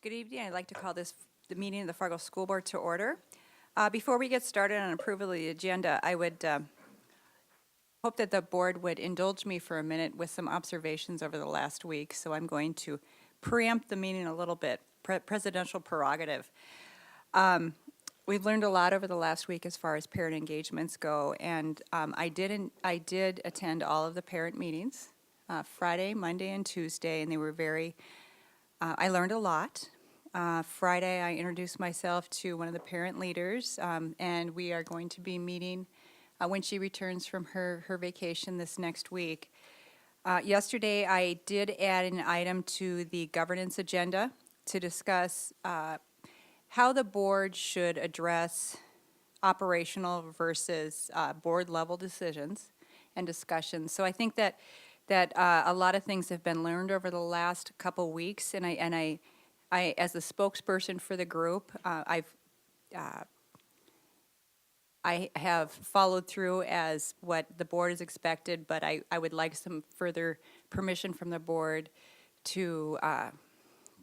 Good evening. I'd like to call the meeting of the Fargo School Board to order. Before we get started on approval of the agenda, I would hope that the board would indulge me for a minute with some observations over the last week. So I'm going to preempt the meeting a little bit, presidential prerogative. We've learned a lot over the last week as far as parent engagements go, and I did attend all of the parent meetings, Friday, Monday, and Tuesday, and they were I learned a lot. Friday, I introduced myself to one of the parent leaders, and we are going to be meeting when she returns from her vacation this next week. Yesterday, I did add an item to the governance agenda to discuss how the board should address operational versus board-level decisions and discussions. So I think that a lot of things have been learned over the last couple weeks, and I as the spokesperson for the group, I have followed through as what the board has expected, but I would like some further permission from the board to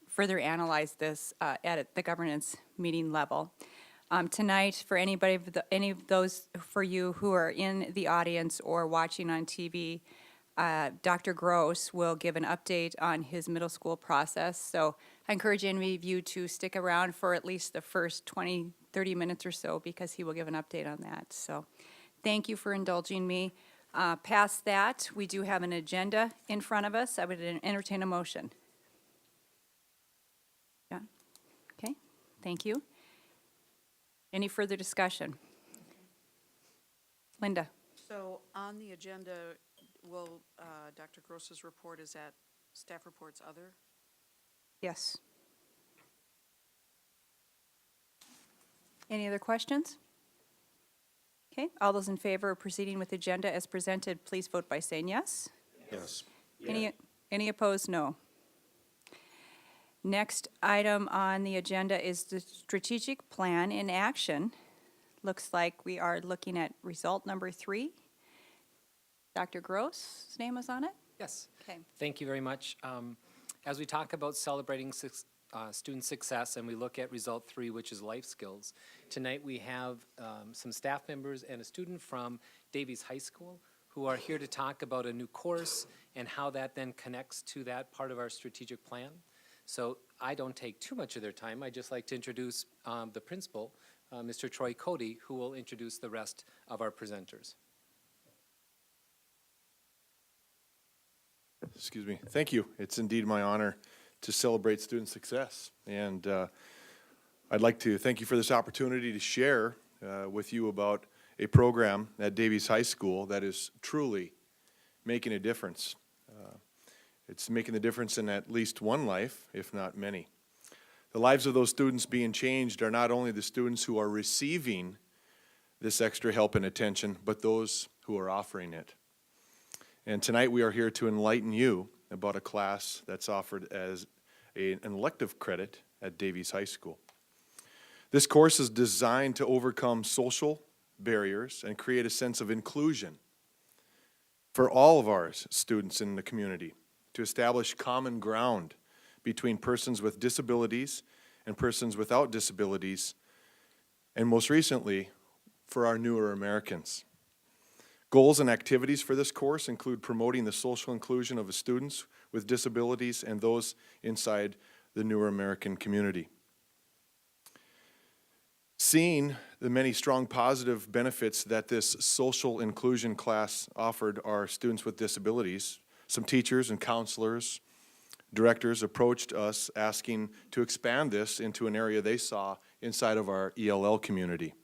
further analyze this at the governance meeting level. Tonight, for any of those for you who are in the audience or watching on TV, Dr. Gross will give an update on his middle school process. So I encourage any of you to stick around for at least the first 20, 30 minutes or so, because he will give an update on that. So thank you for indulging me. Past that, we do have an agenda in front of us. I would entertain a motion. Yeah. Okay. Thank you. Any further discussion? Linda. So on the agenda, will Dr. Gross's report is at staff reports other? Yes. Any other questions? Okay, all those in favor of proceeding with the agenda as presented, please vote by saying yes. Yes. Any opposed? No. Next item on the agenda is the strategic plan in action. Looks like we are looking at result number 3. Dr. Gross's name is on it? Yes. Okay. Thank you very much. As we talk about celebrating student success and we look at result 3, which is life skills, tonight we have some staff members and a student from Davies High School who are here to talk about a new course and how that then connects to that part of our strategic plan. So I don't take too much of their time. I just like to introduce the principal, Mr. Troy Cody, who will introduce the rest of our presenters. Excuse me. Thank you. It's indeed my honor to celebrate student success. And I'd like to thank you for this opportunity to share with you about a program at Davies High School that is truly making a difference. It's making the difference in at least one life, if not many. The lives of those students being changed are not only the students who are receiving this extra help and attention, but those who are offering it. And tonight we are here to enlighten you about a class that's offered as an elective credit at Davies High School. This course is designed to overcome social barriers and create a sense of inclusion for all of our students in the community, to establish common ground between persons with disabilities and persons without disabilities, and most recently, for our newer Americans. Goals and activities for this course include promoting the social inclusion of the students with disabilities and those inside the newer American community. Seeing the many strong positive benefits that this social inclusion class offered our students with disabilities, some teachers and counselors, directors approached us asking to expand this into an area they saw inside of our ELL community.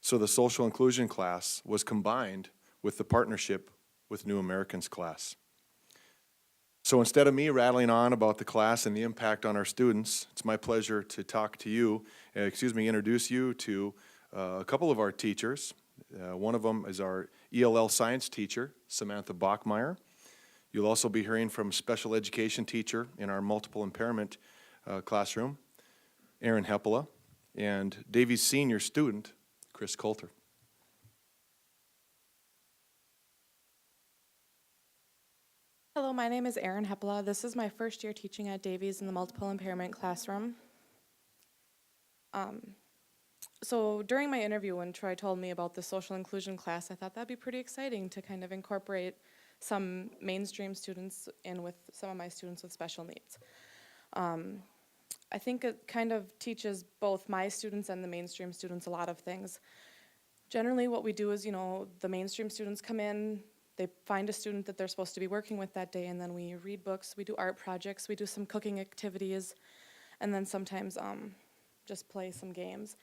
So the social inclusion class was combined with the partnership with New Americans class. So instead of me rattling on about the class and the impact on our students, it's my pleasure to talk to you, introduce you to a couple of our teachers. One of them is our ELL science teacher, Samantha Bachmeyer. You'll also be hearing from special education teacher in our multiple impairment classroom, Aaron Hepela, and Davies senior student, Chris Coulter. Hello, my name is Erin Hepla. This is my first year teaching at Davies in the multiple impairment classroom. So during my interview, when Troy told me about the social inclusion class, I thought that'd be pretty exciting to kind of incorporate some mainstream students in with some of my students with special needs. I think it kind of teaches both my students and the mainstream students a lot of things. Generally, what we do is, the mainstream students come in, they find a student that they're supposed to be working with that day, and then we read books, we do art projects, we do some cooking activities, and then sometimes just play some games.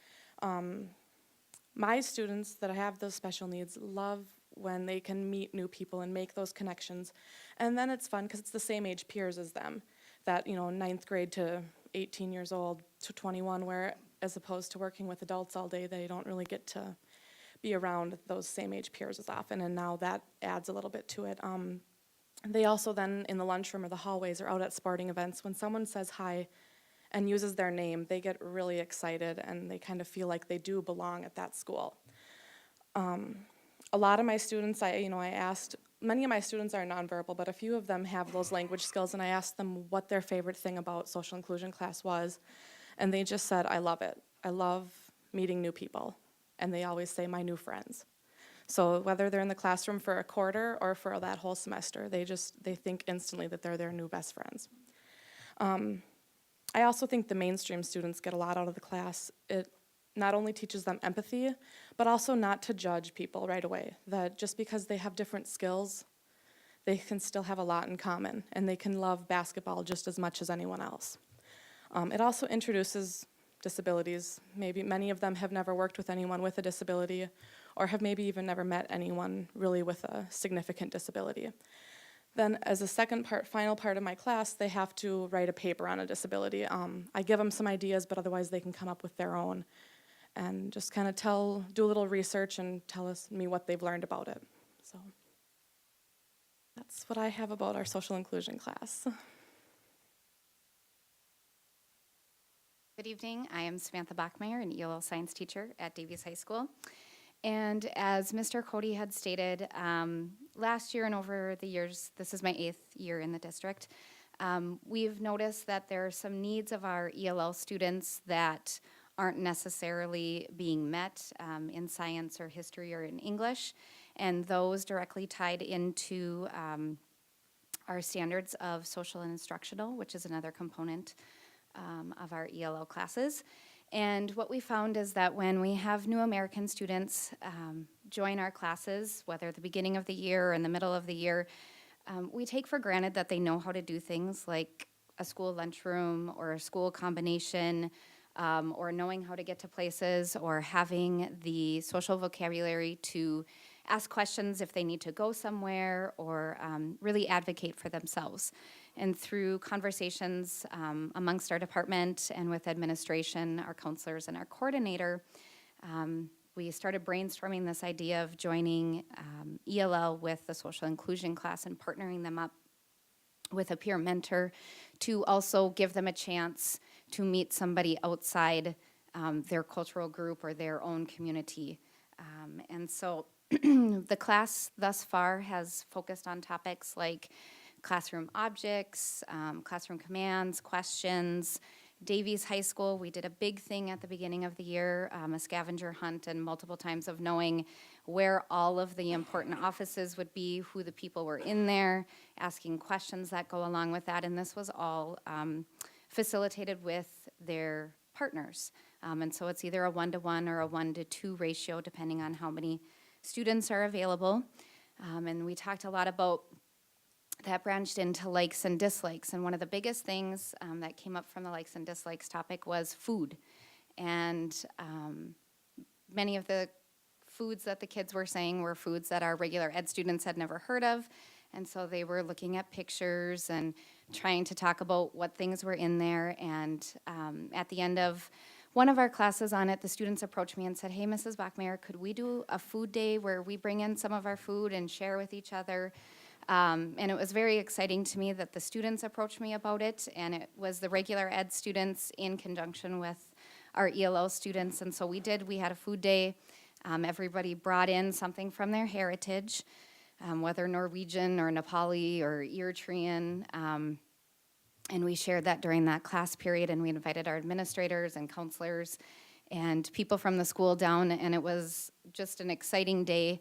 My students that have those special needs love when they can meet new people and make those connections. And then it's fun because it's the same age peers as them, that, ninth grade to 18 years old to 21, where as opposed to working with adults all day, they don't really get to be around those same age peers as often, and now that adds a little bit to it. They also then, in the lunchroom or the hallways or out at sporting events, when someone says hi and uses their name, they get really excited and they kind of feel like they do belong at that school. A lot of my students, I asked, many of my students are nonverbal, but a few of them have those language skills, and I asked them what their favorite thing about social inclusion class was, and they just said, I love it. I love meeting new people, and they always say, my new friends. So whether they're in the classroom for a quarter or for that whole semester, they think instantly that they're their new best friends. I also think the mainstream students get a lot out of the class. It not only teaches them empathy, but also not to judge people right away. That just because they have different skills, they can still have a lot in common, and they can love basketball just as much as anyone else. It also introduces disabilities. Maybe many of them have never worked with anyone with a disability, or have maybe even never met anyone really with a significant disability. Then as a final part of my class, they have to write a paper on a disability. I give them some ideas, but otherwise they can come up with their own and just kind of do a little research and tell me what they've learned about it. So that's what I have about our social inclusion class. Good evening. I am Samantha Bachmeyer, an ELL science teacher at Davies High School. And as Mr. Cody had stated, last year and over the years, this is my 8th year in the district, we've noticed that there are some needs of our ELL students that aren't necessarily being met in science or history or in English, and those directly tied into our standards of social and instructional, which is another component of our ELL classes. And what we found is that when we have new American students join our classes, whether at the beginning of the year or in the middle of the year, we take for granted that they know how to do things like a school lunchroom or a school combination, or knowing how to get to places, or having the social vocabulary to ask questions if they need to go somewhere, or really advocate for themselves. And through conversations amongst our department and with administration, our counselors, and our coordinator, we started brainstorming this idea of joining ELL with the social inclusion class and partnering them up with a peer mentor to also give them a chance to meet somebody outside their cultural group or their own community. And so the class thus far has focused on topics like classroom objects, classroom commands, questions. Davies High School, we did a big thing at the beginning of the year, a scavenger hunt, and multiple times of knowing where all of the important offices would be, who the people were in there, asking questions that go along with that, and this was all facilitated with their partners. And so it's either a 1-to-1 or a 1-to-2 ratio, depending on how many students are available. And we talked a lot about that branched into likes and dislikes. And one of the biggest things that came up from the likes and dislikes topic was food. And many of the foods that the kids were saying were foods that our regular ed students had never heard of. And so they were looking at pictures and trying to talk about what things were in there. And at the end of one of our classes on it, the students approached me and said, hey, Mrs. Bachmeyer, could we do a food day where we bring in some of our food and share with each other? And it was very exciting to me that the students approached me about it, and it was the regular ed students in conjunction with our ELL students. And so we had a food day. Everybody brought in something from their heritage. whether Norwegian or Nepali or Eritrean. And we shared that during that class period, and we invited our administrators and counselors and people from the school down, and it was just an exciting day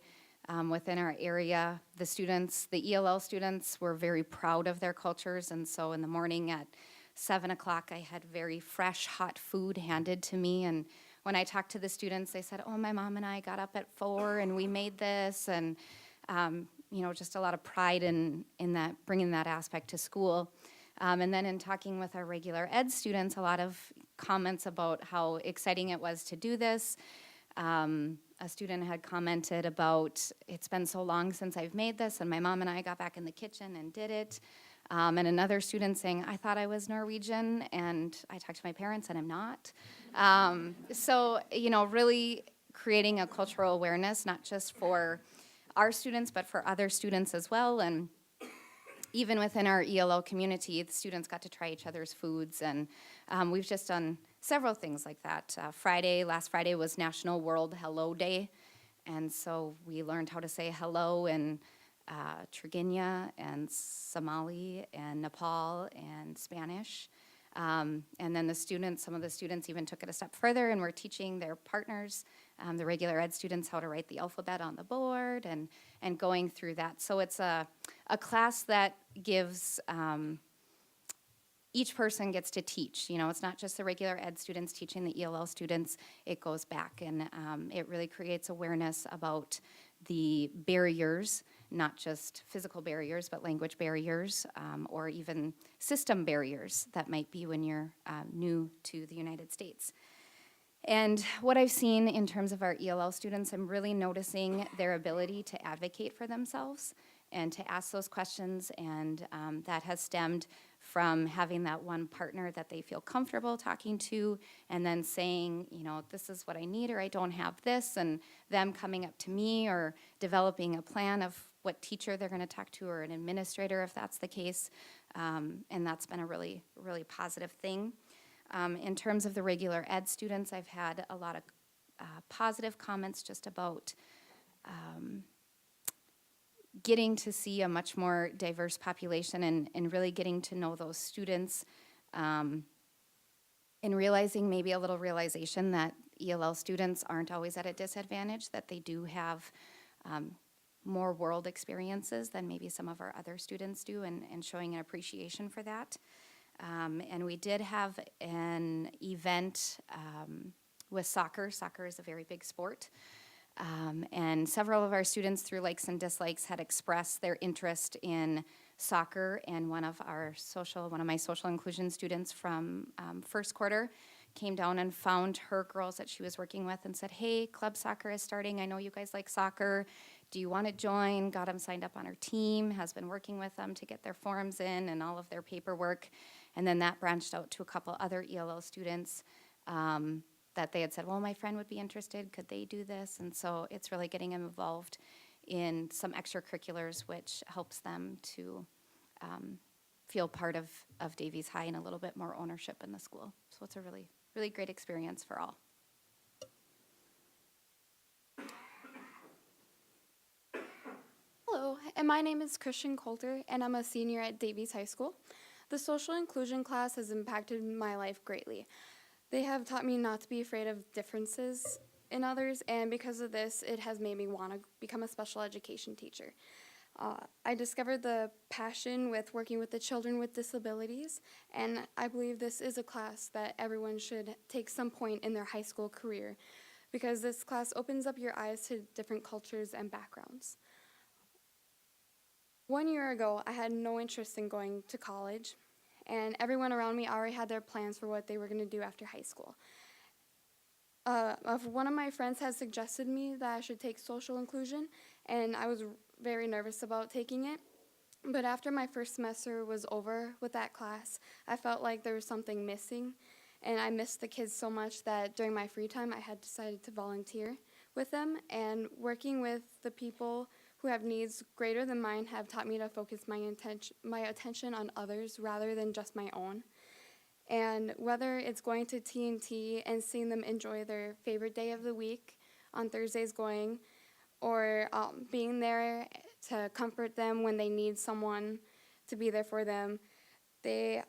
within our area. The students, the ELL students, were very proud of their cultures, and so in the morning at 7 o'clock, I had very fresh, hot food handed to me, and when I talked to the students, they said, oh, my mom and I got up at 4 and we made this, and just a lot of pride in that, bringing that aspect to school. And then in talking with our regular ed students, a lot of comments about how exciting it was to do this. A student had commented about, it's been so long since I've made this, and my mom and I got back in the kitchen and did it. And another student saying, I thought I was Norwegian, and I talked to my parents, and I'm not. So, really creating a cultural awareness, not just for our students, but for other students as well. And even within our ELL community, the students got to try each other's foods, and we've just done several things like that. Last Friday was National World Hello Day, and so we learned how to say hello in Tigrinya and Somali and Nepal and Spanish. And then some of the students even took it a step further and were teaching their partners, the regular ed students, how to write the alphabet on the board and going through that. So it's a class that gives, each person gets to teach. It's not just the regular ed students teaching the ELL students, it goes back, and it really creates awareness about the barriers, not just physical barriers, but language barriers, or even system barriers that might be when you're new to the United States. And what I've seen in terms of our ELL students, I'm really noticing their ability to advocate for themselves and to ask those questions, and that has stemmed from having that one partner that they feel comfortable talking to, and then saying, this is what I need, or I don't have this, and them coming up to me or developing a plan of what teacher they're going to talk to, or an administrator if that's the case, and that's been a really, really positive thing. In terms of the regular ed students, I've had a lot of positive comments just about getting to see a much more diverse population and really getting to know those students, and realizing maybe a little realization that ELL students aren't always at a disadvantage, that they do have more world experiences than maybe some of our other students do, and showing an appreciation for that. And we did have an event with soccer. Soccer is a very big sport. And several of our students, through likes and dislikes, had expressed their interest in soccer, and one of my social inclusion students from first quarter came down and found her girls that she was working with and said, hey, club soccer is starting. I know you guys like soccer. Do you want to join? Got them signed up on her team, has been working with them to get their forms in and all of their paperwork. And then that branched out to a couple other ELL students that they had said, well, my friend would be interested. Could they do this? And so it's really getting them involved in some extracurriculars, which helps them to feel part of Davies High and a little bit more ownership in the school. So it's a really, really great experience for all. Hello, and my name is Christian Coulter, and I'm a senior at Davies High School. The social inclusion class has impacted my life greatly. They have taught me not to be afraid of differences in others, and because of this, it has made me want to become a special education teacher. I discovered the passion with working with the children with disabilities, and I believe this is a class that everyone should take some point in their high school career, because this class opens up your eyes to different cultures and backgrounds. 1 year ago, I had no interest in going to college, and everyone around me already had their plans for what they were going to do after high school. One of my friends had suggested me that I should take social inclusion, and I was very nervous about taking it. But after my first semester was over with that class, I felt like there was something missing, and I missed the kids so much that during my free time, I had decided to volunteer with them, and working with the people who have needs greater than mine have taught me to focus my attention on others rather than just my own. And whether it's going to T&T and seeing them enjoy their favorite day of the week on Thursdays or being there to comfort them when they need someone to be there for them. It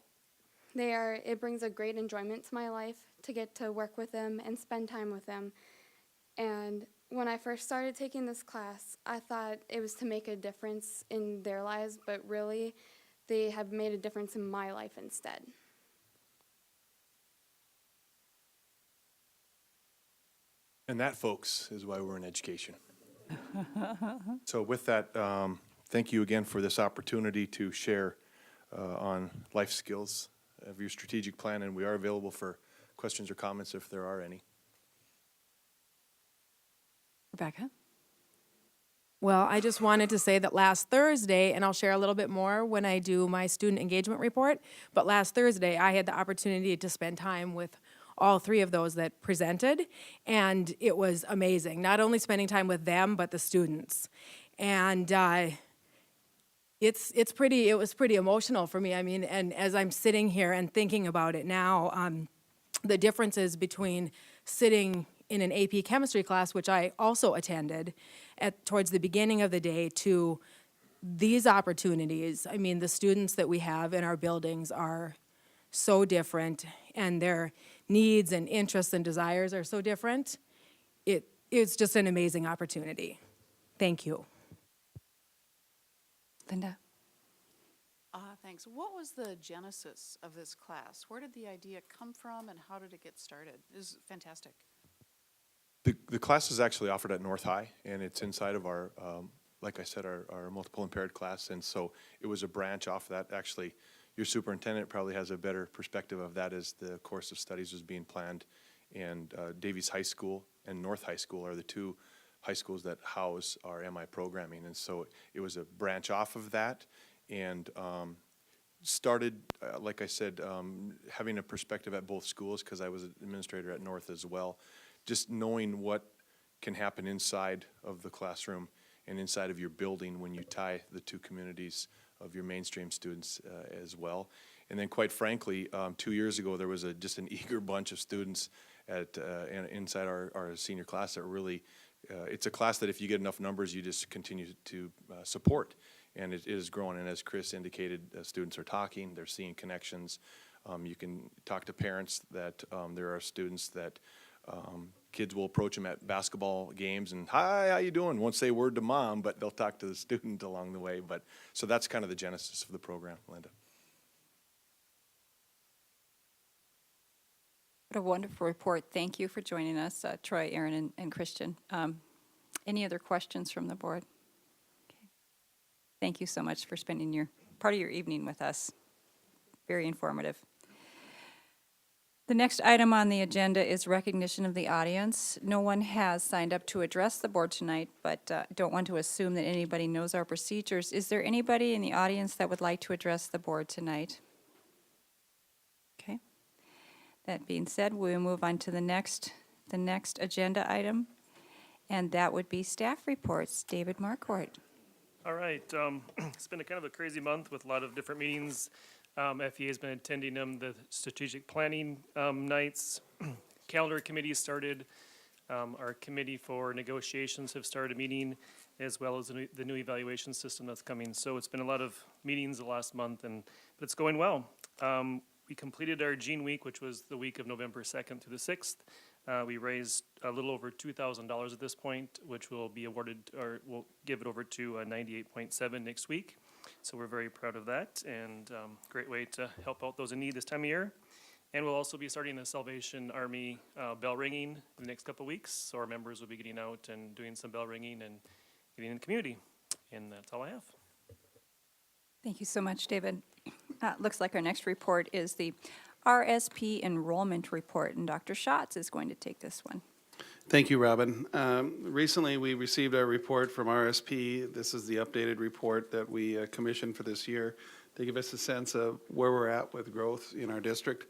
brings a great enjoyment to my life to get to work with them and spend time with them. And when I first started taking this class, I thought it was to make a difference in their lives, but really, they have made a difference in my life instead. And that, folks, is why we're in education. So with that, thank you again for this opportunity to share on life skills of your strategic plan, and we are available for questions or comments if there are any. Rebecca? Well, I just wanted to say that last Thursday, and I'll share a little bit more when I do my student engagement report, but last Thursday I had the opportunity to spend time with all three of those that presented, and it was amazing. Not only spending time with them, but the students. And it was pretty emotional for me. I mean, and as I'm sitting here and thinking about it now, the differences between sitting in an AP chemistry class, which I also attended, towards the beginning of the day, to these opportunities. I mean, the students that we have in our buildings are so different, and their needs and interests and desires are so different. It's just an amazing opportunity. Thank you. Linda? Thanks. What was the genesis of this class? Where did the idea come from, and how did it get started? It was fantastic. The class is actually offered at North High, and it's inside of our, like I said, our multiple impaired class, and so it was a branch off that. Actually, your superintendent probably has a better perspective of that as the course of studies was being planned, and Davies High School and North High School are the two high schools that house our MI programming, and so it was a branch off of that, and started, like I said, having a perspective at both schools, because I was an administrator at North as well, just knowing what can happen inside of the classroom and inside of your building when you tie the two communities of your mainstream students as well. And then quite frankly, 2 years ago, there was just an eager bunch of students inside our senior class that really, it's a class that if you get enough numbers, you just continue to support. And it is growing, and as Chris indicated, students are talking, they're seeing connections. You can talk to parents that there are students that kids will approach them at basketball games and, hi, how you doing? Won't say a word to mom, but they'll talk to the student along the way. But so that's kind of the genesis of the program, Linda. What a wonderful report. Thank you for joining us, Troy, Aaron, and Christian. Any other questions from the board? Okay. Thank you so much for spending part of your evening with us. Very informative. The next item on the agenda is recognition of the audience. No one has signed up to address the board tonight, but don't want to assume that anybody knows our procedures. Is there anybody in the audience that would like to address the board tonight? Okay. That being said, we'll move on to the next agenda item, and that would be staff reports. David Marquardt. All right. It's been a kind of a crazy month with a lot of different meetings. FEA has been attending them, the strategic planning nights. Calendar committee started. Our committee for negotiations have started meeting, as well as the new evaluation system that's coming. So it's been a lot of meetings the last month, but it's going well. We completed our Gene Week, which was the week of November 2nd through the 6th. We raised a little over $2,000 at this point, which will be awarded, or we'll give it over to 98.7 next week. So we're very proud of that, and great way to help out those in need this time of year. And we'll also be starting the Salvation Army bell ringing in the next couple of weeks. So our members will be getting out and doing some bell ringing and getting in the community. And that's all I have. Thank you so much, David. Looks like our next report is the RSP enrollment report, and Dr. Schatz is going to take this one. Thank you, Robin. Recently, we received our report from RSP. This is the updated report that we commissioned for this year to give us a sense of where we're at with growth in our district.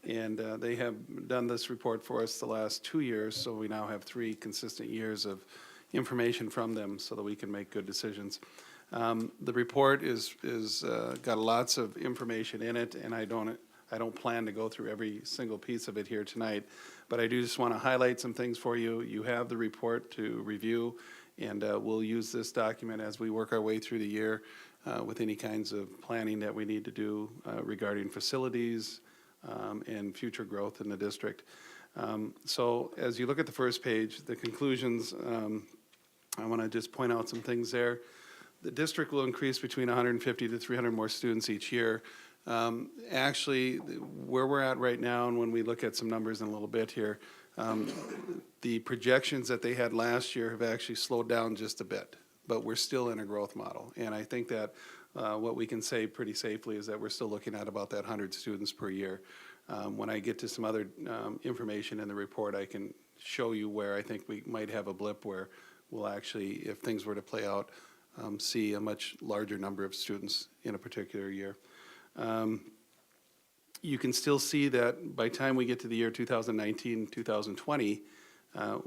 And they have done this report for us the last 2 years, so we now have 3 consistent years of information from them so that we can make good decisions. The report is got lots of information in it, and I don't plan to go through every single piece of it here tonight, but I do just want to highlight some things for you. You have the report to review, And we'll use this document as we work our way through the year with any kinds of planning that we need to do regarding facilities and future growth in the district. So as you look at the first page, the conclusions, I want to just point out some things there. The district will increase between 150 to 300 more students each year. Actually, where we're at right now, and when we look at some numbers in a little bit here, the projections that they had last year have actually slowed down just a bit, but we're still in a growth model. And I think that what we can say pretty safely is that we're still looking at about that 100 students per year. When I get to some other information in the report, I can show you where I think we might have a blip where we'll actually, if things were to play out, see a much larger number of students in a particular year. You can still see that by the time we get to the year 2019, 2020,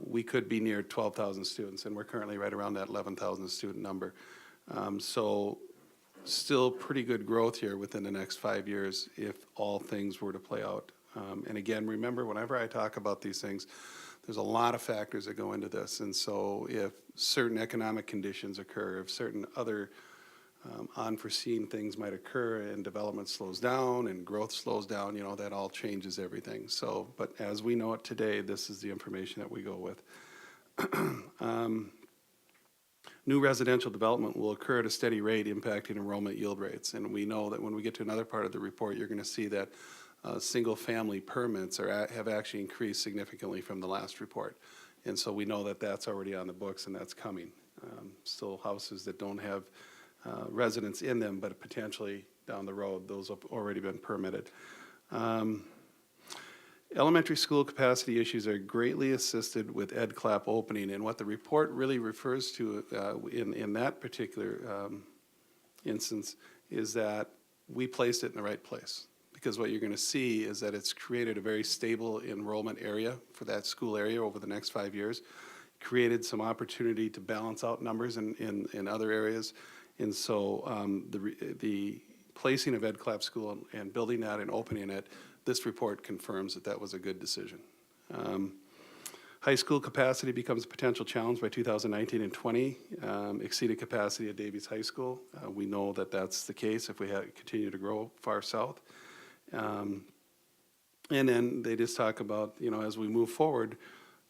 we could be near 12,000 students, and we're currently right around that 11,000 student number. So still pretty good growth here within the next 5 years if all things were to play out. And again, remember, whenever I talk about these things, there's a lot of factors that go into this. And so if certain economic conditions occur, if certain other unforeseen things might occur and development slows down and growth slows down, you know, that all changes everything. So, but as we know it today, this is the information that we go with. New residential development will occur at a steady rate, impacting enrollment yield rates. And we know that when we get to another part of the report, you're going to see that single-family permits have actually increased significantly from the last report. And so we know that that's already on the books and that's coming. Still houses that don't have residents in them, but potentially down the road, those have already been permitted. Elementary school capacity issues are greatly assisted with EdClap opening, and what the report really refers to in that particular instance is that we placed it in the right place. Because what you're going to see is that it's created a very stable enrollment area for that school area over the next 5 years, created some opportunity to balance out numbers in other areas. And so the placing of EdClap School and building that and opening it, this report confirms that that was a good decision. High school capacity becomes a potential challenge by 2019 and 20, exceeded capacity at Davies High School. We know that that's the case if we continue to grow far south. And then they just talk about, you know, as we move forward,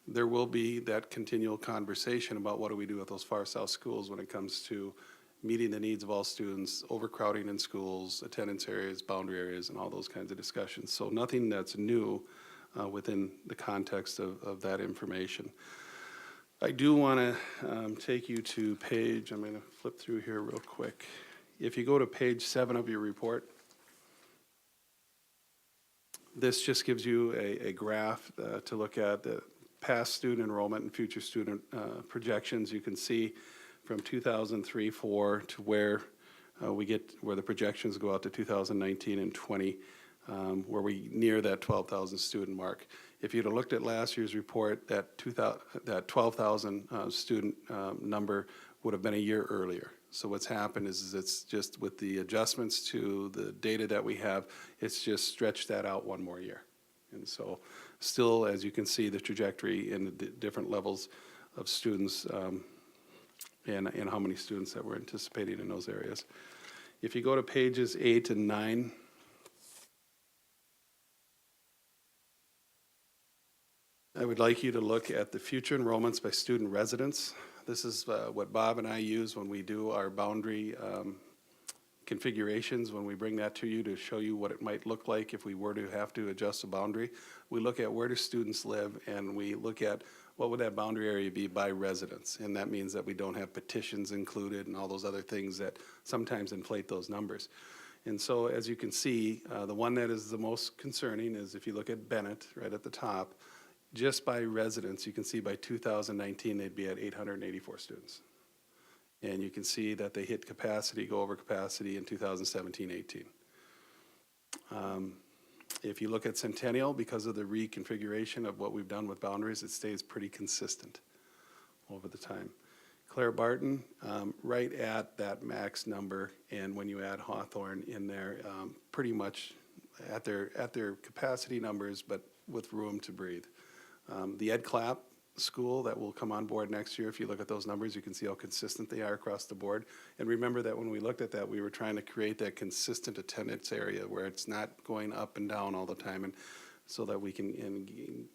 there will be that continual conversation about what do we do with those far south schools when it comes to meeting the needs of all students, overcrowding in schools, attendance areas, boundary areas, and all those kinds of discussions. So nothing that's new within the context of that information. I do want to take you to page, I'm going to flip through here real quick. If you go to page 7 of your report, this just gives you a graph to look at the past student enrollment and future student projections. You can see from 2003-4 to where where the projections go out to 2019 and 20, where we near that 12,000 student mark. If you'd have looked at last year's report, that 12,000 student number would have been a year earlier. So what's happened is it's just with the adjustments to the data that we have, it's just stretched that out one more year. And so still, as you can see, the trajectory in the different levels of students and how many students that we're anticipating in those areas. If you go to pages 8 and 9, I would like you to look at the future enrollments by student residents. This is what Bob and I use when we do our boundary configurations, when we bring that to you to show you what it might look like if we were to have to adjust a boundary. We look at where do students live, and we look at what would that boundary area be by residents. And that means that we don't have petitions included and all those other things that sometimes inflate those numbers. And so as you can see, the one that is the most concerning is if you look at Bennett right at the top, just by residents, you can see by 2019 they'd be at 884 students. And you can see that they hit capacity, go over capacity in 2017-18. If you look at Centennial, because of the reconfiguration of what we've done with boundaries, it stays pretty consistent over the time. Claire Barton, right at that max number, and when you add Hawthorne in there, pretty much at their capacity numbers, but with room to breathe. The EdClap school that will come on board next year. If you look at those numbers, you can see how consistent they are across the board. And remember that when we looked at that, we were trying to create that consistent attendance area where it's not going up and down all the time, and so that we can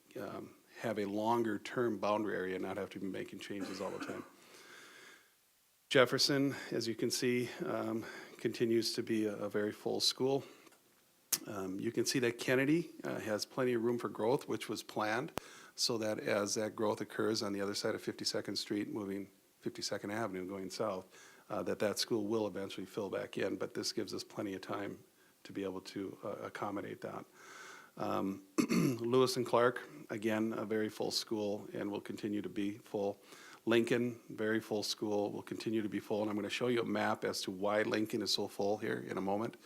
have a longer-term boundary area and not have to be making changes all the time. Jefferson, as you can see, continues to be a very full school. You can see that Kennedy has plenty of room for growth, which was planned, so that as that growth occurs on the other side of 52nd Street, moving 52nd Avenue, going south, that school will eventually fill back in, but this gives us plenty of time to be able to accommodate that. Lewis and Clark, again, a very full school and will continue to be full. Lincoln, very full school, will continue to be full, and I'm going to show you a map as to why Lincoln is so full here in a moment.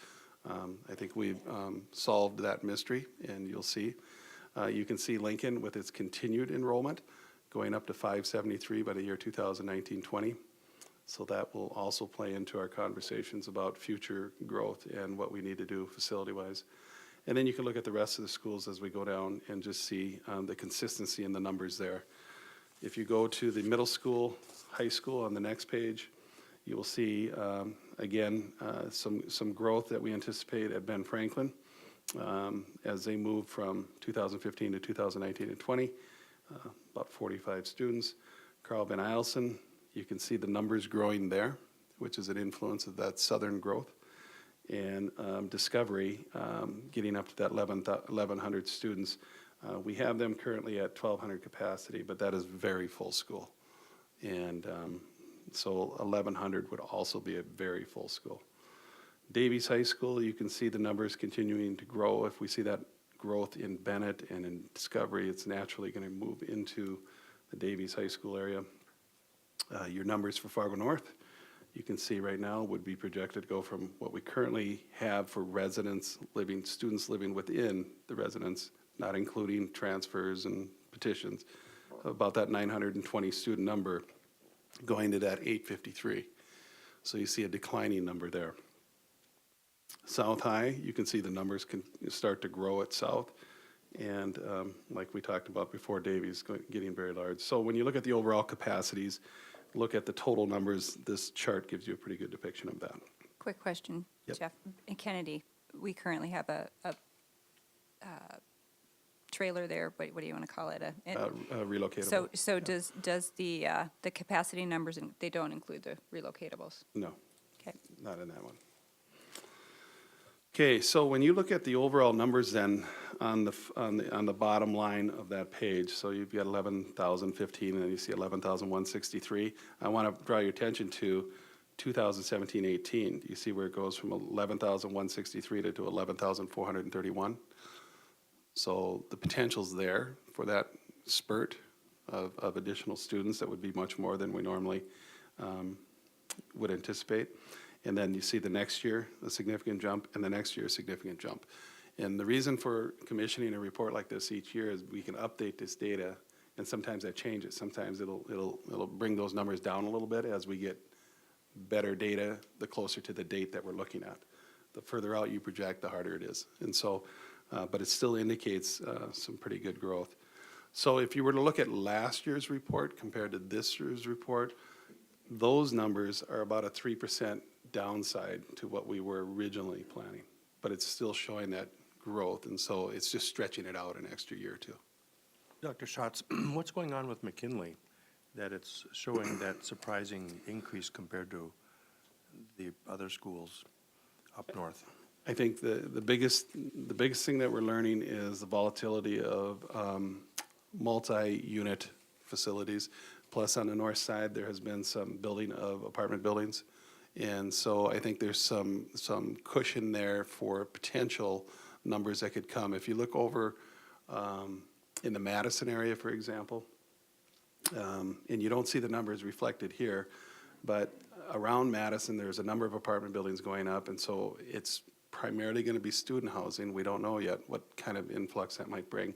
I think we've solved that mystery, and you'll see. You can see Lincoln with its continued enrollment going up to 573 by the year 2019-20. So that will also play into our conversations about future growth and what we need to do facility-wise. And then you can look at the rest of the schools as we go down and just see the consistency in the numbers there. If you go to the middle school, high school on the next page, you will see, again, some growth that we anticipate at Ben Franklin as they move from 2015 to 2019 and 20, about 45 students. Carl Ben Eielson, you can see the numbers growing there, which is an influence of that southern growth. And Discovery, getting up to that 1,100 students. We have them currently at 1,200 capacity, but that is very full school. And so 1,100 would also be a very full school. Davies High School, you can see the numbers continuing to grow. If we see that growth in Bennett and in Discovery, it's naturally going to move into the Davies High School area. Your numbers for Fargo North, you can see right now would be projected to go from what we currently have for students living within the residence, not including transfers and petitions, about that 920 student number going to that 853. So you see a declining number there. South High, you can see the numbers can start to grow at South. And like we talked about before, Davies getting very large. So when you look at the overall capacities, look at the total numbers, this chart gives you a pretty good depiction of that. Quick question, Yep. Jeff. In Kennedy, we currently have a trailer there, what do you want to call it? Relocatable. So does the capacity numbers, they don't include the relocatables? No, Okay. not in that one. Okay, so when you look at the overall numbers then on the bottom line of that page, so you've got 11,015 and then you see 11,163. I want to draw your attention to 2017-18. You see where it goes from 11,163 to 11,431. So the potential's there for that spurt of additional students. That would be much more than we normally would anticipate. And then you see the next year, a significant jump, and the next year, a significant jump. And the reason for commissioning a report like this each year is we can update this data, and sometimes that changes. Sometimes it'll bring those numbers down a little bit as we get better data the closer to the date that we're looking at. The further out you project, the harder it is. And so, but it still indicates some pretty good growth. So if you were to look at last year's report compared to this year's report, those numbers are about a 3% downside to what we were originally planning, but it's still showing that growth, and so it's just stretching it out an extra year or two. Dr. Schatz, what's going on with McKinley that it's showing that surprising increase compared to the other schools up north? I think the biggest thing that we're learning is the volatility of multi-unit facilities. Plus, on the north side, there has been some building of apartment buildings. And so I think there's some cushion there for potential numbers that could come. If you look over in the Madison area, for example, and you don't see the numbers reflected here, but around Madison, there's a number of apartment buildings going up, and so it's primarily going to be student housing. We don't know yet what kind of influx that might bring.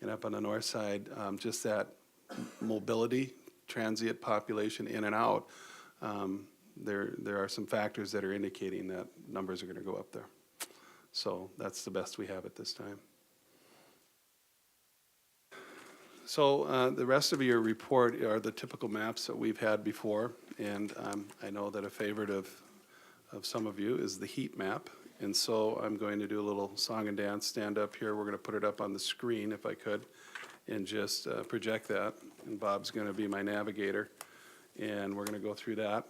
And up on the north side, just that mobility, transient population in and out, there are some factors that are indicating that numbers are going to go up there. So that's the best we have at this time. So the rest of your report are the typical maps that we've had before, and I know that a favorite of some of you is the heat map. And so I'm going to do a little song and dance stand up here. We're going to put it up on the screen if I could, and just project that. And Bob's going to be my navigator, and we're going to go through that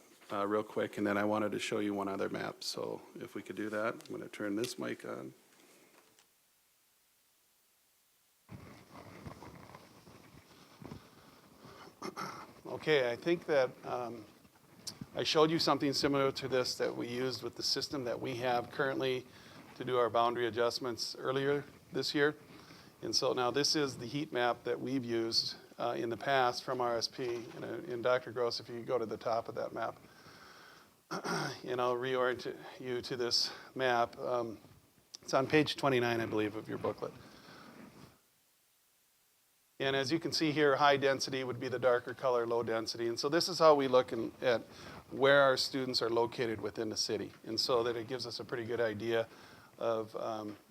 real quick. And then I wanted to show you one other map. So if we could do that, I'm going to turn this mic on. Okay, I think that I showed you something similar to this that we used with the system that we have currently to do our boundary adjustments earlier this year. And so now this is the heat map that we've used in the past from RSP. And Dr. Gross, if you could go to the top of that map, and I'll reorient you to this map. It's on page 29, I believe, of your booklet. And as you can see here, high density would be the darker color, low density. And so this is how we look at where our students are located within the city. And so that it gives us a pretty good idea of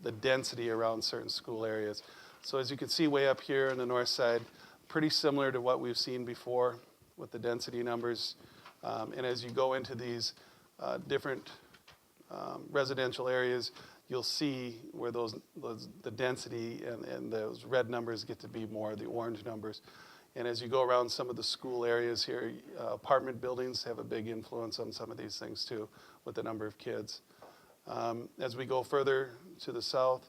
the density around certain school areas. So as you can see way up here on the north side, pretty similar to what we've seen before with the density numbers. And as you go into these different residential areas, you'll see where the density and those red numbers get to be more the orange numbers. And as you go around some of the school areas here, apartment buildings have a big influence on some of these things too, with the number of kids. As we go further to the south,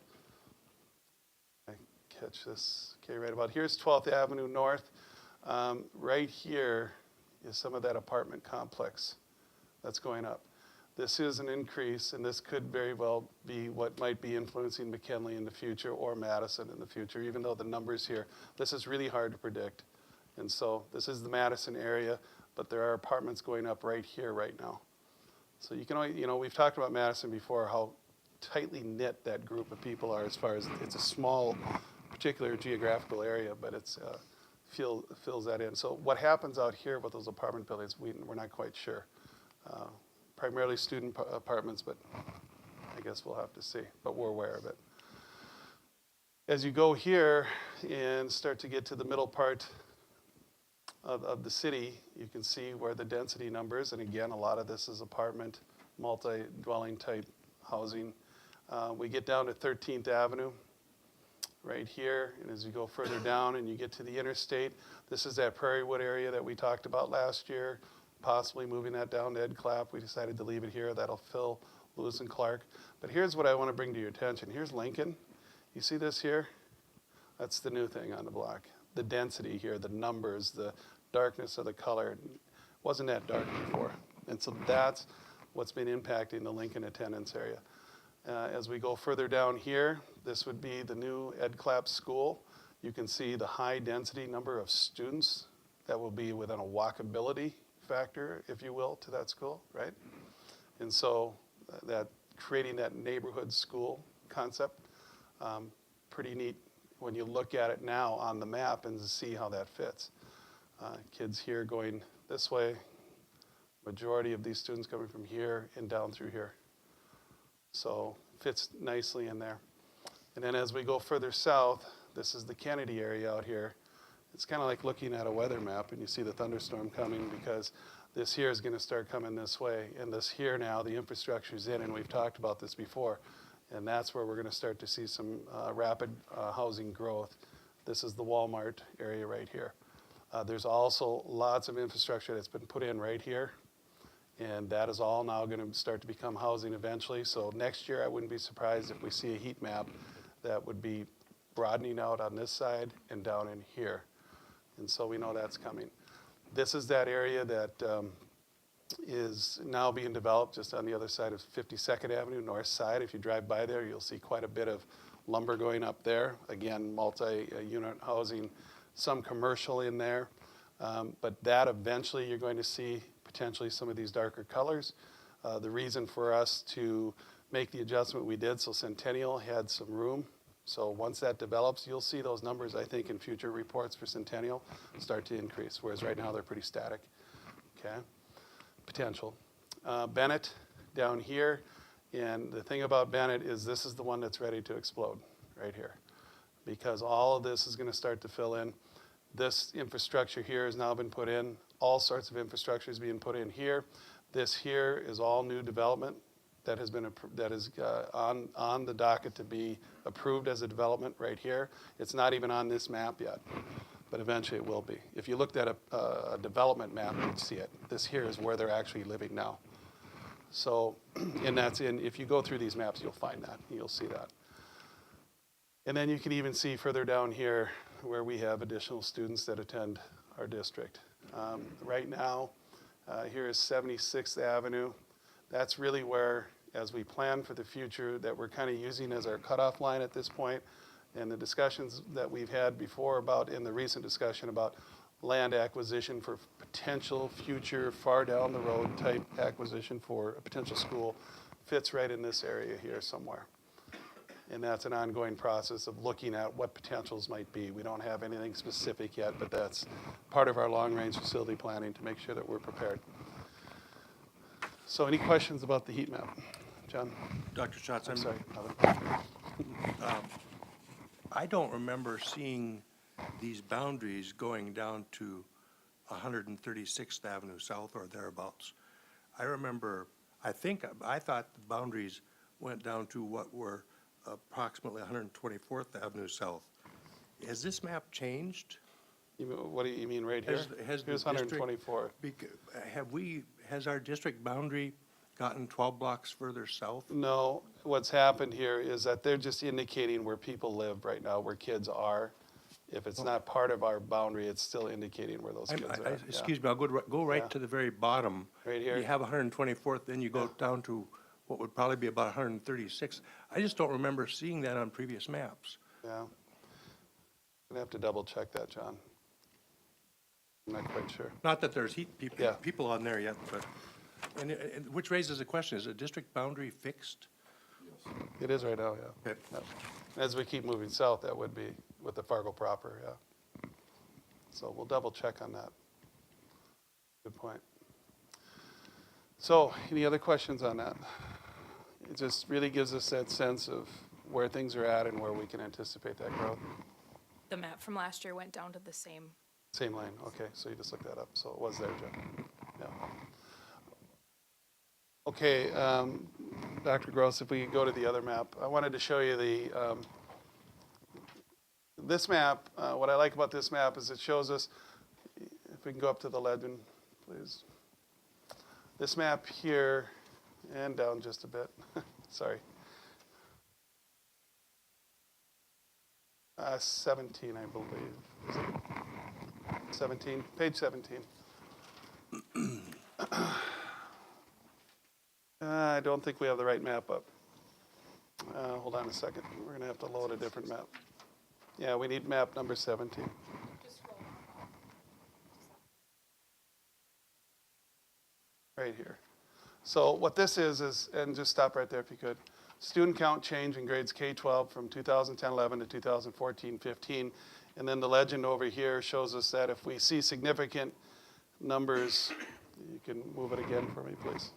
I catch this, okay, right about here's 12th Avenue North. Right here is some of that apartment complex that's going up. This is an increase, and this could very well be what might be influencing McKinley in the future or Madison in the future, even though the numbers here, this is really hard to predict. And so this is the Madison area, but there are apartments going up right here right now. So you can only, we've talked about Madison before, how tightly knit that group of people are as far as it's a small, particular geographical area, but it's fills that in. So what happens out here with those apartment buildings, we're not quite sure. Primarily student apartments, but I guess we'll have to see, but we're aware of it. As you go here and start to get to the middle part of the city, you can see where the density numbers, and again, a lot of this is apartment, multi-dwelling type housing. We get down to 13th Avenue right here, and as you go further down and you get to the interstate, this is that Prairie Wood area that we talked about last year, possibly moving that down to Ed Clapp. We decided to leave it here. That'll fill Lewis and Clark. But here's what I want to bring to your attention. Here's Lincoln. You see this here? That's the new thing on the block. The density here, the numbers, the darkness of the color. It wasn't that dark before. And so that's what's been impacting the Lincoln attendance area. As we go further down here, this would be the new Ed Clapp school. You can see the high density number of students that will be within a walkability factor, if you will, to that school, right? And so that creating that neighborhood school concept, pretty neat when you look at it now on the map and see how that fits. Kids here going this way, majority of these students coming from here and down through here. So fits nicely in there. And then as we go further south, this is the Kennedy area out here. It's kind of like looking at a weather map and you see the thunderstorm coming, because this here is going to start coming this way. And this here now, the infrastructure's in, and we've talked about this before. And that's where we're going to start to see some rapid housing growth. This is the Walmart area right here. There's also lots of infrastructure that's been put in right here. And that is all now going to start to become housing eventually. So next year, I wouldn't be surprised if we see a heat map that would be broadening out on this side and down in here. And so we know that's coming. This is that area that is now being developed just on the other side of 52nd Avenue, north side. If you drive by there, you'll see quite a bit of lumber going up there. Again, multi-unit housing, some commercial in there. But that eventually you're going to see potentially some of these darker colors. The reason for us to make the adjustment we did, so Centennial had some room. So once that develops, you'll see those numbers, I think, in future reports for Centennial start to increase, whereas right now they're pretty static. Okay, potential. Bennett down here, and the thing about Bennett is this is the one that's ready to explode right here, because all of this is going to start to fill in. This infrastructure here has now been put in. All sorts of infrastructure is being put in here. This here is all new development that has been, that is on the docket to be approved as a development right here. It's not even on this map yet, but eventually it will be. If you looked at a development map, you'd see it. This here is where they're actually living now. So, and that's in, if you go through these maps, you'll find that, you'll see that. And then you can even see further down here where we have additional students that attend our district. Right now, here is 76th Avenue. That's really where, as we plan for the future, that we're kind of using as our cutoff line at this point. And the discussions that we've had before about, in the recent discussion about land acquisition for potential future far down the road type acquisition for a potential school fits right in this area here somewhere. And that's an ongoing process of looking at what potentials might be. We don't have anything specific yet, but that's part of our long-range facility planning to make sure that we're prepared. So any questions about the heat map? John? Dr. Schatz, I'm sorry. I don't remember seeing these boundaries going down to 136th Avenue South or thereabouts. I thought the boundaries went down to what were approximately 124th Avenue South. Has this map changed? What do you mean right here? Has the Here's 124. Has our district boundary gotten 12 blocks further south? No, what's happened here is that they're just indicating where people live right now, where kids are. If it's not part of our boundary, it's still indicating where those kids are. Excuse me, I'll go right Yeah. to the very bottom. Right here? You have 124th, then you go down to what would probably be about 136. I just don't remember seeing that on previous maps. Yeah. I'm gonna have to double check that, John. I'm not quite sure. Not that there's Yeah. people on there yet, but, and which raises a question, is the district boundary fixed? It is right now, yeah. Okay. Yep. As we keep moving south, that would be with the Fargo proper, yeah. So we'll double check on that. Good point. So, any other questions on that? It just really gives us that sense of where things are at and where we can anticipate that growth. The map from last year went down to the same. Same lane, okay, so you just looked that up, so it was there, Jeff. Yeah. Okay, Dr. Gross, if we could go to the other map. I wanted to show you the, this map, what I like about this map is it shows us, if we can go up to the legend, please. This map here, and down just a bit, sorry. 17, I believe. Is it 17? Page 17. I don't think we have the right map up. Hold on a second. We're going to have to load a different map. Yeah, we need map number 17. Right here. So what this is, and just stop right there if you could, student count change in grades K-12 from 2010-11 to 2014-15. And then the legend over here shows us that if we see significant numbers, you can move it again for me, please.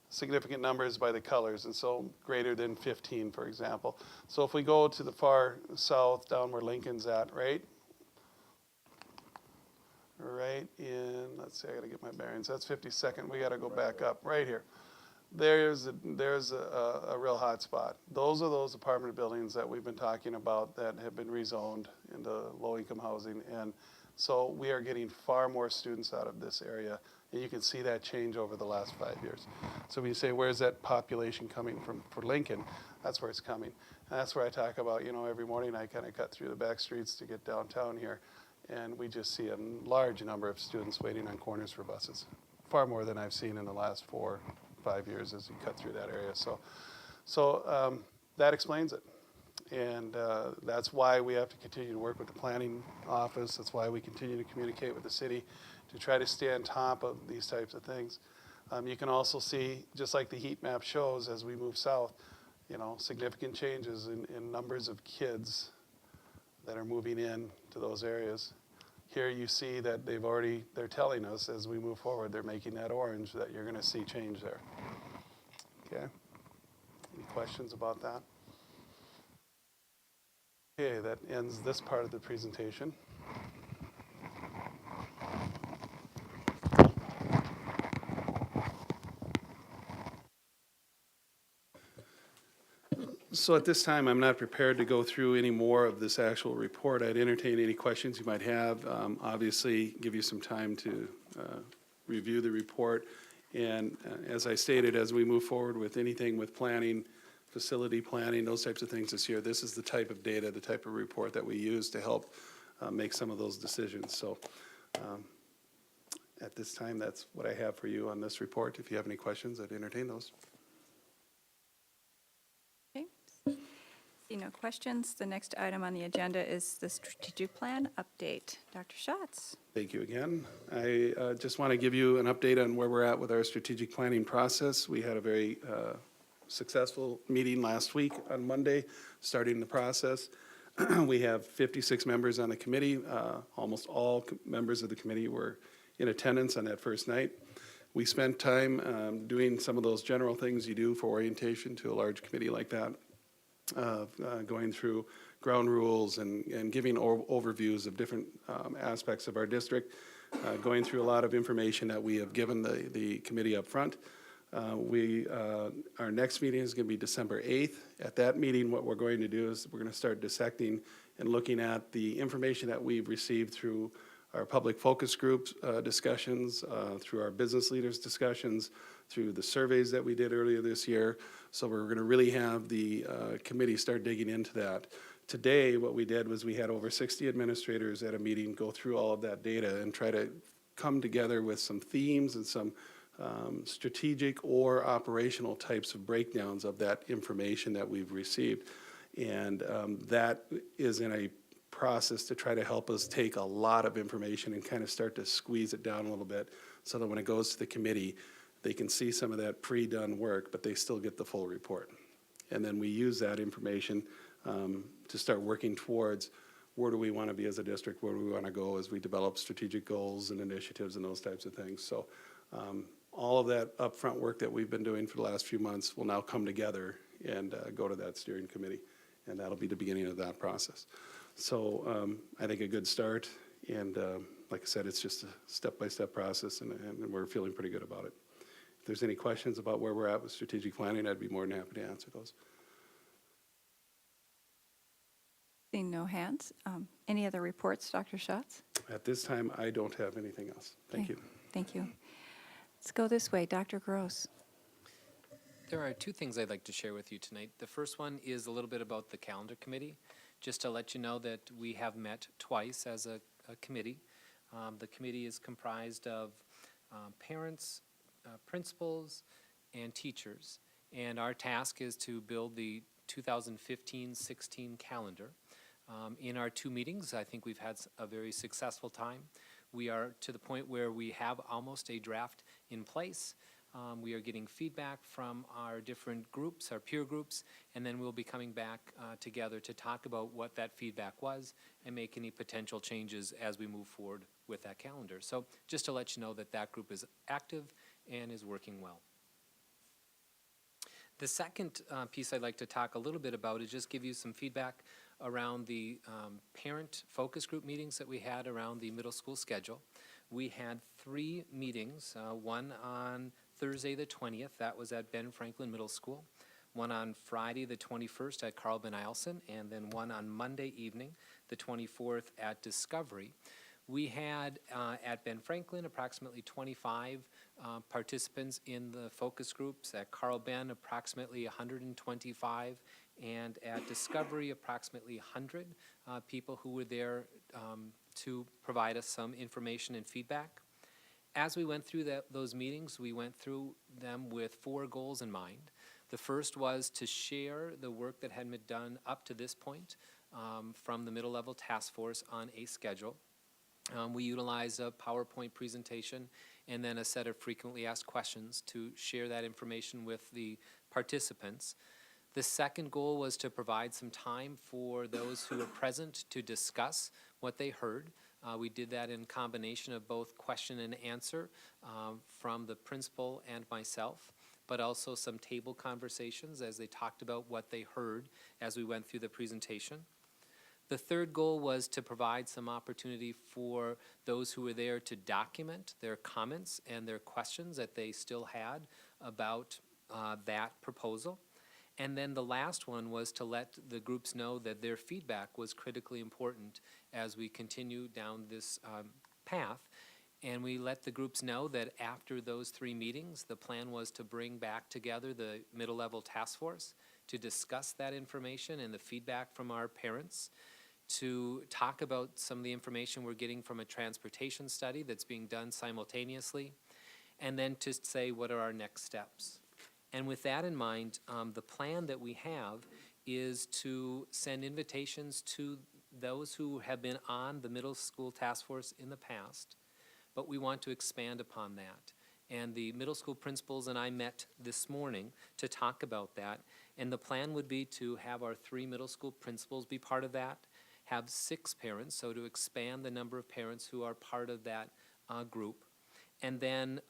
Significant numbers by the colors, and so greater than 15, for example. So if we go to the far south, down where Lincoln's at, right? Right in, let's see, I gotta get my bearings. That's 52nd. We gotta go back up right here. There's a real hot spot. Those are those apartment buildings that we've been talking about that have been rezoned into low-income housing, and so we are getting far more students out of this area, and you can see that change over the last 5 years. So when you say, where's that population coming from for Lincoln, that's where it's coming. And that's where I talk about, you know, every morning I kind of cut through the back streets to get downtown here, and we just see a large number of students waiting on corners for buses, far more than I've seen in the last 4 or 5 years as you cut through that area. So that explains it. And that's why we have to continue to work with the planning office. That's why we continue to communicate with the city to try to stay on top of these types of things. You can also see, just like the heat map shows, as we move south, you know, significant changes in numbers of kids that are moving in to those areas. Here you see that they're telling us as we move forward, they're making that orange, that you're gonna see change there. Okay? Any questions about that? Okay, that ends this part of the presentation. So at this time, I'm not prepared to go through any more of this actual report. I'd entertain any questions you might have. Obviously, give you some time to review the report. And as I stated, as we move forward with anything with planning, facility planning, those types of things this year, this is the type of data, the type of report that we use to help make some of those decisions. So at this time, that's what I have for you on this report. If you have any questions, I'd entertain those. Okay. See no questions. The next item on the agenda is the strategic plan update. Dr. Schatz. Thank you again. I just want to give you an update on where we're at with our strategic planning process. We had a very successful meeting last week on Monday, starting the process. We have 56 members on the committee. Almost all members of the committee were in attendance on that first night. We spent time doing some of those general things you do for orientation to a large committee like that, going through ground rules and giving overviews of different aspects of our district, going through a lot of information that we have given the committee up front. Our next meeting is going to be December 8th. At that meeting, what we're going to do is we're going to start dissecting and looking at the information that we've received through our public focus groups discussions, through our business leaders discussions, through the surveys that we did earlier this year. So we're going to really have the committee start digging into that. Today, what we did was we had over 60 administrators at a meeting go through all of that data and try to come together with some themes and some strategic or operational types of breakdowns of that information that we've received. And that is in a process to try to help us take a lot of information and kind of start to squeeze it down a little bit so that when it goes to the committee, they can see some of that pre-done work, but they still get the full report. And then we use that information to start working towards where do we want to be as a district, where do we want to go as we develop strategic goals and initiatives and those types of things. So all of that upfront work that we've been doing for the last few months will now come together and go to that steering committee, and that'll be the beginning of that process. So I think a good start, and like I said, it's just a step-by-step process, and we're feeling pretty good about it. If there's any questions about where we're at with strategic planning, I'd be more than happy to answer those. Seeing no hands. Any other reports, Dr. Schatz? At this time, I don't have anything else. Thank Okay. you. Thank you. Let's go this way. Dr. Gross. There are two things I'd like to share with you tonight. The first one is a little bit about the calendar committee. Just to let you know that we have met twice as a committee. The committee is comprised of parents, principals, and teachers. And our task is to build the 2015-16 calendar. In our two meetings, I think we've had a very successful time. We are to the point where we have almost a draft in place. We are getting feedback from our different groups, our peer groups, and then we'll be coming back together to talk about what that feedback was and make any potential changes as we move forward with that calendar. So just to let you know that that group is active and is working well. The second piece I'd like to talk a little bit about is just give you some feedback around the parent focus group meetings that we had around the middle school schedule. We had 3 meetings, one on Thursday the 20th, that was at Ben Franklin Middle School, one on Friday the 21st at Carl Ben Eielson, and then one on Monday evening, the 24th at Discovery. We had at Ben Franklin approximately 25 participants in the focus groups, at Carl Ben approximately 125, and at Discovery approximately 100 people who were there to provide us some information and feedback. As we went through those meetings, we went through them with 4 goals in mind. The first was to share the work that had been done up to this point from the middle level task force on a schedule. We utilized a PowerPoint presentation and then a set of frequently asked questions to share that information with the participants. The second goal was to provide some time for those who were present to discuss what they heard. We did that in combination of both question and answer from the principal and myself, but also some table conversations as they talked about what they heard as we went through the presentation. The third goal was to provide some opportunity for those who were there to document their comments and their questions that they still had about that proposal. And then the last one was to let the groups know that their feedback was critically important as we continue down this path. And we let the groups know that after those 3 meetings, the plan was to bring back together the middle level task force to discuss that information and the feedback from our parents, to talk about some of the information we're getting from a transportation study that's being done simultaneously, and then to say what are our next steps. And with that in mind, the plan that we have is to send invitations to those who have been on the middle school task force in the past, but we want to expand upon that. And the middle school principals and I met this morning to talk about that. And the plan would be to have our 3 middle school principals be part of that, have 6 parents, so to expand the number of parents who are part of that group. And then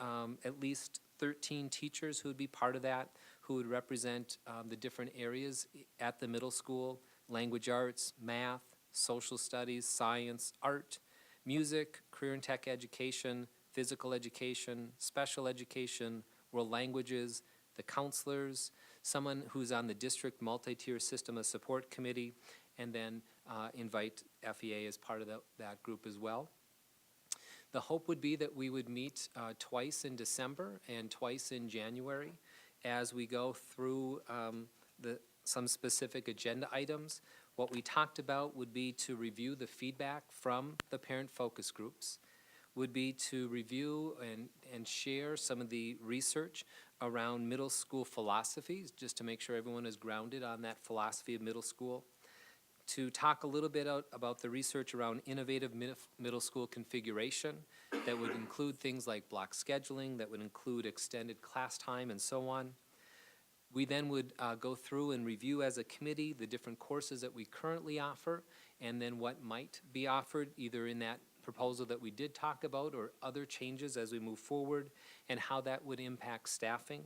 at least 13 teachers who would be part of that, who would represent the different areas at the middle school: language arts, math, social studies, science, art, music, career and tech education, physical education, special education, world languages, the counselors, someone who's on the district multi-tier system of support committee, and then invite FEA as part of that group as well. The hope would be that we would meet twice in December and twice in January as we go through some specific agenda items. What we talked about would be to review the feedback from the parent focus groups, would be to review and share some of the research around middle school philosophies, just to make sure everyone is grounded on that philosophy of middle school, to talk a little bit about the research around innovative middle school configuration that would include things like block scheduling, that would include extended class time, and so on. We then would go through and review as a committee the different courses that we currently offer, and then what might be offered either in that proposal that we did talk about or other changes as we move forward, and how that would impact staffing.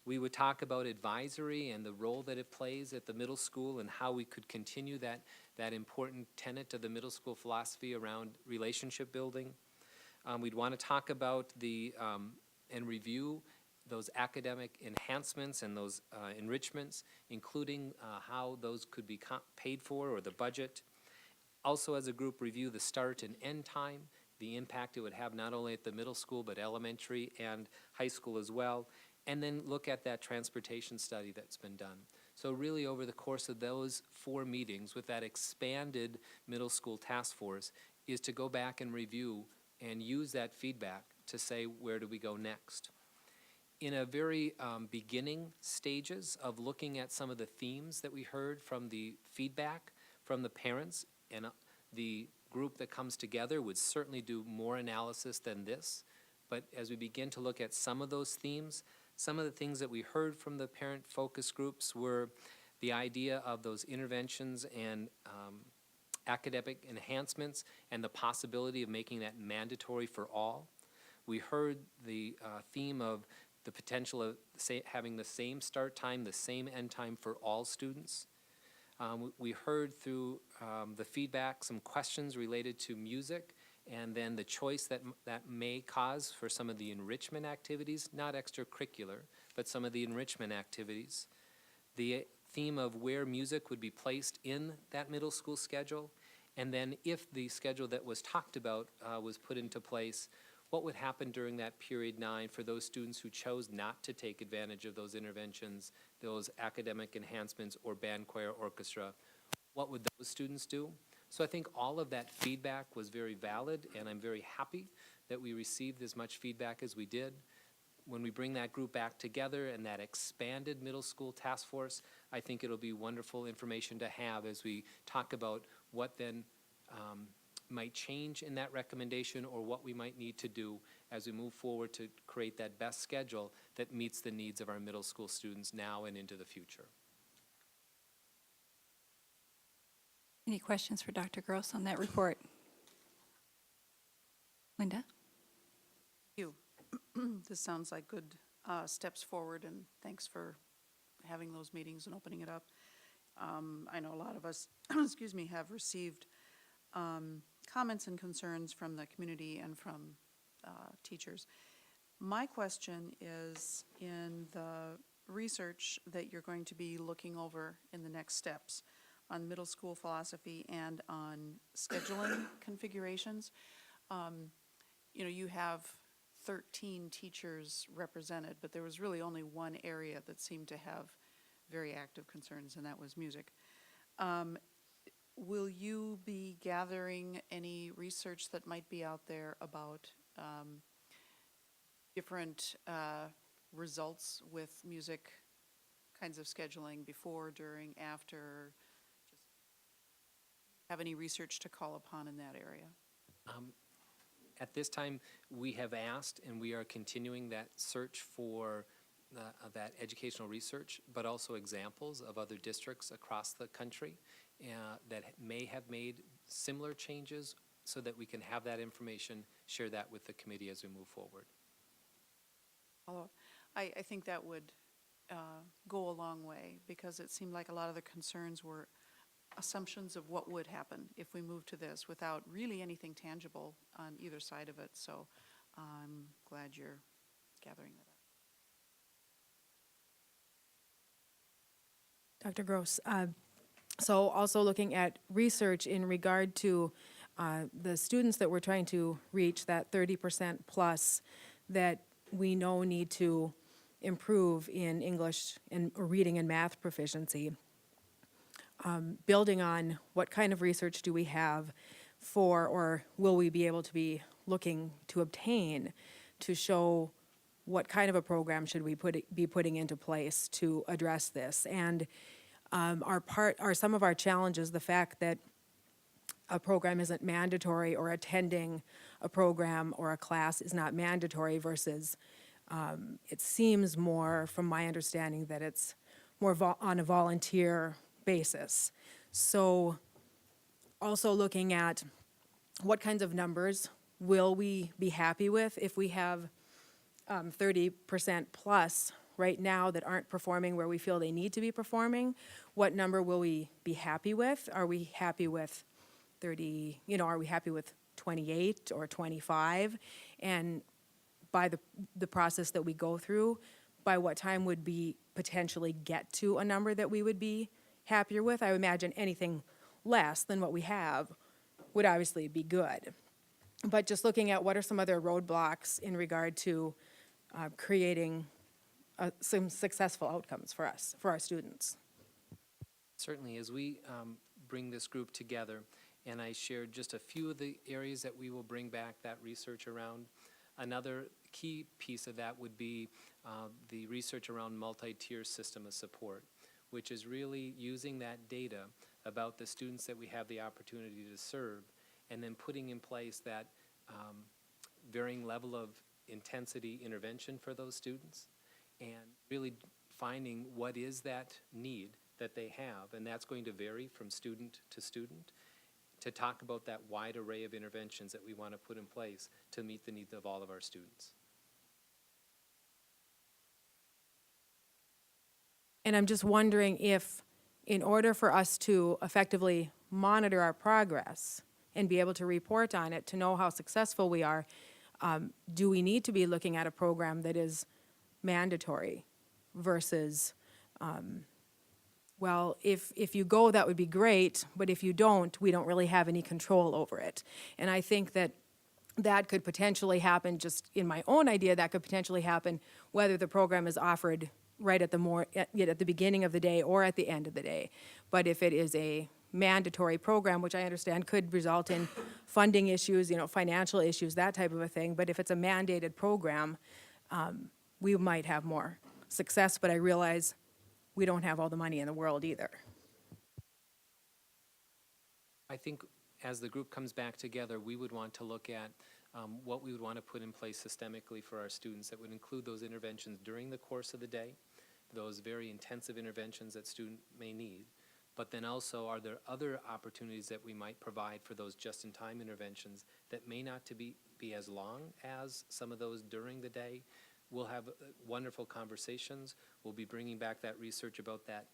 We would talk about advisory and the role that it plays at the middle school and how we could continue that important tenet of the middle school philosophy around relationship building. We'd want to talk about and review those academic enhancements and those enrichments, including how those could be paid for or the budget. Also, as a group, review the start and end time, the impact it would have not only at the middle school but elementary and high school as well, and then look at that transportation study that's been done. So really over the course of those 4 meetings with that expanded middle school task force is to go back and review and use that feedback to say, where do we go next? In a very beginning stages of looking at some of the themes that we heard from the feedback from the parents, and the group that comes together would certainly do more analysis than this. But as we begin to look at some of those themes, some of the things that we heard from the parent focus groups were the idea of those interventions and academic enhancements and the possibility of making that mandatory for all. We heard the theme of the potential of having the same start time, the same end time for all students. We heard through the feedback some questions related to music and then the choice that may cause for some of the enrichment activities, not extracurricular, but some of the enrichment activities. The theme of where music would be placed in that middle school schedule, and then if the schedule that was talked about was put into place, what would happen during that period 9 for those students who chose not to take advantage of those interventions, those academic enhancements or band, choir, orchestra? What would those students do? So I think all of that feedback was very valid, and I'm very happy that we received as much feedback as we did. When we bring that group back together and that expanded middle school task force, I think it'll be wonderful information to have as we talk about what then might change in that recommendation or what we might need to do as we move forward to create that best schedule that meets the needs of our middle school students now and into the future. Any questions for Dr. Gross on that report? Linda? You. This sounds like good steps forward, and thanks for having those meetings and opening it up. I know a lot of us, excuse me, have received comments and concerns from the community and from teachers. My question is, in the research that you're going to be looking over in the next steps on middle school philosophy and on scheduling configurations. You know, you have 13 teachers represented, but there was really only one area that seemed to have very active concerns, and that was music. Will you be gathering any research that might be out there about different results with music kinds of scheduling before, during, after? Just have any research to call upon in that area? At this time, we have asked, and we are continuing that search for that educational research, but also examples of other districts across the country that may have made similar changes so that we can have that information, share that with the committee as we move forward. I think that would go a long way, because it seemed like a lot of the concerns were assumptions of what would happen if we moved to this without really anything tangible on either side of it. So I'm glad you're gathering that up. Dr. Gross, so also looking at research in regard to the students that we're trying to reach, that 30% plus that we know need to improve in English and reading and math proficiency. Building on what kind of research do we have for, or will we be able to be looking to obtain to show what kind of a program should we be putting into place to address this? And are some of our challenges the fact that a program isn't mandatory, or attending a program or a class is not mandatory, versus it seems more, from my understanding, that it's more on a volunteer basis. So also looking at what kinds of numbers will we be happy with if we have 30% plus right now that aren't performing where we feel they need to be performing. What number will we be happy with? Are we happy with 30, are we happy with 28 or 25? And by the process that we go through, by what time would we potentially get to a number that we would be happier with? I would imagine anything less than what we have would obviously be good. But just looking at what are some other roadblocks in regard to creating some successful outcomes for us, for our students. Certainly, as we bring this group together, and I shared just a few of the areas that we will bring back that research around. Another key piece of that would be the research around multi-tier system of support, which is really using that data about the students that we have the opportunity to serve, and then putting in place that varying level of intensity intervention for those students, and really finding what is that need that they have, and that's going to vary from student to student, to talk about that wide array of interventions that we want to put in place to meet the needs of all of our students. And I'm just wondering if, in order for us to effectively monitor our progress and be able to report on it, to know how successful we are, do we need to be looking at a program that is mandatory versus, well, if you go, that would be great, but if you don't, we don't really have any control over it. And I think that that could potentially happen, just in my own idea, that could potentially happen whether the program is offered right at the beginning of the day or at the end of the day. But if it is a mandatory program, which I understand could result in funding issues, financial issues, that type of a thing, but if it's a mandated program, we might have more success, but I realize we don't have all the money in the world either. I think as the group comes back together, we would want to look at what we would want to put in place systemically for our students that would include those interventions during the course of the day, those very intensive interventions that student may need. But then also, are there other opportunities that we might provide for those just-in-time interventions that may not be as long as some of those during the day? We'll have wonderful conversations. We'll be bringing back that research about that,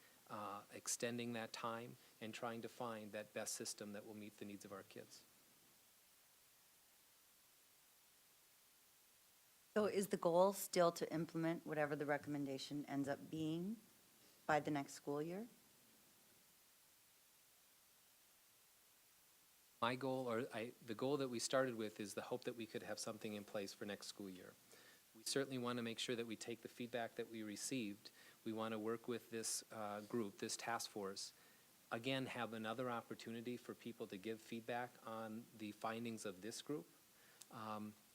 extending that time, and trying to find that best system that will meet the needs of our kids. So is the goal still to implement whatever the recommendation ends up being by the next school year? My goal, the goal that we started with is the hope that we could have something in place for next school year. We certainly want to make sure that we take the feedback that we received. We want to work with this group, this task force. Again, have another opportunity for people to give feedback on the findings of this group.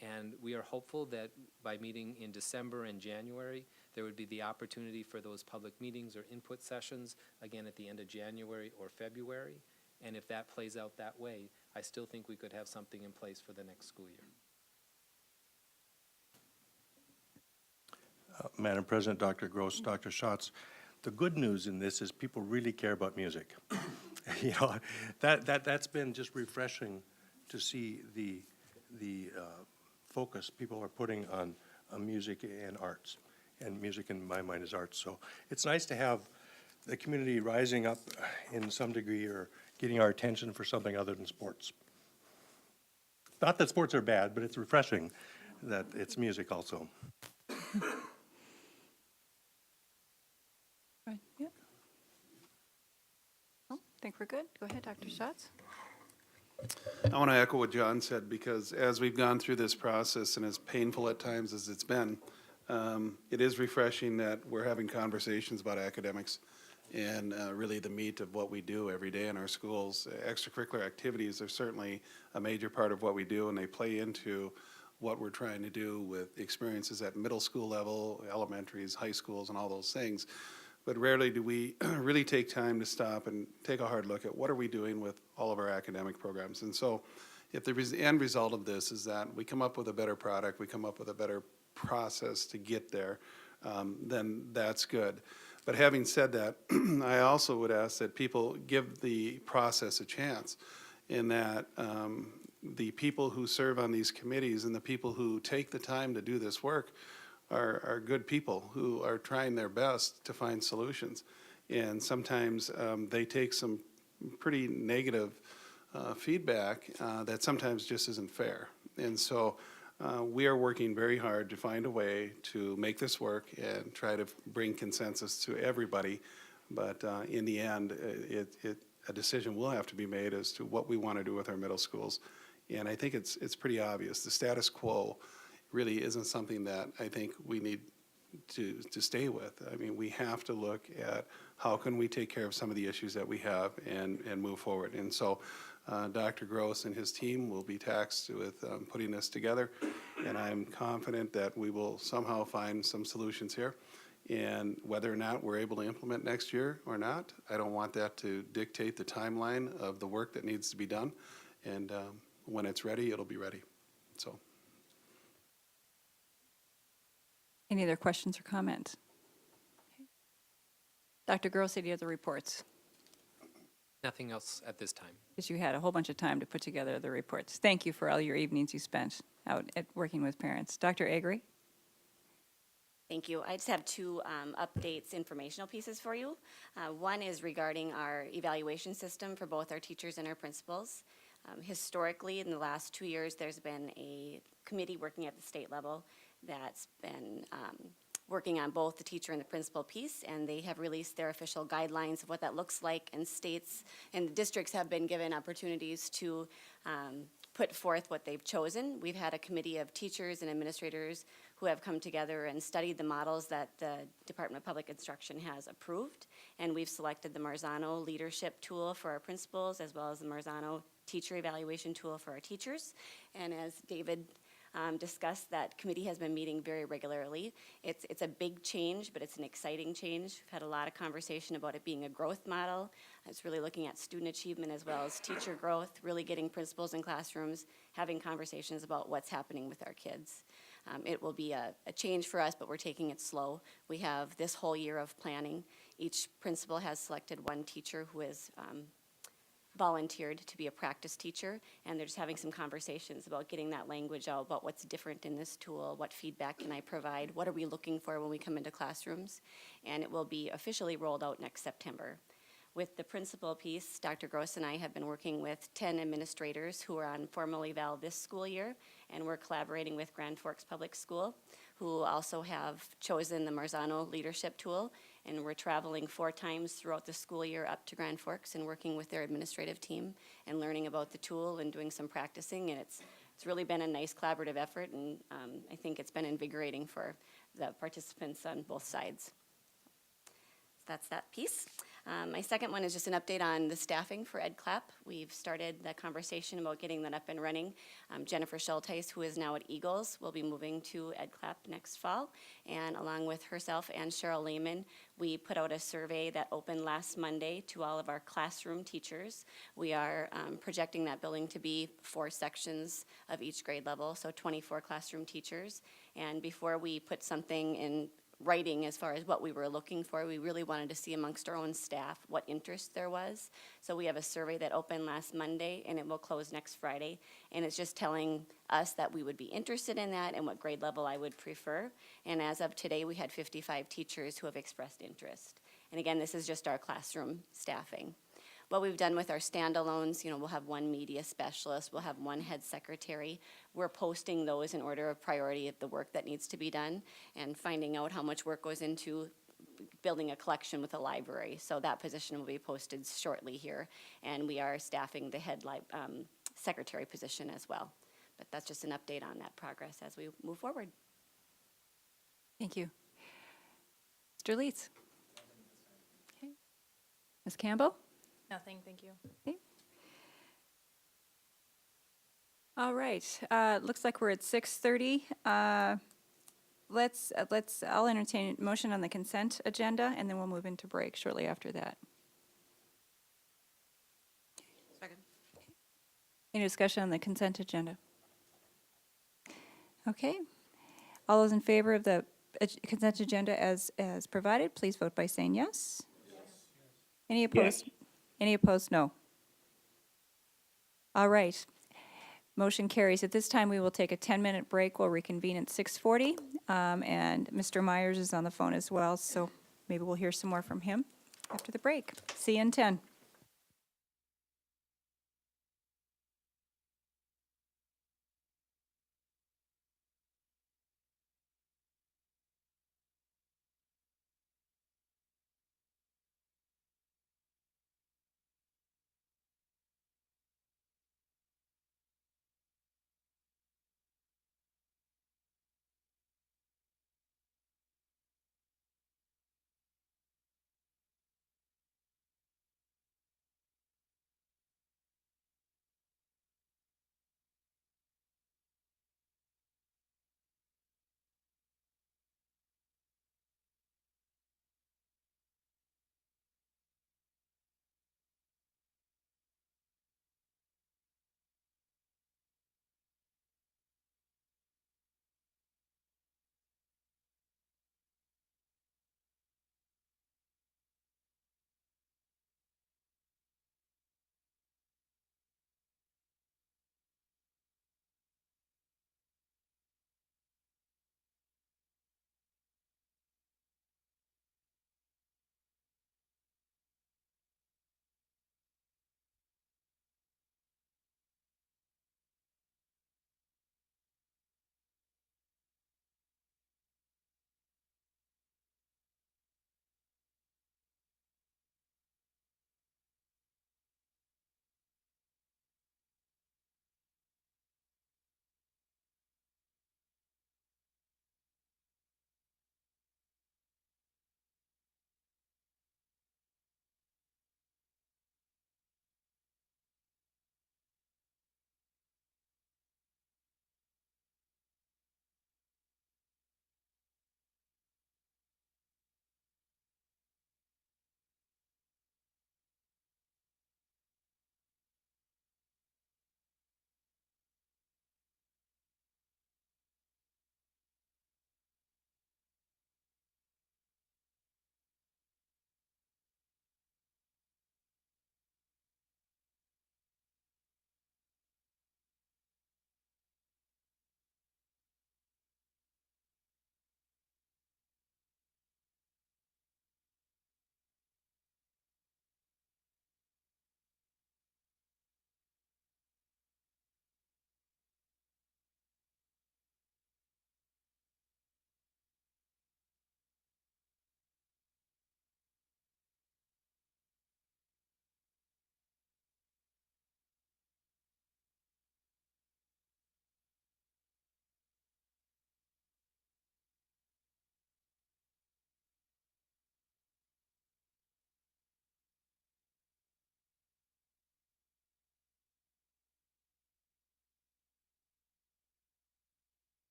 And we are hopeful that by meeting in December and January, there would be the opportunity for those public meetings or input sessions, again, at the end of January or February. And if that plays out that way, I still think we could have something in place for the next school year. Madam President, Dr. Gross, Dr. Schatz, the good news in this is people really care about music. You know, that's been just refreshing to see the focus people are putting on music and arts. And music, in my mind, is arts. So it's nice to have the community rising up in some degree or getting our attention for something other than sports. Not that sports are bad, but it's refreshing that it's music also. Right, yeah. Oh, I think we're good. Go ahead, Dr. Schatz. I want to echo what John said, because as we've gone through this process, and as painful at times as it's been, it is refreshing that we're having conversations about academics and really the meat of what we do every day in our schools. Extracurricular activities are certainly a major part of what we do, and they play into what we're trying to do with experiences at middle school level, elementaries, high schools, and all those things. But rarely do we really take time to stop and take a hard look at what are we doing with all of our academic programs. And so if the end result of this is that we come up with a better product, we come up with a better process to get there, then that's good. But having said that, I also would ask that people give the process a chance, in that the people who serve on these committees and the people who take the time to do this work are good people who are trying their best to find solutions. And sometimes they take some pretty negative feedback that sometimes just isn't fair. And so we are working very hard to find a way to make this work and try to bring consensus to everybody. But in the end, a decision will have to be made as to what we want to do with our middle schools. And I think it's pretty obvious. The status quo really isn't something that I think we need to stay with. I mean, we have to look at how can we take care of some of the issues that we have and move forward. And so Dr. Gross and his team will be tasked with putting this together, and I'm confident that we will somehow find some solutions here. And whether or not we're able to implement next year or not, I don't want that to dictate the timeline of the work that needs to be done. And when it's ready, it'll be ready. So. Any other questions or comments? Okay. Dr. Gross, any other reports? Nothing else at this time. Because you had a whole bunch of time to put together the reports. Thank you for all your evenings you spent out at working with parents. Dr. Agri? Thank you. I just have two updates, informational pieces for you. One is regarding our evaluation system for both our teachers and our principals. Historically, in the last 2 years, there's been a committee working at the state level that's been working on both the teacher and the principal piece, and they have released their official guidelines of what that looks like, and states and districts have been given opportunities to put forth what they've chosen. We've had a committee of teachers and administrators who have come together and studied the models that the Department of Public Instruction has approved, and we've selected the Marzano leadership tool for our principals, as well as the Marzano teacher evaluation tool for our teachers. And as David discussed, that committee has been meeting very regularly. It's a big change, but it's an exciting change. We've had a lot of conversation about it being a growth model. It's really looking at student achievement as well as teacher growth, really getting principals in classrooms, having conversations about what's happening with our kids. It will be a change for us, but we're taking it slow. We have this whole year of planning. Each principal has selected one teacher who is volunteered to be a practice teacher, and they're just having some conversations about getting that language out about what's different in this tool, what feedback can I provide, what are we looking for when we come into classrooms, and it will be officially rolled out next September. With the principal piece, Dr. Gross and I have been working with 10 administrators who are on formal eval this school year, and we're collaborating with Grand Forks Public School, who also have chosen the Marzano Leadership Tool, and we're traveling 4 times throughout the school year up to Grand Forks and working with their administrative team and learning about the tool and doing some practicing, and it's really been a nice collaborative effort, and I think it's been invigorating for the participants on both sides. That's that piece. My second one is just an update on the staffing for EdClap. We've started the conversation about getting that up and running. Jennifer Schulteis, who is now at Eagles, will be moving to EdClap next fall. And along with herself and Cheryl Lehman, we put out a survey that opened last Monday to all of our classroom teachers. We are projecting that building to be 4 sections of each grade level, so 24 classroom teachers. And before we put something in writing as far as what we were looking for, we really wanted to see amongst our own staff what interest there was. So we have a survey that opened last Monday and it will close next Friday. And it's just telling us that we would be interested in that and what grade level I would prefer. And as of today, we had 55 teachers who have expressed interest. And again, this is just our classroom staffing. What we've done with our standalones, we'll have 1 media specialist, we'll have 1 head secretary. We're posting those in order of priority of the work that needs to be done and finding out how much work goes into building a collection with a library. So that position will be posted shortly here. And we are staffing the head secretary position as well. But that's just an update on that progress as we move forward. Thank you. Mr. Leeds? Okay. Ms. Campbell? Nothing, thank you. Okay. All right, looks like we're at 6:30. I'll entertain a motion on the consent agenda, and then we'll move into break shortly after that. Second. Any discussion on the consent agenda? Okay. All those in favor of the consent agenda as provided, please vote by saying yes. Yes. Any opposed? Yes. Any opposed? No. All right. Motion carries. At this time, we will take a 10-minute break. We'll reconvene at 6:40. And Mr. Myers is on the phone as well, so maybe we'll hear some more from him after the break. See you in 10.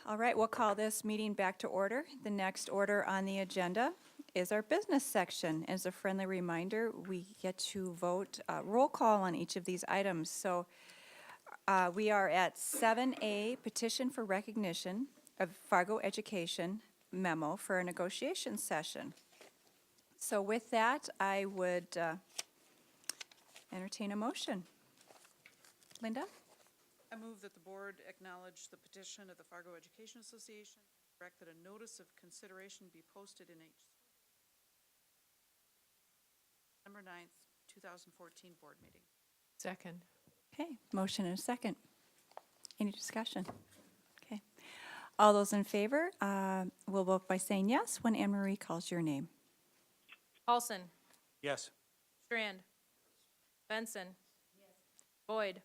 All right, we'll call this meeting back to order. The next order on the agenda is our business section. As a friendly reminder, we get to vote roll call on each of these items. So we are at 7A, petition for recognition of Fargo Education memo for a negotiation session. So with that, I would entertain a motion. Linda? I move that the board acknowledge the petition of the Fargo Education Association, direct that a notice of consideration be posted in December 9th, 2014 board meeting. Second. Okay, motion and a second. Any discussion? Okay. All those in favor will vote by saying yes when Anne Marie calls your name. Paulson. Yes. Strand. Benson. Boyd.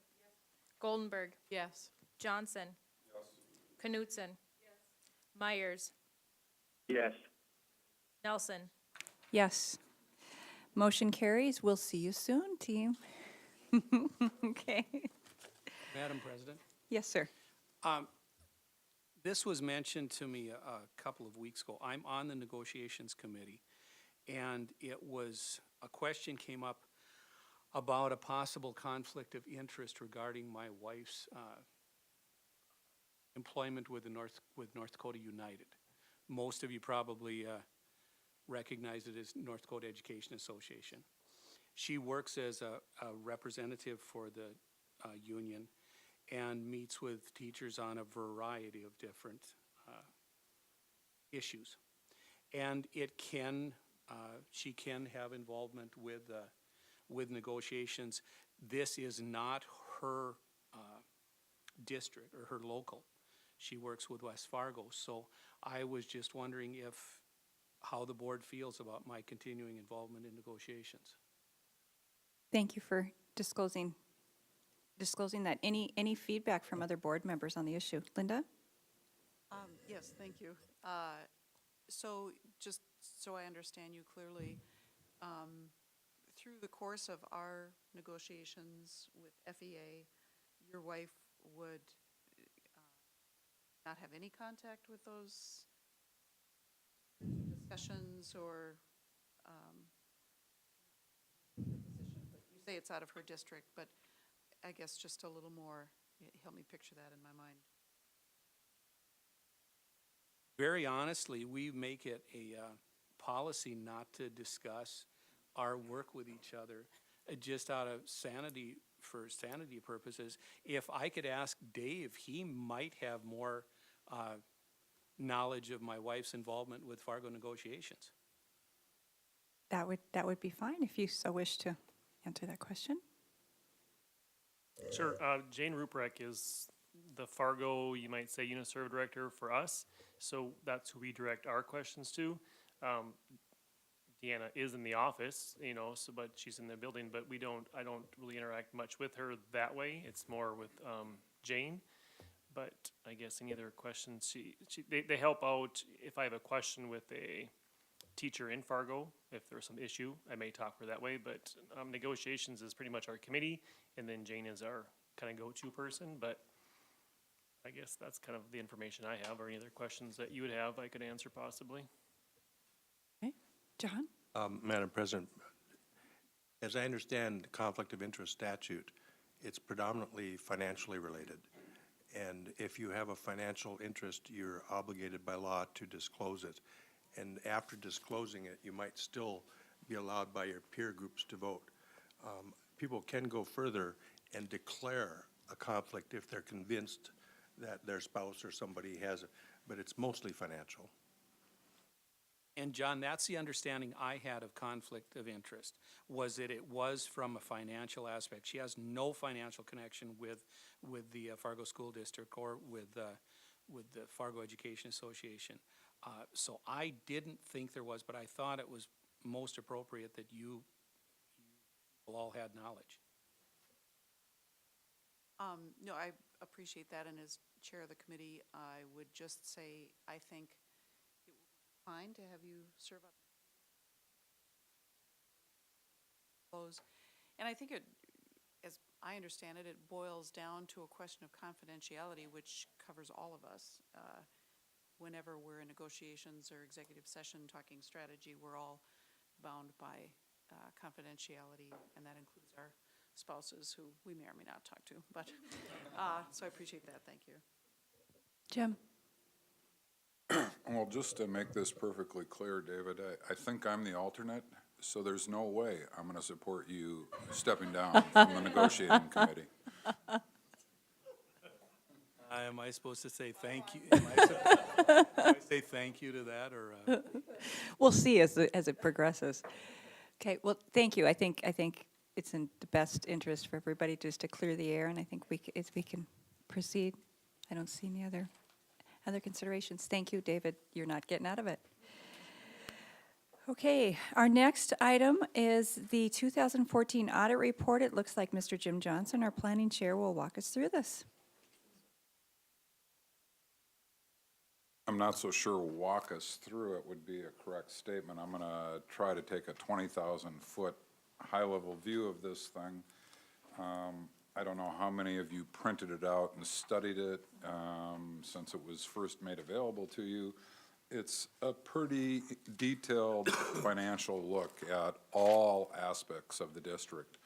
Goldenberg. Yes. Johnson. Knutson. Myers. Yes. Nelson. Yes. Motion carries. We'll see you soon, team. Okay. Madam President, Yes, sir. this was mentioned to me a couple of weeks ago. I'm on the negotiations committee, and a question came up about a possible conflict of interest regarding my wife's employment with North Dakota United. Most of you probably recognize it as North Dakota Education Association. She works as a representative for the union and meets with teachers on a variety of different issues. And she can have involvement with negotiations. This is not her district or her local. She works with West Fargo. So I was just wondering how the board feels about my continuing involvement in negotiations. Thank you for disclosing that. Any feedback from other board members on the issue? Linda? Yes, thank you. So just so I understand you clearly, through the course of our negotiations with FEA, your wife would not have any contact with those discussions or the position, but you say it's out of her district, but I guess just a little more, help me picture that in my mind. Very honestly, we make it a policy not to discuss our work with each other, just out of for sanity purposes. If I could ask Dave, he might have more knowledge of my wife's involvement with Fargo negotiations. That would be fine if you so wish to answer that question. Sure. Jane Ruprecht is the Fargo, you might say, UniServe director for us. So that's who we direct our questions to. Deanna is in the office, but she's in the building, but I don't really interact much with her that way. It's more with Jane. But I guess any other questions, they help out if I have a question with a teacher in Fargo. If there's some issue, I may talk to her that way, but negotiations is pretty much our committee, and then Jane is our kind of go-to person, but I guess that's kind of the information I have, or any other questions that you would have I could answer possibly. Okay. John? Madam President, as I understand the conflict of interest statute, it's predominantly financially related. And if you have a financial interest, you're obligated by law to disclose it. And after disclosing it, you might still be allowed by your peer groups to vote. People can go further and declare a conflict if they're convinced that their spouse or somebody has it, but it's mostly financial. And John, that's the understanding I had of conflict of interest, was that it was from a financial aspect. She has no financial connection with the Fargo School District or with the Fargo Education Association. So I didn't think there was, but I thought it was most appropriate that you all had knowledge. No, I appreciate that, and as chair of the committee, I would just say I think it would be fine to have you serve up close. And I think as I understand it, it boils down to a question of confidentiality, which covers all of us. Whenever we're in negotiations or executive session talking strategy, we're all bound by confidentiality, and that includes our spouses, who we may or may not talk to, but, so I appreciate that, thank you. Jim? Well, just to make this perfectly clear, David, I think I'm the alternate, so there's no way I'm going to support you stepping down from the negotiating committee. Am I supposed to say thank you? Am I supposed to say thank you to that, or? We'll see as it progresses. Okay, well, thank you. I think it's in the best interest for everybody just to clear the air, and I think if we can proceed. I don't see any other considerations. Thank you, David. You're not getting out of it. Okay, our next item is the 2014 audit report. It looks like Mr. Jim Johnson, our planning chair, will walk us through this. I'm not so sure walk us through it would be a correct statement. I'm going to try to take a 20,000-foot high-level view of this thing. I don't know how many of you printed it out and studied it since it was first made available to you. It's a pretty detailed financial look at all aspects of the district.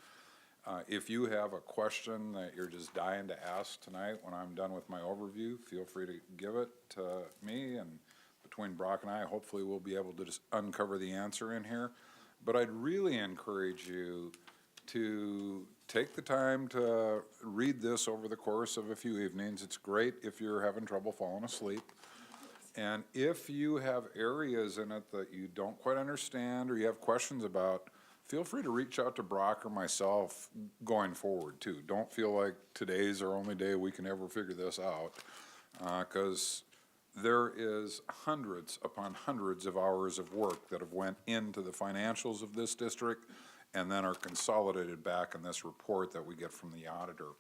If you have a question that you're just dying to ask tonight when I'm done with my overview, feel free to give it to me, and between Brock and I, hopefully we'll be able to just uncover the answer in here. But I'd really encourage you to take the time to read this over the course of a few evenings. It's great if you're having trouble falling asleep. And if you have areas in it that you don't quite understand or you have questions about, feel free to reach out to Brock or myself going forward too. Don't feel like today's our only day we can ever figure this out, because there is hundreds upon hundreds of hours of work that have went into the financials of this district and then are consolidated back in this report that we get from the auditor.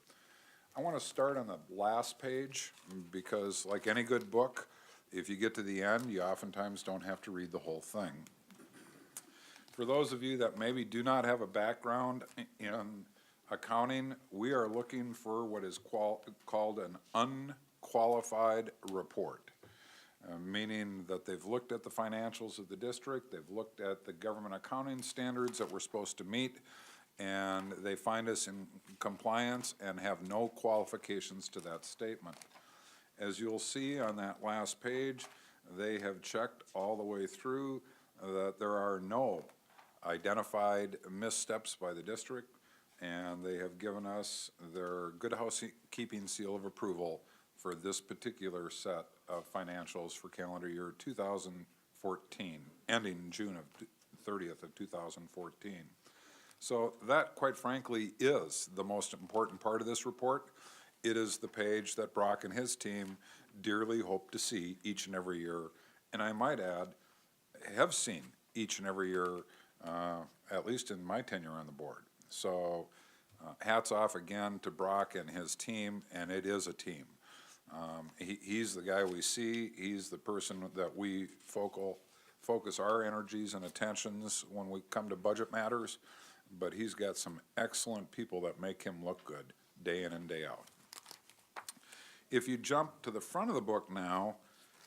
I want to start on the last page because, like any good book, if you get to the end, you oftentimes don't have to read the whole thing. For those of you that maybe do not have a background in accounting, we are looking for what is called an unqualified report, meaning that they've looked at the financials of the district, they've looked at the government accounting standards that we're supposed to meet, and they find us in compliance and have no qualifications to that statement. As you'll see on that last page, they have checked all the way through that there are no identified missteps by the district, and they have given us their good housekeeping seal of approval for this particular set of financials for calendar year 2014, ending June 30th of 2014. So that, quite frankly, is the most important part of this report. It is the page that Brock and his team dearly hope to see each and every year, and I might add, have seen each and every year, at least in my tenure on the board. So hats off again to Brock and his team, and it is a team. He's the guy we see. He's the person that we focus our energies and attentions when we come to budget matters, but he's got some excellent people that make him look good day in and day out. If you jump to the front of the book now,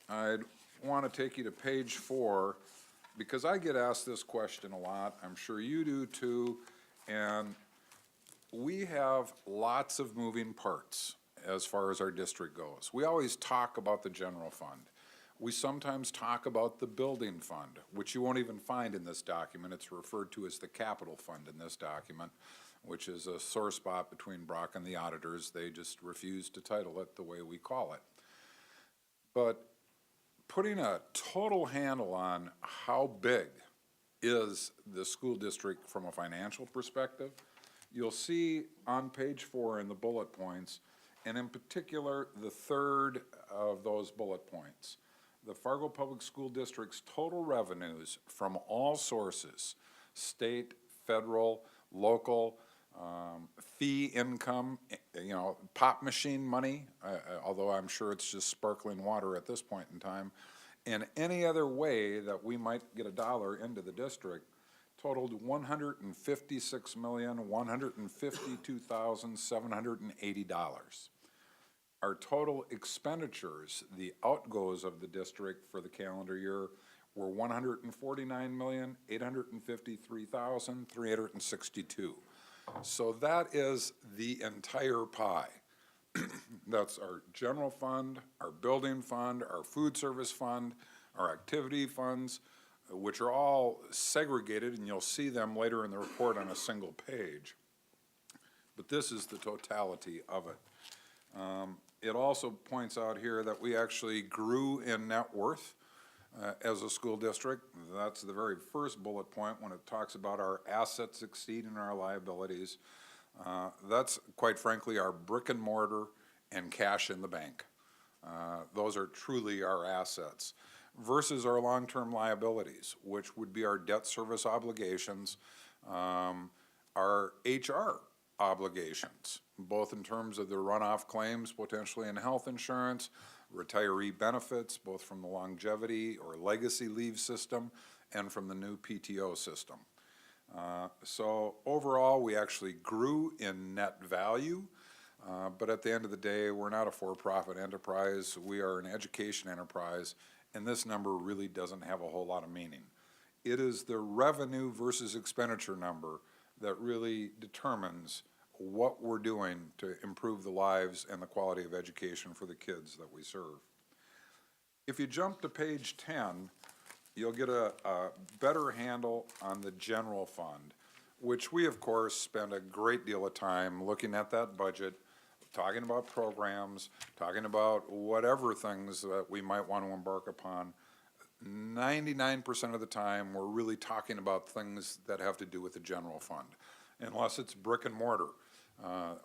I'd want to take you to page 4, because I get asked this question a lot. I'm sure you do too, and we have lots of moving parts as far as our district goes. We always talk about the general fund. We sometimes talk about the building fund, which you won't even find in this document. It's referred to as the capital fund in this document, which is a sore spot between Brock and the auditors. They just refuse to title it the way we call it. But putting a total handle on how big is the school district from a financial perspective, you'll see on page 4 in the bullet points, and in particular, the third of those bullet points. The Fargo Public School District's total revenues from all sources, state, federal, local, fee income, pop machine money, although I'm sure it's just sparkling water at this point in time, and any other way that we might get a dollar into the district, totaled $156,152,780. Our total expenditures, the outgoes of the district for the calendar year, were $149,853,362. So that is the entire pie. That's our general fund, our building fund, our food service fund, our activity funds, which are all segregated, and you'll see them later in the report on a single page. But this is the totality of it. It also points out here that we actually grew in net worth as a school district. That's the very first bullet point when it talks about our assets exceeding our liabilities. That's, quite frankly, our brick and mortar and cash in the bank. Those are truly our assets versus our long-term liabilities, which would be our debt service obligations, our HR obligations, both in terms of the runoff claims potentially in health insurance, retiree benefits, both from the longevity or legacy leave system and from the new PTO system. So overall, we actually grew in net value, but at the end of the day, we're not a for-profit enterprise. We are an education enterprise, and this number really doesn't have a whole lot of meaning. It is the revenue versus expenditure number that really determines what we're doing to improve the lives and the quality of education for the kids that we serve. If you jump to page 10, you'll get a better handle on the general fund, which we, of course, spend a great deal of time looking at that budget, talking about programs, talking about whatever things that we might want to embark upon. 99% of the time, we're really talking about things that have to do with the general fund, unless it's brick and mortar,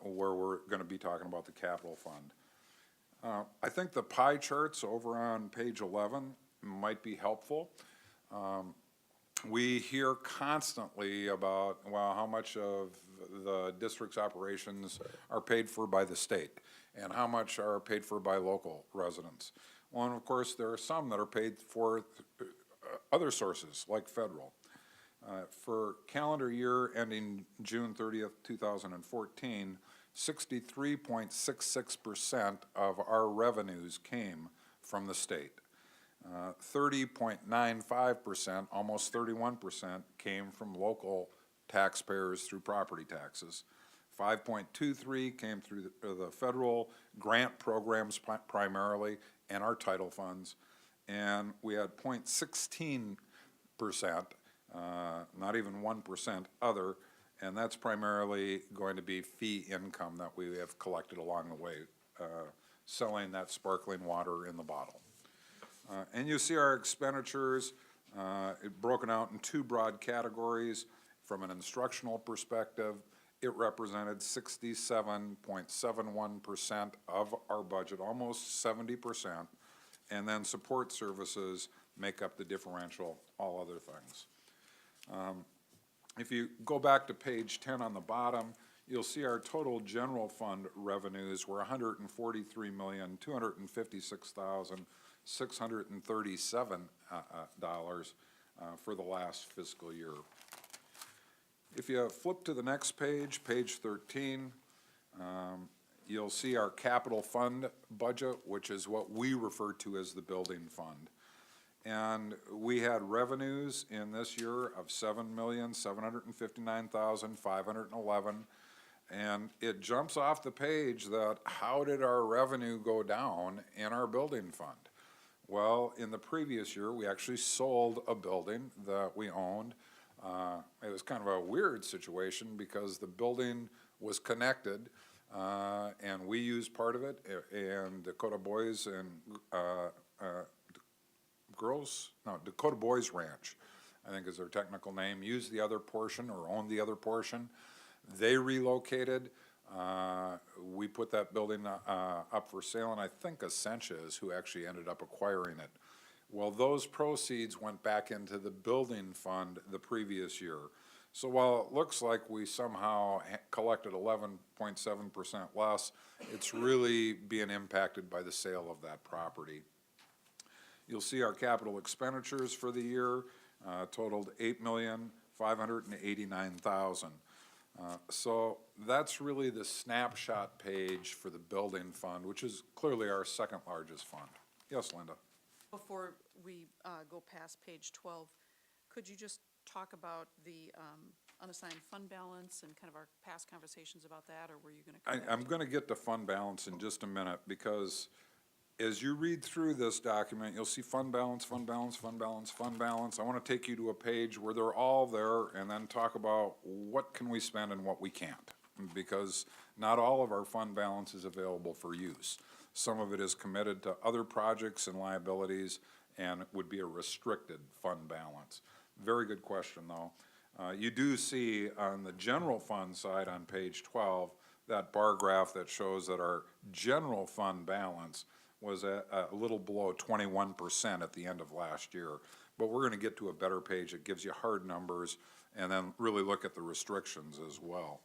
where we're going to be talking about the capital fund. I think the pie charts over on page 11 might be helpful. We hear constantly about, well, how much of the district's operations are paid for by the state and how much are paid for by local residents. Well, and of course, there are some that are paid for other sources, like federal. For calendar year ending June 30th, 2014, 63.66% of our revenues came from the state. 30.95%, almost 31%, came from local taxpayers through property taxes. 5.23 came through the federal grant programs primarily and our title funds. And we had 0.16%, not even 1% other, and that's primarily going to be fee income that we have collected along the way, selling that sparkling water in the bottle. And you see our expenditures broken out in two broad categories. From an instructional perspective, it represented 67.71% of our budget, almost 70%, and then support services make up the differential, all other things. If you go back to page 10 on the bottom, you'll see our total general fund revenues were $143,256,637 for the last fiscal year. If you flip to the next page, page 13, you'll see our capital fund budget, which is what we refer to as the building fund. And we had revenues in this year of $7,759,511, and it jumps off the page that how did our revenue go down in our building fund? Well, in the previous year, we actually sold a building that we owned. It was kind of a weird situation because the building was connected, and we used part of it, and Dakota Boys and Dakota Boys Ranch, I think is their technical name, used the other portion or owned the other portion. They relocated. We put that building up for sale, and I think Essentia is who actually ended up acquiring it. Well, those proceeds went back into the building fund the previous year. So while it looks like we somehow collected 11.7% less, it's really being impacted by the sale of that property. You'll see our capital expenditures for the year totaled $589,000. So that's really the snapshot page for the building fund, which is clearly our second largest fund. Yes, Linda? Before we go past page 12, could you just talk about the unassigned fund balance and kind of our past conversations about that, or were you going to? I'm going to get to fund balance in just a minute, because as you read through this document, you'll see fund balance, fund balance, fund balance, fund balance. I want to take you to a page where they're all there and then talk about what can we spend and what we can't, because not all of our fund balance is available for use. Some of it is committed to other projects and liabilities and would be a restricted fund balance. Very good question, though. You do see on the general fund side on page 12 that bar graph that shows that our general fund balance was a little below 21% at the end of last year. But we're going to get to a better page that gives you hard numbers and then really look at the restrictions as well.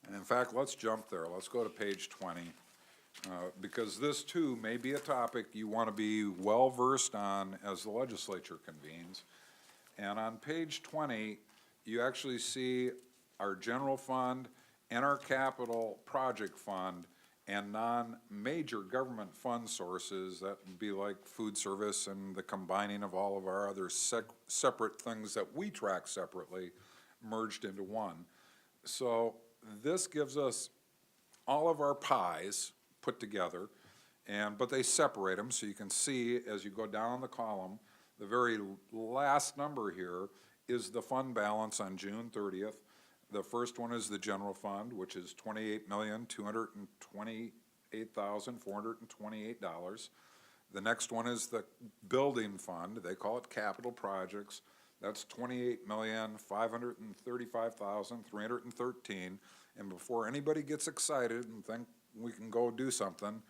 And in fact, let's jump there. Let's go to page 20. Because this too may be a topic you want to be well versed on as the legislature convenes. And on page 20, you actually see our general fund and our capital project fund and non-major government fund sources. That would be like food service and the combining of all of our other separate things that we track separately merged into one. So this gives us all of our pies put together, but they separate them so you can see as you go down the column, the very last number here is the fund balance on June 30th. The first one is the general fund, which is $28,228,428. The next one is the building fund. They call it capital projects. That's $28,535,313. And before anybody gets excited and think we can go do something,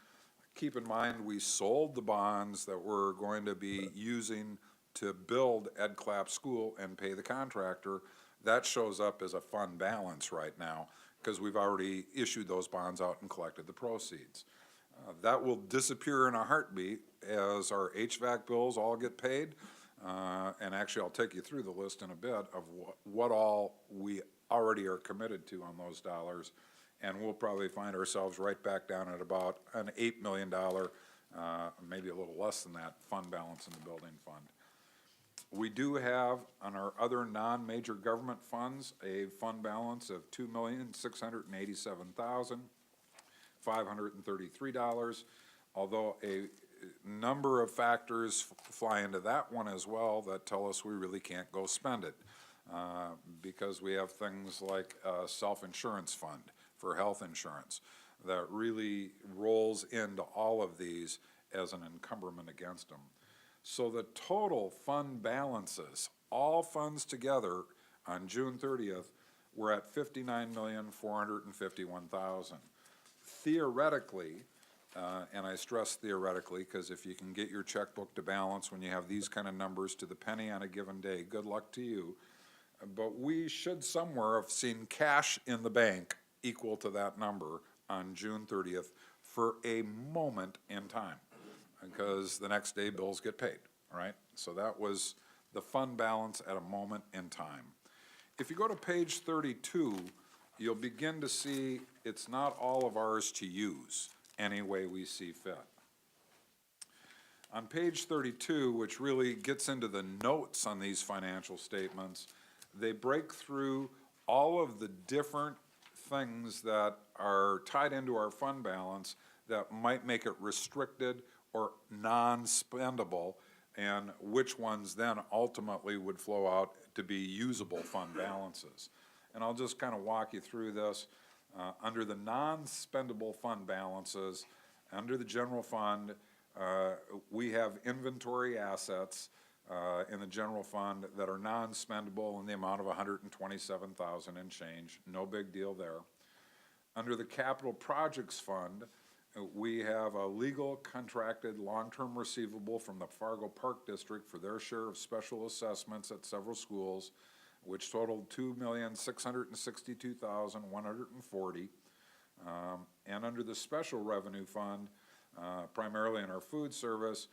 keep in mind we sold the bonds that we're going to be using to build Ed Clapp School and pay the contractor. That shows up as a fund balance right now because we've already issued those bonds out and collected the proceeds. That will disappear in a heartbeat as our HVAC bills all get paid. And actually, I'll take you through the list in a bit of what all we already are committed to on those dollars. And we'll probably find ourselves right back down at about an $8 million, maybe a little less than that, fund balance in the building fund. We do have, on our other non-major government funds, a fund balance of $2,687,533, although a number of factors fly into that one as well that tell us we really can't go spend it, because we have things like a self-insurance fund for health insurance that really rolls into all of these as an encumberment against them. So the total fund balances, all funds together on June 30th, were at $59,451,000. Theoretically, and I stress theoretically, because if you can get your checkbook to balance when you have these kind of numbers to the penny on a given day, good luck to you. But we should somewhere have seen cash in the bank equal to that number on June 30th for a moment in time, because the next day bills get paid, right? So that was the fund balance at a moment in time. If you go to page 32, you'll begin to see it's not all of ours to use any way we see fit. On page 32, which really gets into the notes on these financial statements, they break through all of the different things that are tied into our fund balance that might make it restricted or non-spendable, and which ones then ultimately would flow out to be usable fund balances. And I'll just kind of walk you through this. Under the non-spendable fund balances, under the general fund, we have inventory assets in the general fund that are non-spendable in the amount of $127,000 and change. No big deal there. Under the capital projects fund, we have a legal contracted long-term receivable from the Fargo Park District for their share of special assessments at several schools, which totaled $2,662,140. And under the special revenue fund, primarily in our food service,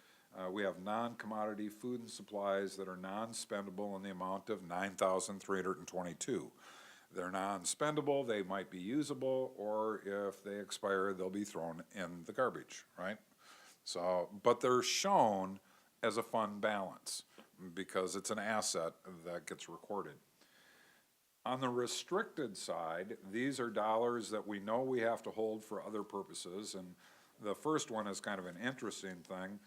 We have non-commodity food and supplies that are non-spendable in the amount of $9,322. They're non-spendable, they might be usable, or if they expire, they'll be thrown in the garbage, right? So, but they're shown as a fund balance because it's an asset that gets recorded. On the restricted side, these are dollars that we know we have to hold for other purposes, and the first one is kind of an interesting thing.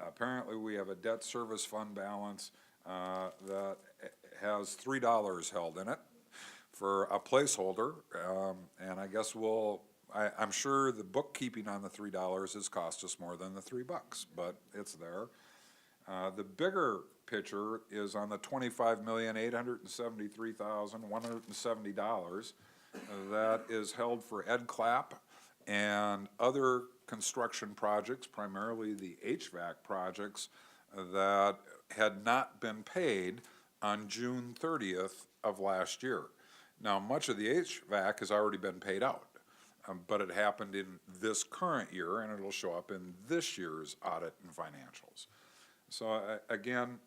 Apparently, we have a debt service fund balance that has $3 held in it for a placeholder, and I guess I'm sure the bookkeeping on the $3 has cost us more than the $3, but it's there. The bigger picture is on the $25,873,170 that is held for EdClap and other construction projects, primarily the HVAC projects that had not been paid on June 30th of last year. Now, much of the HVAC has already been paid out, but it happened in this current year, and it'll show up in this year's audit and financials. So again,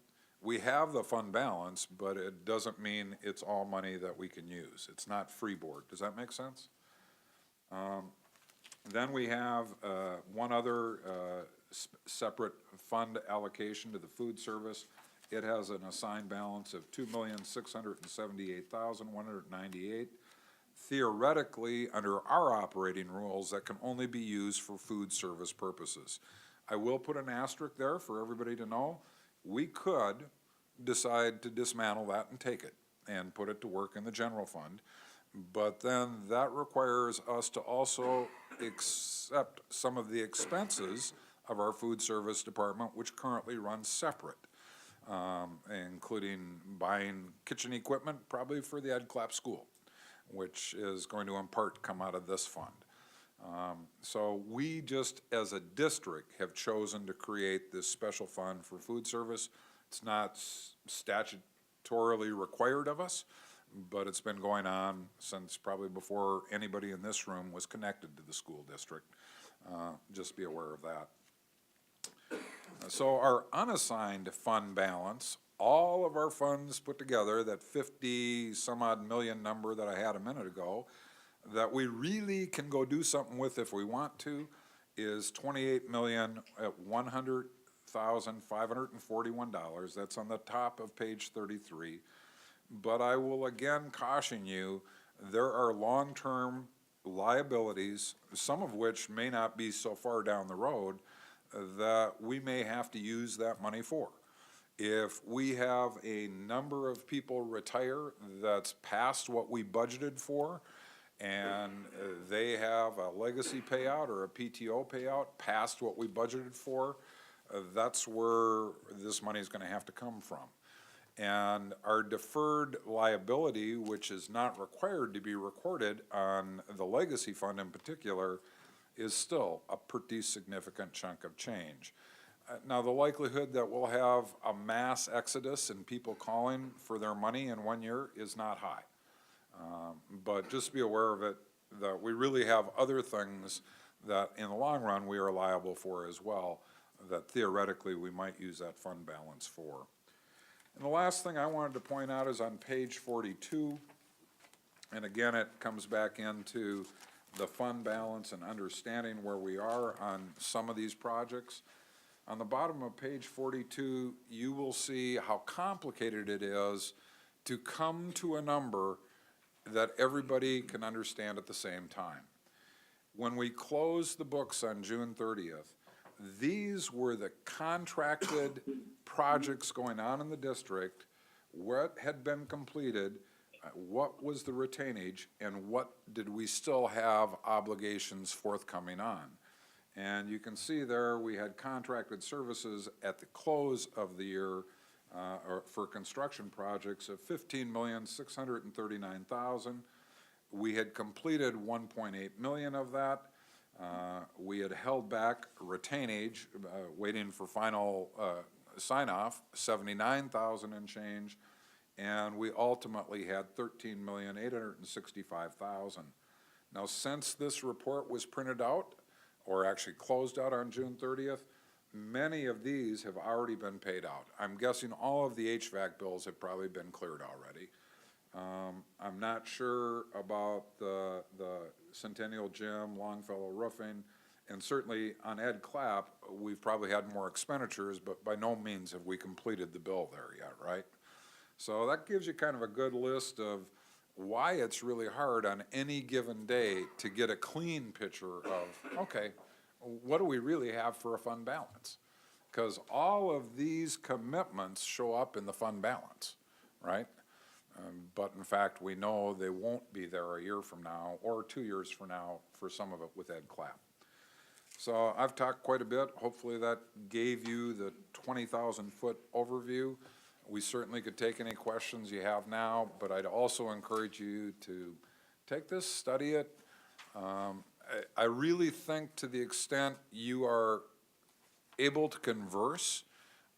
we have the fund balance, but it doesn't mean it's all money that we can use. It's not freeboard. Does that make sense? Then we have one other separate fund allocation to the food service. It has an assigned balance of $2,678,198. Theoretically, under our operating rules, that can only be used for food service purposes. I will put an asterisk there for everybody to know. We could decide to dismantle that and take it and put it to work in the general fund, but then that requires us to also accept some of the expenses of our food service department, which currently runs separate, including buying kitchen equipment, probably for the EdClap school, which is going to in part come out of this fund. So we just, as a district, have chosen to create this special fund for food service. It's not statutorily required of us, but it's been going on since probably before anybody in this room was connected to the school district. Just be aware of that. So our unassigned fund balance, all of our funds put together, that 50 some odd million number that I had a minute ago, that we really can go do something with if we want to, is $28,100,541. That's on the top of page 33. But I will again caution you, there are long-term liabilities, some of which may not be so far down the road, that we may have to use that money for. If we have a number of people retire that's past what we budgeted for, and they have a legacy payout or a PTO payout past what we budgeted for, that's where this money is going to have to come from. And our deferred liability, which is not required to be recorded on the legacy fund in particular, is still a pretty significant chunk of change. Now, the likelihood that we'll have a mass exodus and people calling for their money in 1 year is not high. But just be aware of it, that we really have other things that in the long run we are liable for as well, that theoretically we might use that fund balance for. And the last thing I wanted to point out is on page 42, and again it comes back into the fund balance and understanding where we are on some of these projects. On the bottom of page 42, you will see how complicated it is to come to a number that everybody can understand at the same time. When we closed the books on June 30th, these were the contracted projects going on in the district, what had been completed, what was the retainage, and what did we still have obligations forthcoming on. And you can see there we had contracted services at the close of the year or for construction projects of $15,639,000. We had completed 1.8 million of that. We had held back retainage, waiting for final sign-off, 79,000 and change, and we ultimately had 13,865,000. Now, since this report was printed out, or actually closed out on June 30th, many of these have already been paid out. I'm guessing all of the HVAC bills have probably been cleared already. I'm not sure about the Centennial Gym, Longfellow Roofing, and certainly on Ed Clapp, we've probably had more expenditures, but by no means have we completed the bill there yet, right? So that gives you kind of a good list of why it's really hard on any given day to get a clean picture of, okay, what do we really have for a fund balance? Because all of these commitments show up in the fund balance, right? But in fact, we know they won't be there a year from now or 2 years from now for some of it with Ed Clapp. So I've talked quite a bit. Hopefully that gave you the 20,000-foot overview. We certainly could take any questions you have now, but I'd also encourage you to take this, study it. I really think to the extent you are able to converse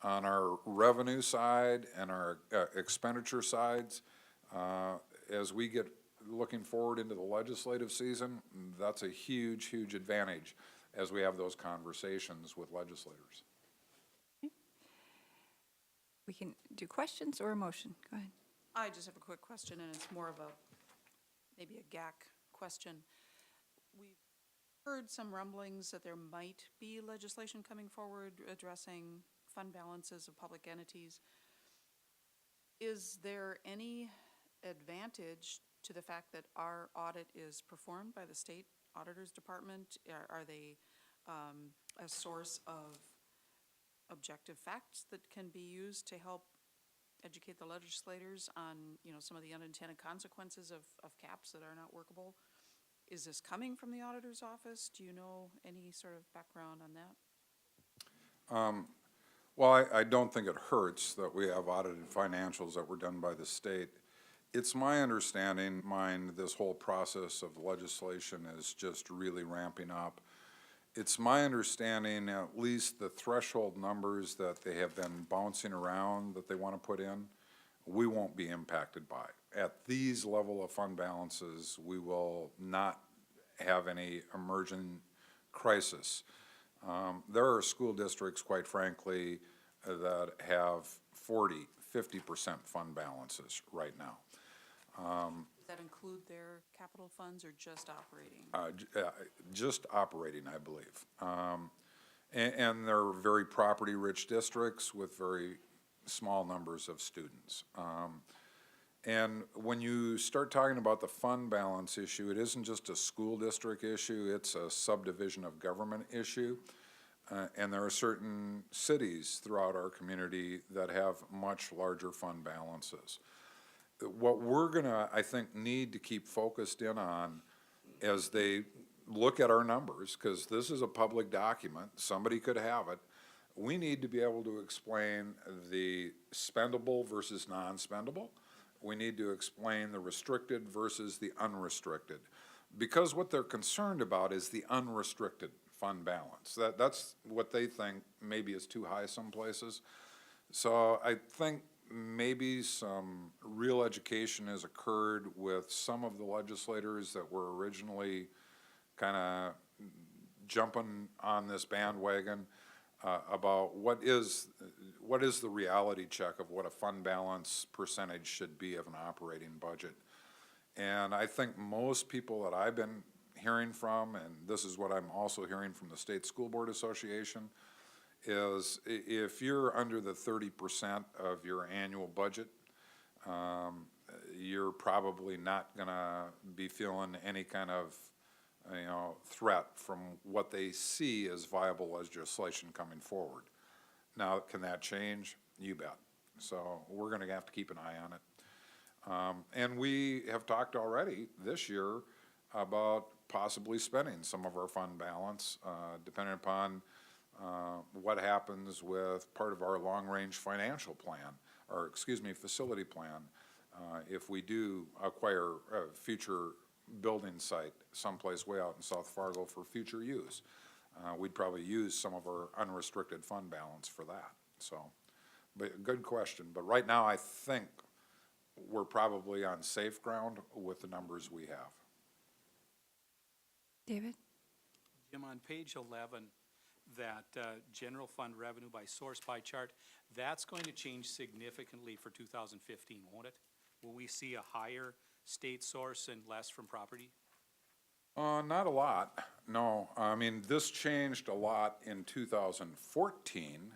on our revenue side and our expenditure sides, as we get looking forward into the legislative season, that's a huge, huge advantage as we have those conversations with legislators. We can do questions or a motion. Go ahead. I just have a quick question, and it's more of a, maybe a GAC question. We've heard some rumblings that there might be legislation coming forward addressing fund balances of public entities. Is there any advantage to the fact that our audit is performed by the state auditor's department? Are they a source of objective facts that can be used to help educate the legislators on, you know, some of the unintended consequences of caps that are not workable? Is this coming from the auditor's office? Do you know any sort of background on that? Well, I don't think it hurts that we have audited financials that were done by the state. It's my understanding, this whole process of legislation is just really ramping up. It's my understanding, at least the threshold numbers that they have been bouncing around that they want to put in, we won't be impacted by. At these level of fund balances, we will not have any emerging crisis. There are school districts, quite frankly, that have 40–50% fund balances right now. Does that include their capital funds or just operating? Just operating, I believe. And they're very property-rich districts with very small numbers of students. And when you start talking about the fund balance issue, it isn't just a school district issue, it's a subdivision of government issue. And there are certain cities throughout our community that have much larger fund balances. What we're gonna, I think, need to keep focused in on as they look at our numbers, because this is a public document, somebody could have it, we need to be able to explain the spendable versus non-spendable. We need to explain the restricted versus the unrestricted. Because what they're concerned about is the unrestricted fund balance. That's what they think maybe is too high some places. So I think maybe some real education has occurred with some of the legislators that were originally kind of jumping on this bandwagon about what is the reality check of what a fund balance percentage should be of an operating budget. And I think most people that I've been hearing from, and this is what I'm also hearing from the State School Board Association, is if you're under the 30% of your annual budget, you're probably not gonna be feeling any kind of threat from what they see as viable legislation coming forward. Now, can that change? You bet. So we're gonna have to keep an eye on it. And we have talked already this year about possibly spending some of our fund balance, depending upon what happens with part of our long-range financial plan, or excuse me, facility plan. If we do acquire a future building site someplace way out in South Fargo for future use, we'd probably use some of our unrestricted fund balance for that. So, but good question. But right now, I think we're probably on safe ground with the numbers we have. David? Jim, on page 11, that general fund revenue by source pie chart, that's going to change significantly for 2015, won't it? Will we see a higher state source and less from property? Not a lot, no. I mean, this changed a lot in 2014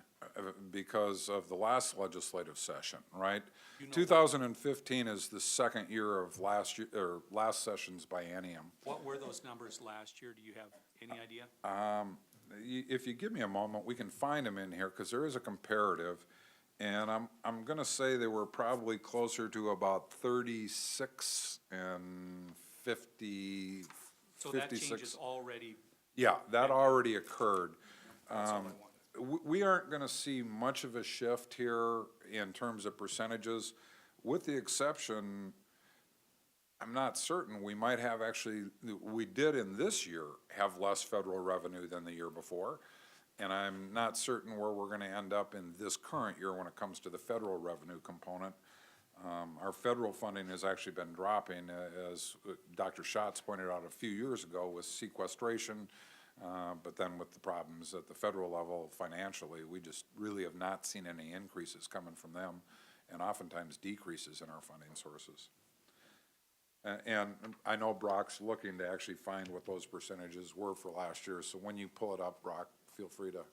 because of the last legislative session, right? 2015 is the second year of last session's biennium. What were those numbers last year? Do you have any idea? If you give me a moment, we can find them in here, because there is a comparative. And I'm gonna say they were probably closer to about 36 and 50, So that 56. change is already, Yeah, that already occurred. that's all I wanted. We aren't gonna see much of a shift here in terms of percentages, with the exception, I'm not certain, we might have actually, we did in this year have less federal revenue than the year before. And I'm not certain where we're gonna end up in this current year when it comes to the federal revenue component. Our federal funding has actually been dropping, as Dr. Schatz pointed out a few years ago with sequestration, but then with the problems at the federal level financially, we just really have not seen any increases coming from them, and oftentimes decreases in our funding sources. And I know Brock's looking to actually find what those percentages were for last year, so when you pull it up, Brock, feel free to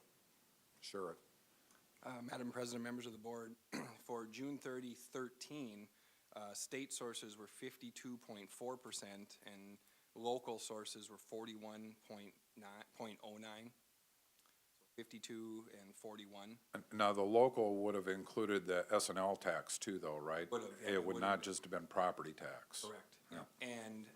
share it. Madam President, members of the board, for June 30, 13, state sources were 52.4% and local sources were 41.09. 52 and 41. Now, the local would have included the S&L tax too, though, right? Would have, yeah, It would would not have. just have been property tax. Correct. Yeah. And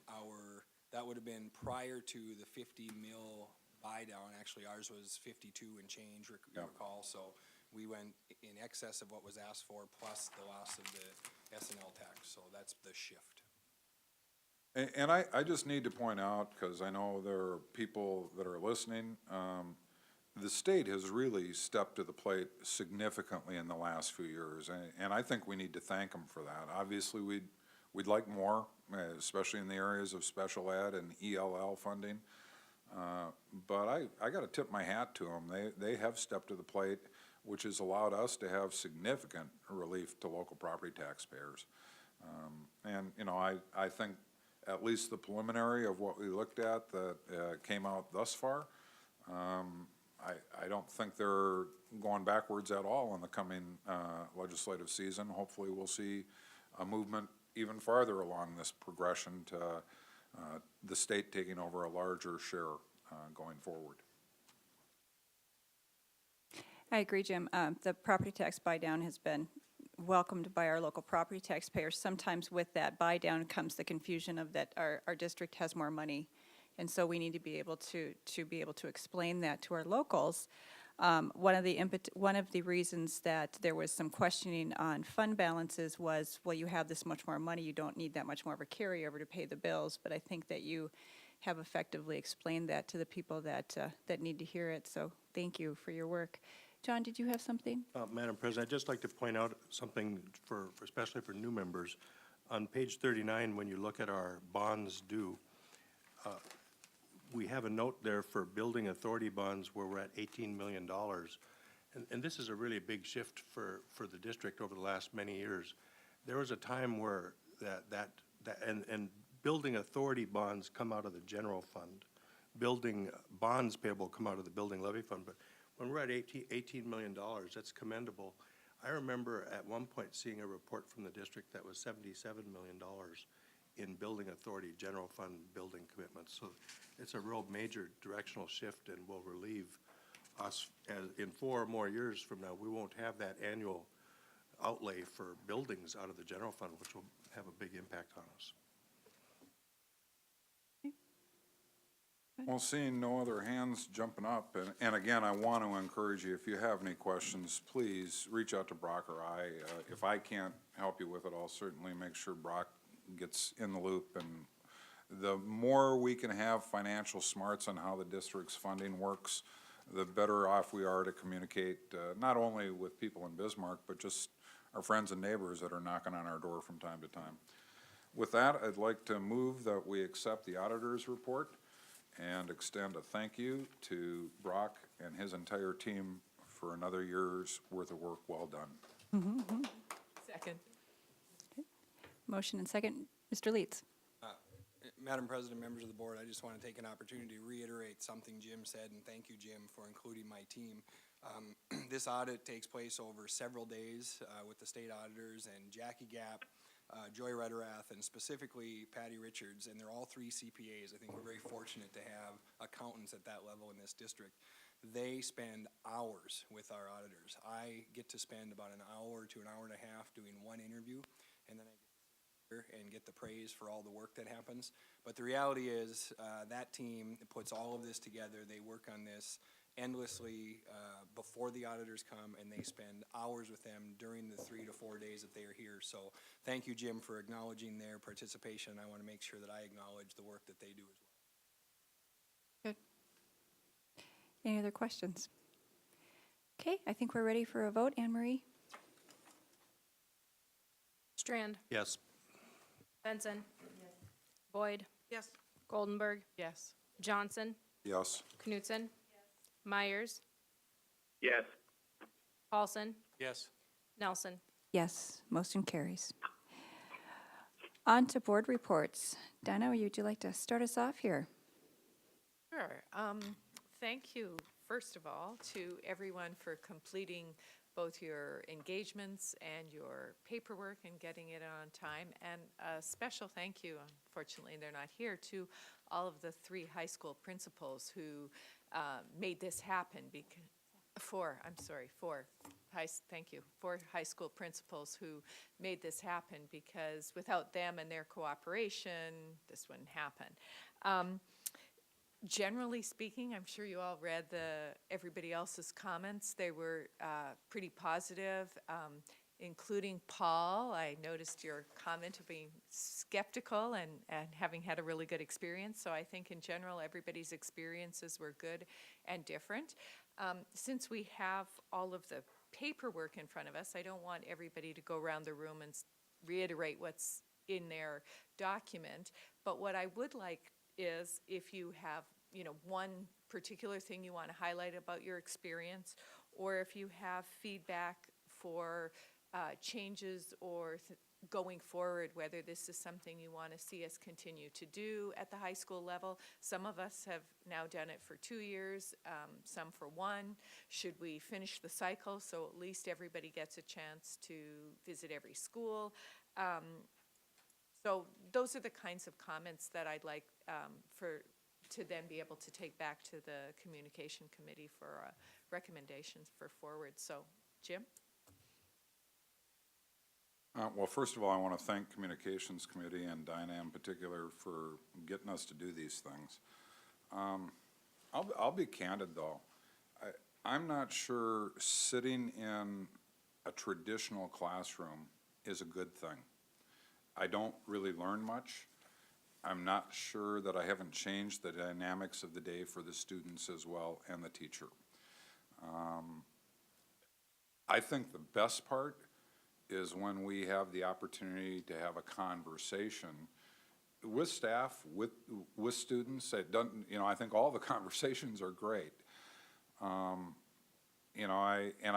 that would have been prior to the 50 mil buy down. Actually, ours was 52 and change, you Yeah. recall. So we went in excess of what was asked for, plus the loss of the S&L tax. So that's the shift. And I just need to point out, because I know there are people that are listening, the state has really stepped to the plate significantly in the last few years, and I think we need to thank them for that. Obviously, we'd like more, especially in the areas of special ed and ELL funding. But I gotta tip my hat to them. They have stepped to the plate, which has allowed us to have significant relief to local property taxpayers. And, you know, I think at least the preliminary of what we looked at that came out thus far, I don't think they're going backwards at all in the coming legislative season. Hopefully we'll see a movement even farther along this progression to the state taking over a larger share going forward. I agree, Jim. The property tax buy-down has been welcomed by our local property taxpayers. Sometimes with that buy-down comes the confusion of that our district has more money. And so we need to be able to explain that to our locals. One of the reasons that there was some questioning on fund balances was, well, you have this much more money, you don't need that much more of a carryover to pay the bills. But I think that you have effectively explained that to the people that need to hear it. So thank you for your work. John, did you have something? Madam President, I'd just like to point out something especially for new members. On page 39, when you look at our bonds due, we have a note there for building authority bonds where we're at $18 million. And this is a really big shift for the district over the last many years. There was a time where and building authority bonds come out of the general fund. Building bonds payable come out of the building levy fund. But when we're at $18 million, that's commendable. I remember at one point seeing a report from the district that was $77 million in building authority, general fund building commitments. So it's a real major directional shift and will relieve us in 4 more years from now. We won't have that annual outlay for buildings out of the general fund, which will have a big impact on us. Well, seeing no other hands jumping up, and again, I want to encourage you, if you have any questions, please reach out to Brock or I. If I can't help you with it, I'll certainly make sure Brock gets in the loop. And the more we can have financial smarts on how the district's funding works, the better off we are to communicate, not only with people in Bismarck, but just our friends and neighbors that are knocking on our door from time to time. With that, I'd like to move that we accept the auditor's report. and extend a thank you to Brock and his entire team for another year's worth of work well done. Second. Motion and second. Mr. Leeds. Madam President, members of the board, I just want to take an opportunity to reiterate something Jim said, and thank you, Jim, for including my team. This audit takes place over several days with the state auditors and Jackie Gapp, Joy Rederath, and specifically Patty Richards, and they're all three CPAs. I think we're very fortunate to have accountants at that level in this district. They spend hours with our auditors. I get to spend about an hour to an hour and a half doing one interview, and then I get and get the praise for all the work that happens. But the reality is that team puts all of this together. They work on this endlessly before the auditors come, and they spend hours with them during the 3 to 4 days that they are here. So thank you, Jim, for acknowledging their participation. I want to make sure that I acknowledge the work that they do as well. Good. Any other questions? Okay, I think we're ready for a vote. Anne Marie? Strand. Yes. Benson. Boyd. Yes. Goldenberg. Yes. Johnson. Yes. Knutson. Myers. Yes. Paulson. Yes. Nelson. Yes, motion carries. On to board reports. Donna, would you like to start us off here? Sure. Thank you, first of all, to everyone for completing both your engagements and your paperwork and getting it on time. And a special thank you, unfortunately they're not here, to all of the 3 high school principals who made this happen. Four high school principals who made this happen, because without them and their cooperation, this wouldn't happen. Generally speaking, I'm sure you all read everybody else's comments. They were pretty positive, including Paul. I noticed your comment of being skeptical and having had a really good experience. So I think in general, everybody's experiences were good and different. Since we have all of the paperwork in front of us, I don't want everybody to go around the room and reiterate what's in their document. But what I would like is, if you have, one particular thing you want to highlight about your experience, or if you have feedback for changes or going forward, whether this is something you want to see us continue to do at the high school level. Some of us have now done it for 2 years, some for 1. Should we finish the cycle so at least everybody gets a chance to visit every school? So those are the kinds of comments that I'd like to then be able to take back to the communication committee for recommendations for forward. So, Jim? Well, first of all, I want to thank Communications Committee and Dinah in particular for getting us to do these things. I'll be candid, though. I'm not sure sitting in a traditional classroom is a good thing. I don't really learn much. I'm not sure that I haven't changed the dynamics of the day for the students as well and the teacher. I think the best part is when we have the opportunity to have a conversation with staff, with students. It doesn't, I think all the conversations are great. I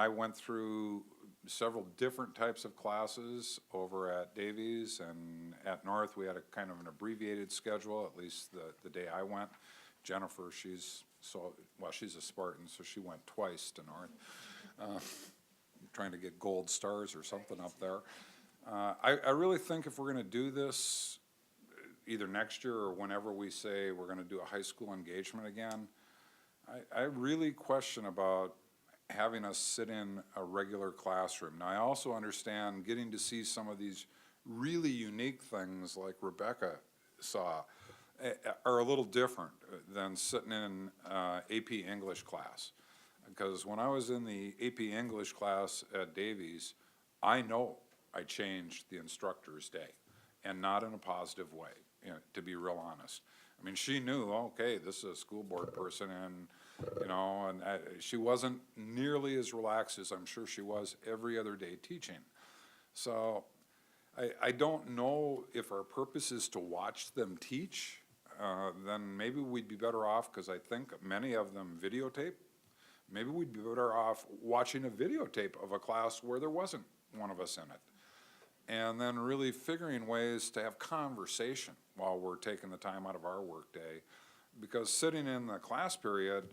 went through several different types of classes over at Davies, and at North we had a kind of an abbreviated schedule, at least the day I went. Jennifer, she's a Spartan, so she went twice to North. Trying to get gold stars or something up there. I really think if we're going to do this either next year or whenever we say we're going to do a high school engagement again, I really question about having us sit in a regular classroom. Now, I also understand getting to see some of these really unique things like Rebecca saw are a little different than sitting in AP English class. Because when I was in the AP English class at Davies, I know I changed the instructor's day, and not in a positive way, to be real honest. I mean, she knew, okay, this is a school board person, and she wasn't nearly as relaxed as I'm sure she was every other day teaching. So I don't know if our purpose is to watch them teach. then maybe we'd be better off, because I think many of them videotape. Maybe we'd be better off watching a videotape of a class where there wasn't one of us in it. And then really figuring ways to have conversation while we're taking the time out of our workday. Because sitting in the class period,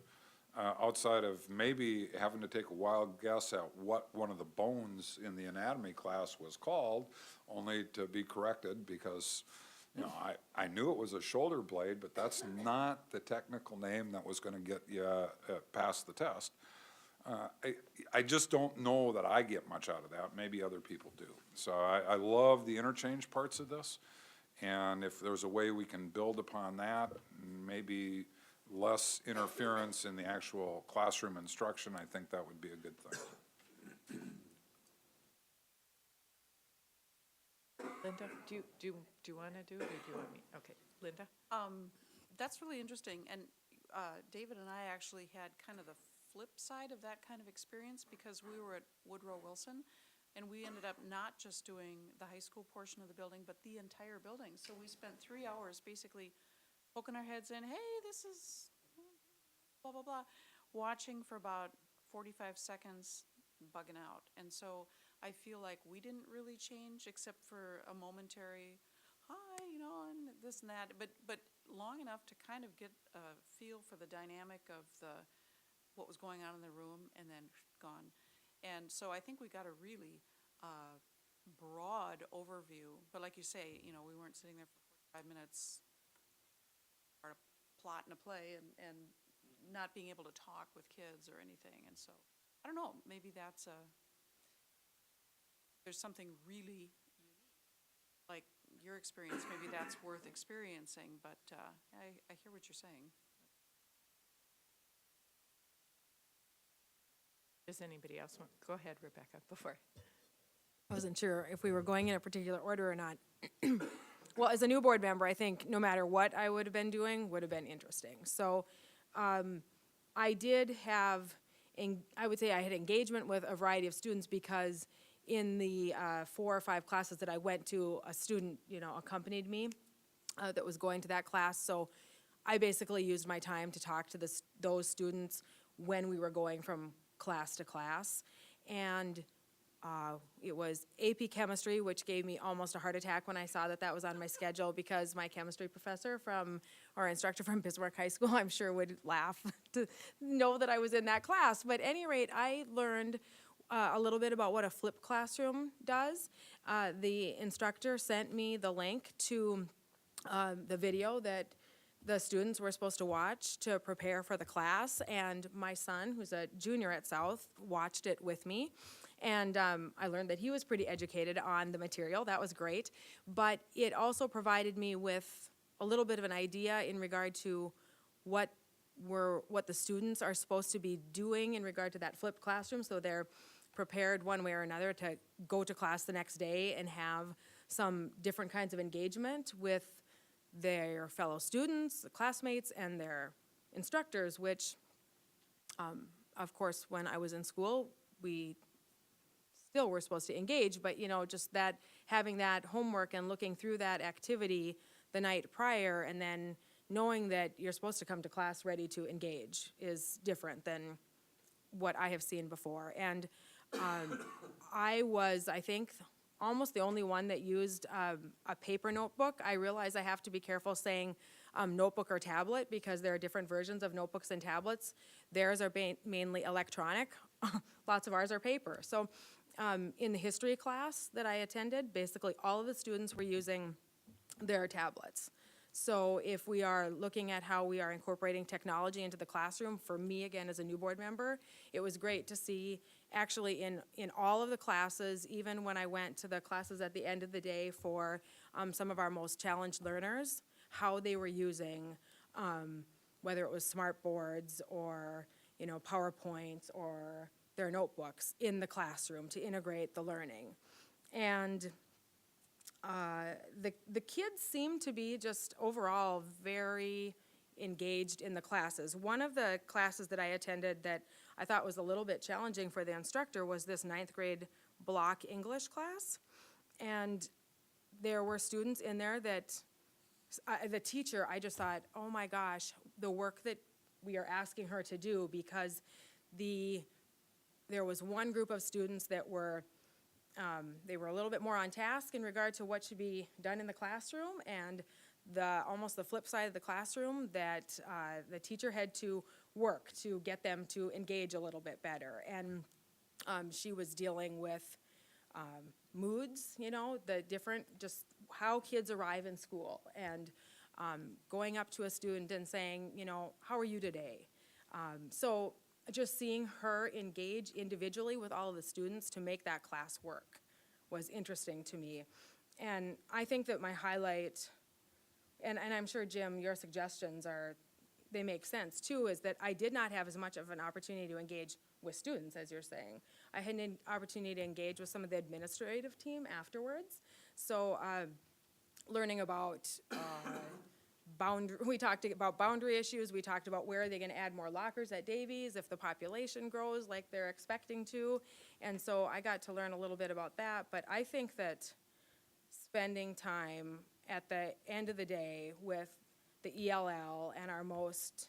outside of maybe having to take a wild guess at what one of the bones in the anatomy class was called, only to be corrected because, you know, I knew it was a shoulder blade, but that's not the technical name that was gonna get you past the test. I just don't know that I get much out of that. Maybe other people do. So I love the interchange parts of this. And if there's a way we can build upon that, maybe less interference in the actual classroom instruction, I think that would be a good thing. Linda, do you want to do it, or do you want me? Okay, Linda? That's really interesting, and David and I actually had kind of the flip side of that kind of experience because we were at Woodrow Wilson, and we ended up not just doing the high school portion of the building, but the entire building. So we spent 3 hours basically poking our heads in, hey, this is blah, blah, blah, watching for about 45 seconds, bugging out. And so I feel like we didn't really change except for a momentary, hi, you know, and this and that, but long enough to kind of get a feel for the dynamic of what was going on in the room, and then gone. And so I think we got a really broad overview, but like you say, you know, we weren't sitting there for 45 minutes or a plot and a play and not being able to talk with kids or anything. And so, I don't know, maybe there's something really unique, like your experience, maybe that's worth experiencing, but I hear what you're saying. Does anybody else want, go ahead, Rebecca, before. I wasn't sure if we were going in a particular order or not. Well, as a new board member, I think no matter what I would have been doing would have been interesting. So I did have, I would say I had engagement with a variety of students because in the 4 or 5 classes that I went to, a student, you know, accompanied me that was going to that class. So I basically used my time to talk to those students when we were going from class to class. And it was AP Chemistry, which gave me almost a heart attack when I saw that that was on my schedule because my chemistry professor or instructor from Bismarck High School, I'm sure would laugh to know that I was in that class. But at any rate, I learned a little bit about what a flipped classroom does. The instructor sent me the link to the video that the students were supposed to watch to prepare for the class, and my son, who's a junior at South, watched it with me. And I learned that he was pretty educated on the material. That was great. But it also provided me with a little bit of an idea in regard to what the students are supposed to be doing in regard to that flipped classroom, so they're prepared one way or another to go to class the next day and have some different kinds of engagement with their fellow students, classmates, and their instructors, which, of course, when I was in school, we still were supposed to engage, but, you know, just that, having that homework and looking through that activity the night prior and then knowing that you're supposed to come to class ready to engage is different than what I have seen before. And I was, I think, almost the only one that used a paper notebook. I realize I have to be careful saying notebook or tablet because there are different versions of notebooks and tablets. Theirs are mainly electronic. Lots of ours are paper. So in the history class that I attended, basically all of the students were using their tablets. So if we are looking at how we are incorporating technology into the classroom, for me, again, as a new board member, it was great to see actually in all of the classes, even when I went to the classes at the end of the day for some of our most challenged learners, how they were using, whether it was smart boards or, you know, PowerPoints or their notebooks in the classroom to integrate the learning. And the kids seem to be just overall very engaged in the classes. One of the classes that I attended that I thought was a little bit challenging for the instructor was this 9th grade block English class. And there were students in there that the teacher, I just thought, oh my gosh, the work that we are asking her to do, because there was one group of students that were, they were a little bit more on task in regard to what should be done in the classroom, and almost the flip side of the classroom, that the teacher had to work to get them to engage a little bit better. And she was dealing with moods, the different, just how kids arrive in school, and going up to a student and saying, how are you today? So just seeing her engage individually with all of the students to make that class work was interesting to me. And I think that my highlight, and I'm sure, Jim, your suggestions they make sense too, is that I did not have as much of an opportunity to engage with students, as you're saying. I had an opportunity to engage with some of the administrative team afterwards. So learning about we talked about boundary issues. We talked about where are they going to add more lockers at Davies if the population grows like they're expecting to. And so I got to learn a little bit about that. But I think that spending time at the end of the day with the ELL and our most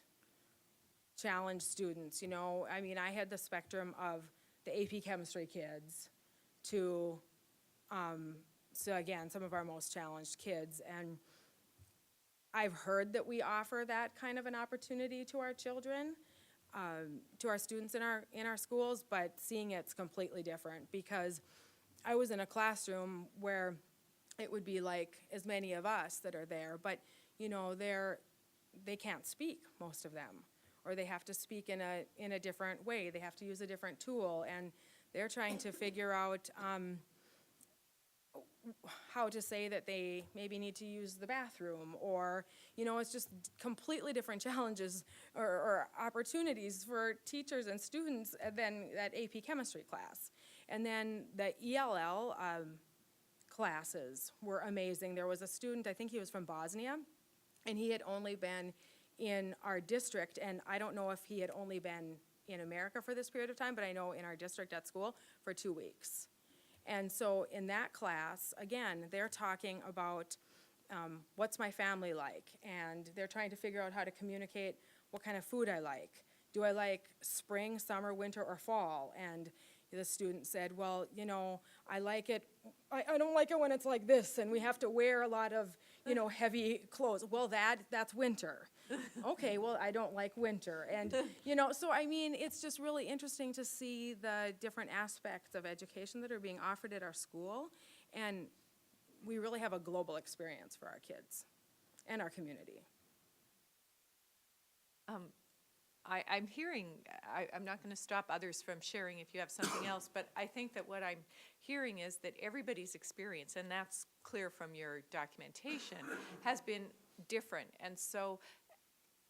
challenged students, I had the spectrum of the AP chemistry kids to, so again, some of our most challenged kids. And I've heard that we offer that kind of an opportunity to our children, to our students in our schools, but seeing it's completely different, because I was in a classroom where it would be like as many of us that are there, but they can't speak, most of them, or they have to speak in a different way. They have to use a different tool, and they're trying to figure out how to say that they maybe need to use the bathroom, or, it's just completely different challenges or opportunities for teachers and students than that AP chemistry class. And then the ELL classes were amazing. There was a student, I think he was from Bosnia, and he had only been in our district, and I don't know if he had only been in America for this period of time, but I know in our district at school for 2 weeks. And so in that class, again, they're talking about what's my family like, and they're trying to figure out how to communicate what kind of food I like. Do I like spring, summer, winter, or fall? And the student said, well, I like it, I don't like it when it's like this, and we have to wear a lot of, heavy clothes. Well, that's winter. Okay, well, I don't like winter. And, so it's just really interesting to see the different aspects of education that are being offered at our school. And we really have a global experience for our kids and our community. I'm hearing, I'm not going to stop others from sharing if you have something else, but I think that what I'm hearing is that everybody's experience, and that's clear from your documentation, has been different. And so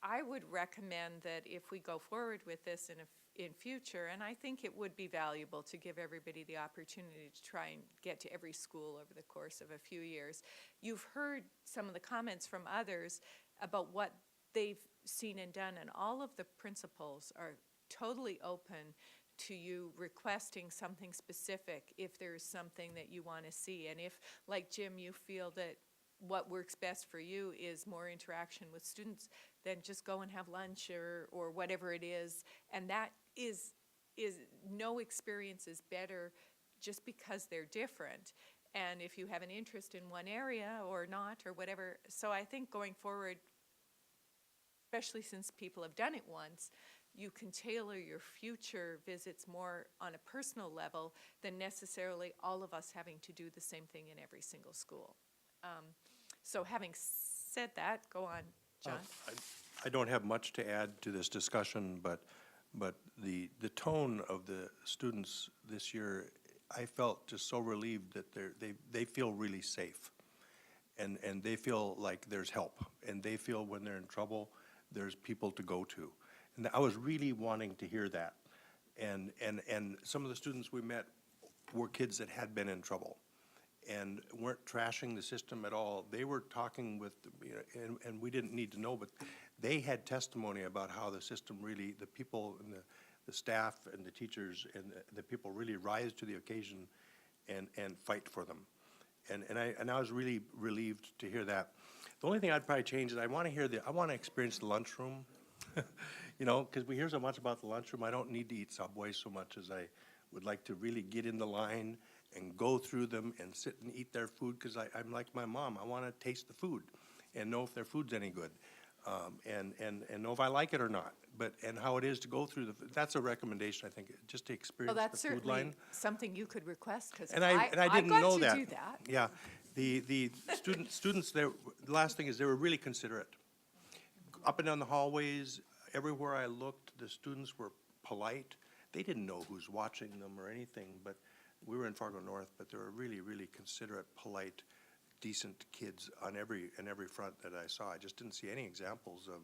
I would recommend that if we go forward with this in future, and I think it would be valuable to give everybody the opportunity to try and get to every school over the course of a few years. You've heard some of the comments from others about what they've seen and done, and all of the principals are totally open to you requesting something specific if there's something that you want to see. And if, like Jim, you feel that what works best for you is more interaction with students, then just go and have lunch or whatever it is. And that is no experience is better just because they're different. And if you have an interest in one area or not or whatever, so I think going forward, especially since people have done it once, you can tailor your future visits more on a personal level than necessarily all of us having to do the same thing in every single school. So having said that, go on, John. I don't have much to add to this discussion, but the tone of the students this year, I felt just so relieved that they feel really safe, and they feel like there's help, and they feel when they're in trouble, there's people to go to. And I was really wanting to hear that. And some of the students we met were kids that had been in trouble and weren't trashing the system at all. They were talking with, and we didn't need to know, but they had testimony about how the system really, the people and the staff and the teachers and the people really rise to the occasion and fight for them. And I was really relieved to hear that. The only thing I'd probably change is I want to experience the lunchroom. You know, because we hear so much about the lunchroom, I don't need to eat Subway so much as I would like to really get in the line and go through them and sit and eat their food, because I'm like my mom, I want to taste the food and know if their food's any good, and know if I like it or not, and how it is to go through that's a recommendation, I think, just to Well, experience that's the food line. certainly something you could request, because And I didn't know that. I got to do that. Yeah, the students there, the last thing is they were really considerate. Up and down the hallways, everywhere I looked, the students were polite. They didn't know who's watching them or anything, but we were in Fargo North, but they were really, really considerate, polite, decent kids on every front that I saw. I just didn't see any examples of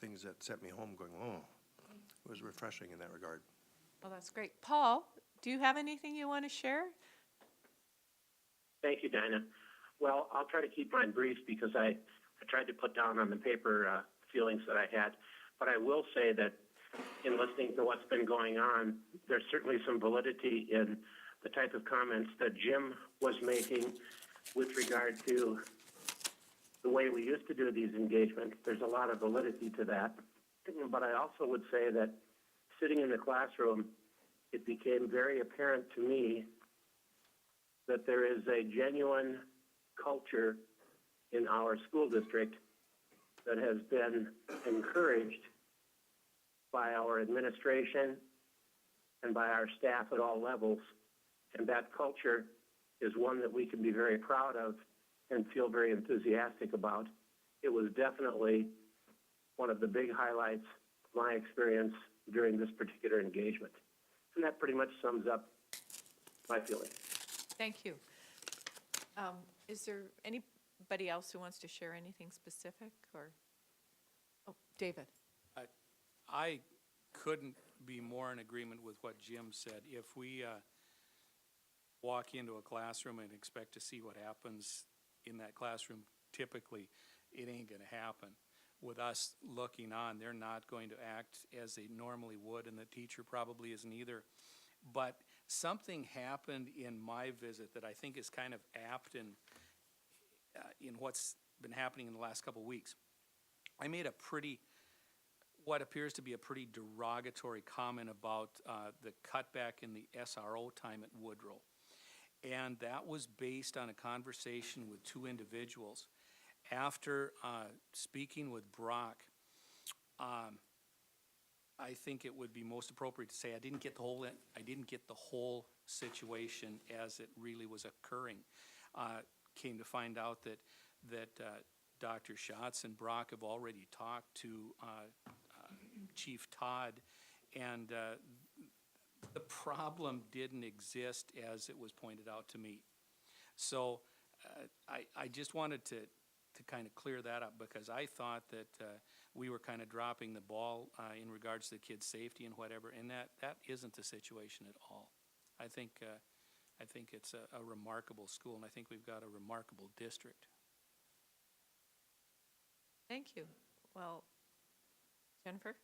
things that set me home going, oh, it was refreshing in that regard. Well, that's great. Paul, do you have anything you want to share? Thank you, Dinah. Well, I'll try to keep mine brief because I tried to put down on the paper feelings that I had. But I will say that in listening to what's been going on, there's certainly some validity in the type of comments that Jim was making with regard to the way we used to do these engagements. There's a lot of validity to that. But I also would say that sitting in the classroom, it became very apparent to me that there is a genuine culture in our school district that has been encouraged by our administration and by our staff at all levels. And that culture is one that we can be very proud of and feel very enthusiastic about. It was definitely one of the big highlights of my experience during this particular engagement. And that pretty much sums up my feeling. Thank you. Is there anybody else who wants to share anything specific, or? Oh, David. I couldn't be more in agreement with what Jim said. If we walk into a classroom and expect to see what happens in that classroom, typically it ain't going to happen. With us looking on, they're not going to act as they normally would, and the teacher probably isn't either. But something happened in my visit that I think is kind of apt in what's been happening in the last couple of weeks. I made what appears to be a pretty derogatory comment about the cutback in the SRO time at Woodrow. And that was based on a conversation with two individuals. After speaking with Brock, I think it would be most appropriate to say I didn't get the whole situation as it really was occurring. Came to find out that Dr. Schatz and Brock have already talked to Chief Todd, and the problem didn't exist as it was pointed out to me. So I just wanted to kind of clear that up, because I thought that we were kind of dropping the ball in regards to the kids' safety and whatever, and that isn't the situation at all. I think it's a remarkable school, and I think we've got a remarkable district. Thank you. Well, Jennifer?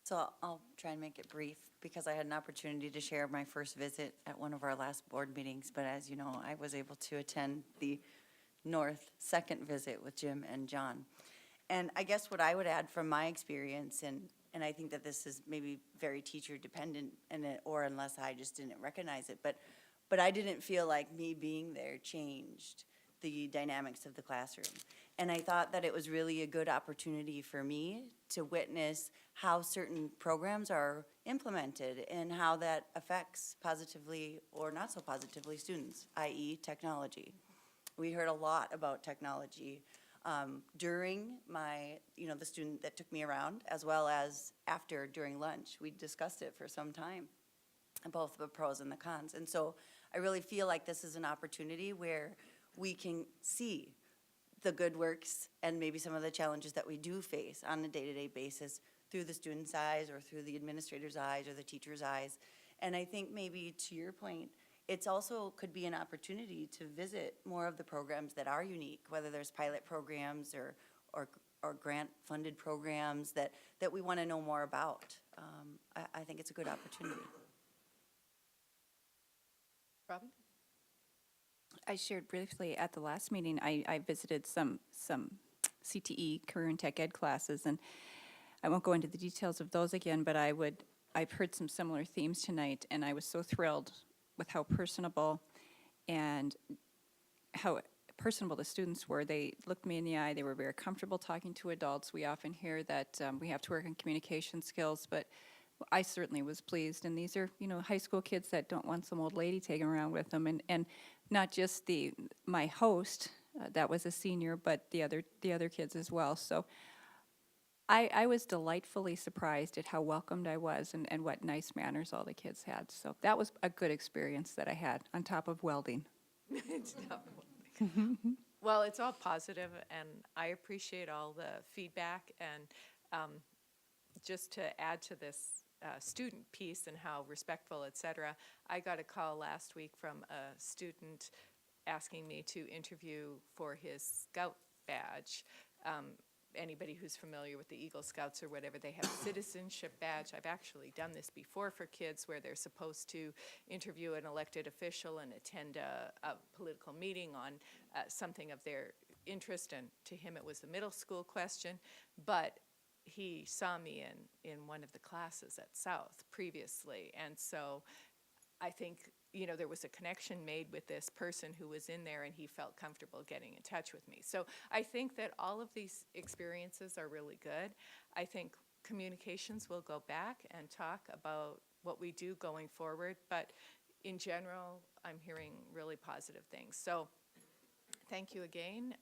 So I'll try and make it brief, because I had an opportunity to share my first visit at one of our last board meetings, but as you know, I was able to attend the North second visit with Jim and John. And I guess what I would add from my experience, and I think that this is maybe very teacher dependent, or unless I just didn't recognize it, but I didn't feel like me being there changed the dynamics of the classroom. And I thought that it was really a good opportunity for me to witness how certain programs are implemented and how that affects positively or not so positively students, i.e. technology. We heard a lot about technology during the student that took me around, as well as after, during lunch. We discussed it for some time, both the pros and the cons. And so I really feel like this is an opportunity where we can see the good works and maybe some of the challenges that we do face on a day-to-day basis through the student's eyes or through the administrator's eyes or the teacher's eyes. And I think maybe to your point, it's also could be an opportunity to visit more of the programs that are unique, whether there's pilot programs or grant-funded programs that we want to know more about. I think it's a good opportunity. Robin? I shared briefly at the last meeting, I visited some CTE, Career and Tech Ed classes, and I won't go into the details of those again, but I've heard some similar themes tonight, and I was so thrilled with how personable and how personable the students were. They looked me in the eye. They were very comfortable talking to adults. We often hear that we have to work on communication skills, but I certainly was pleased. And these are, high school kids that don't want some old lady taking around with them, and not just my host, that was a senior, but the other kids as well. So I was delightfully surprised at how welcomed I was and what nice manners all the kids had. So that was a good experience that I had on top of welding. It's not Well, it's all positive, and I appreciate all the feedback. And just to add to this student piece and how respectful, et cetera, I got a call last week from a student asking me to interview for his scout badge. Anybody who's familiar with the Eagle Scouts or whatever, they have a citizenship badge. I've actually done this before for kids where they're supposed to interview an elected official and attend a political meeting on something of their interest, and to him it was a middle school question, but he saw me in one of the classes at South previously, and so I think, there was a connection made with this person who was in there, and he felt comfortable getting in touch with me. So I think that all of these experiences are really good. I think communications will go back and talk about what we do going forward, but in general, I'm hearing really positive things. So thank you again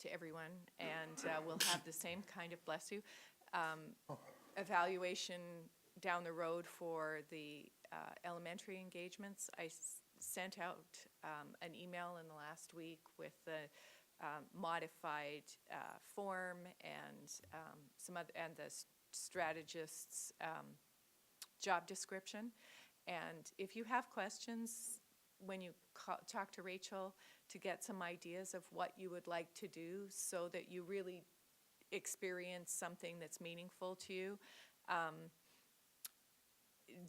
to everyone, and we'll have the same kind of, bless you, evaluation down the road for the elementary engagements. I sent out an email in the last week with the modified form and some other, and the strategist's job description. And if you have questions when you talk to Rachel, to get some ideas of what you would like to do so that you really experience something that's meaningful to you.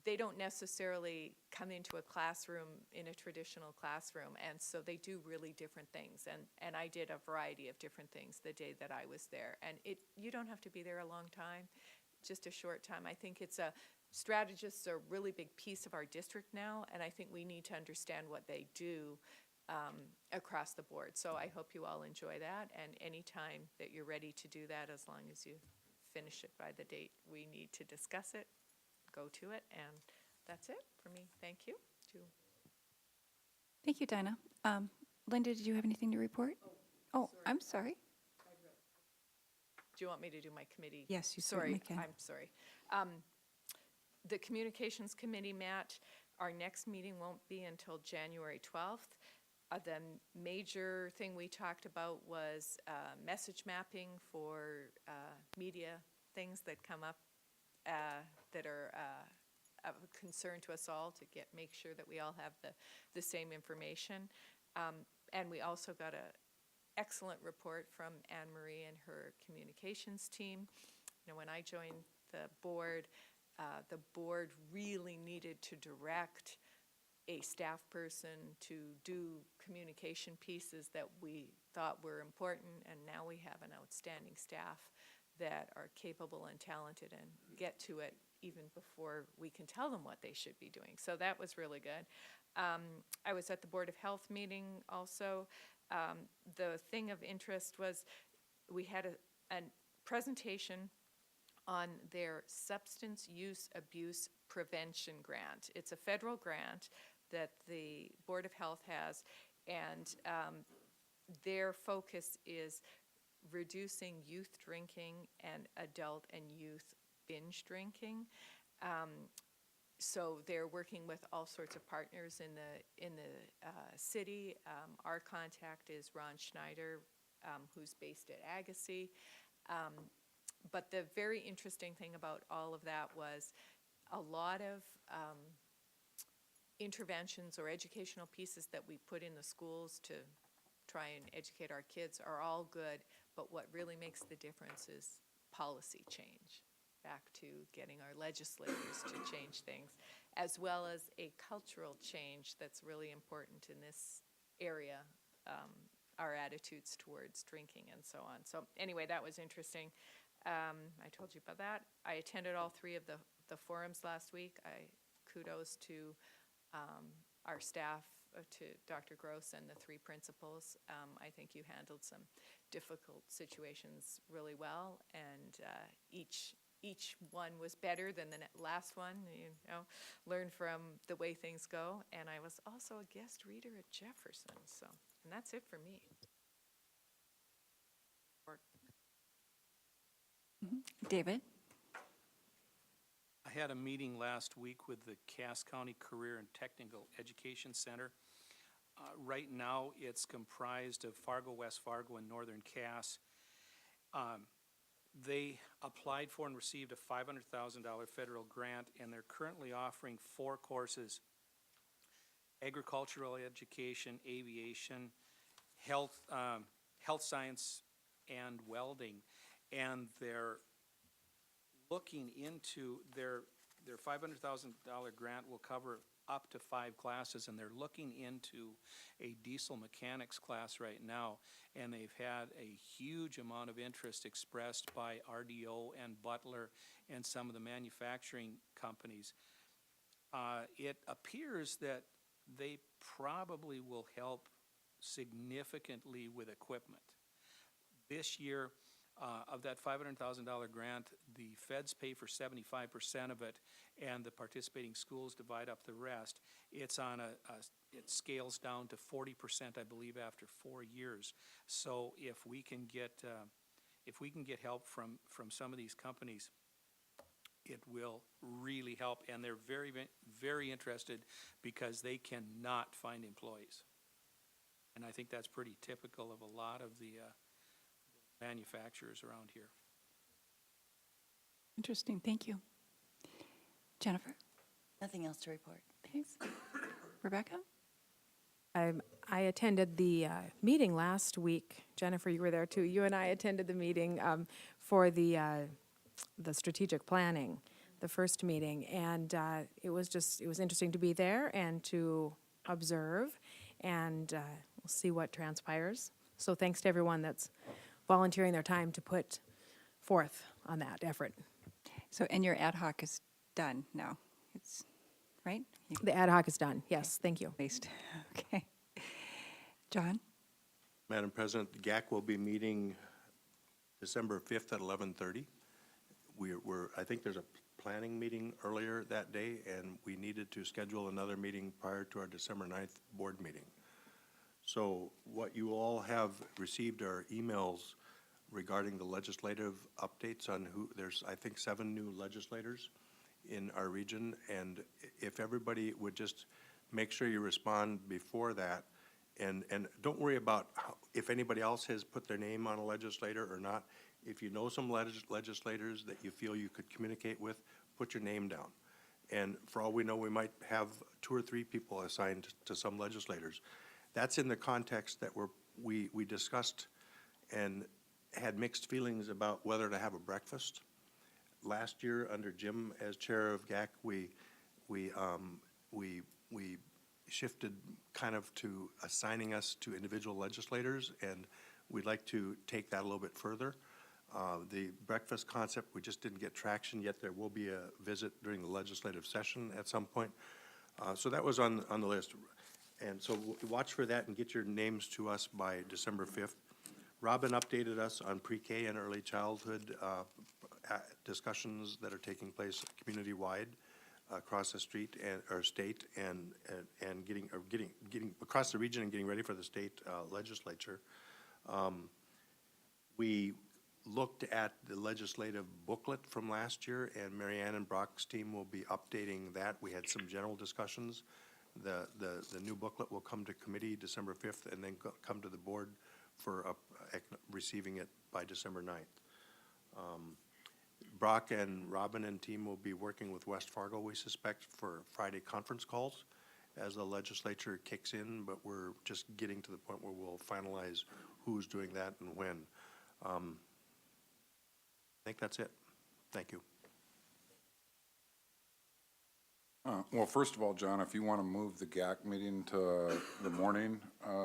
They don't necessarily come into a classroom in a traditional classroom, and so they do really different things. And I did a variety of different things the day that I was there. And you don't have to be there a long time, just a short time. I think strategists are a really big piece of our district now, and I think we need to understand what they do across the board. So I hope you all enjoy that, and anytime that you're ready to do that, as long as you finish it by the date we need to discuss it, go to it, and that's it for me. Thank you. Thank you, Dinah. Linda, did you have anything to report? Oh, I'm sorry. Do you want me to do my committee? Yes, you certainly can. I'm sorry. The Communications Committee met. Our next meeting won't be until January 12th. The major thing we talked about was message mapping for media things that come up that are of concern to us all, to make sure that we all have the same information. And we also got an excellent report from Anne Marie and her communications team. When I joined the board really needed to direct a staff person to do communication pieces that we thought were important, and now we have an outstanding staff that are capable and talented and get to it even before we can tell them what they should be doing. So that was really good. I was at the Board of Health meeting also. The thing of interest was we had a presentation on their substance use abuse prevention grant. It's a federal grant that the Board of Health has, and their focus is reducing youth drinking and adult and youth binge drinking. So they're working with all sorts of partners in the city. Our contact is Ron Schneider, who's based at Agassiz. But the very interesting thing about all of that was a lot of interventions or educational pieces that we put in the schools to try and educate our kids are all good, but what really makes the difference is policy change, back to getting our legislators to change things, as well as a cultural change that's really important in this area. our attitudes towards drinking and so on. So anyway, that was interesting. I told you about that. I attended all three of the forums last week. Kudos to our staff, to Dr. Gross and the three principals. I think you handled some difficult situations really well, and each one was better than the last one. You know, learn from the way things go. And I was also a guest reader at Jefferson. So, and that's it for me. David? I had a meeting last week with the Cass County Career and Technical Education Center. Right now, it's comprised of Fargo, West Fargo, and Northern Cass. They applied for and received a $500,000 federal grant, and they're currently offering 4 courses: agricultural education, aviation, health science, and welding. And they're looking into their $500,000 grant will cover up to 5 classes, and they're looking into a diesel mechanics class right now, and they've had a huge amount of interest expressed by RDO and Butler and some of the manufacturing companies. It appears that they probably will help significantly with equipment. This year, of that $500,000 grant, the feds pay for 75% of it, and the participating schools divide up the rest. It's on it scales down to 40%, I believe, after 4 years. So if we can get help from some of these companies, it will really help. And they're very, very interested because they cannot find employees. And I think that's pretty typical of a lot of the manufacturers around here. Interesting, thank you. Jennifer? Nothing else to report. Thanks. Rebecca? I attended the meeting last week. Jennifer, you were there too. You and I attended the meeting for the strategic planning, the first meeting, and it was interesting to be there and to observe, and we'll see what transpires. So thanks to everyone that's volunteering their time to put forth on that effort. So, and your ad hoc is done now, it's, right? The ad hoc is done, yes, thank you. Okay. John? Madam President, the GAC will be meeting December 5th at 11:30. I think there's a planning meeting earlier that day, and we needed to schedule another meeting prior to our December 9th board meeting. So what you all have received are emails regarding the legislative updates on there's, I think, 7 new legislators in our region, and if everybody would just make sure you respond before that, and don't worry about if anybody else has put their name on a legislator or not. If you know some legislators that you feel you could communicate with, put your name down. And for all we know, we might have 2 or 3 people assigned to some legislators. That's in the context that we discussed and had mixed feelings about whether to have a breakfast. Last year, under Jim as chair of GAC, we shifted kind of to assigning us to individual legislators, and we'd like to take that a little bit further. The breakfast concept, we just didn't get traction yet. There will be a visit during the legislative session at some point. So that was on the list. And so watch for that and get your names to us by December 5th. Robin updated us on pre-K and early childhood discussions that are taking place community-wide across the street or state, and getting across the region and getting ready for the state legislature. We looked at the legislative booklet from last year, and Marianne and Brock's team will be updating that. We had some general discussions. The new booklet will come to committee December 5th and then come to the board for receiving it by December 9th. Brock and Robin and team will be working with West Fargo, we suspect, for Friday conference calls as the legislature kicks in, but we're just getting to the point where we'll finalize who's doing that and when. I think that's it. Thank you. Well, first of all, John, if you want to move the GAC meeting to the morning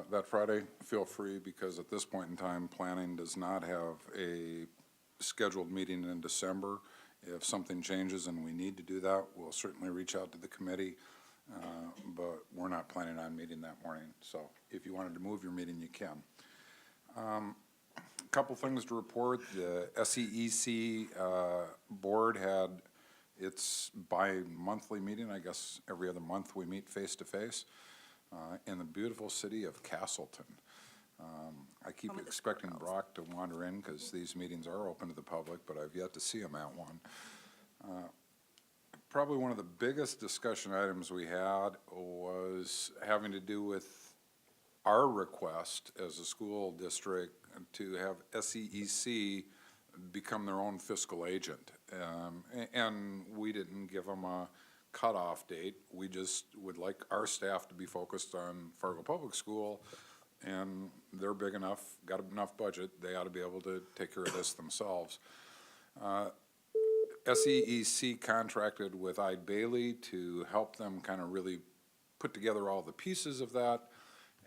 that Friday, feel free, because at this point in time, planning does not have a scheduled meeting in December. If something changes and we need to do that, we'll certainly reach out to the committee, but we're not planning on meeting that morning. So if you wanted to move your meeting, you can. A couple things to report. The SEEC board had its bi-monthly meeting. I guess every other month we meet face-to-face in the beautiful city of Castleton. I keep expecting Brock to wander in because these meetings are open to the public, but I've yet to see him at one. Probably one of the biggest discussion items we had was having to do with our request as a school district to have SEEC become their own fiscal agent. And we didn't give them a cutoff date. We just would like our staff to be focused on Fargo Public School, and they're big enough, got enough budget, they ought to be able to take care of this themselves. SEEC contracted with Ide Bailey to help them kind of really put together all the pieces of that.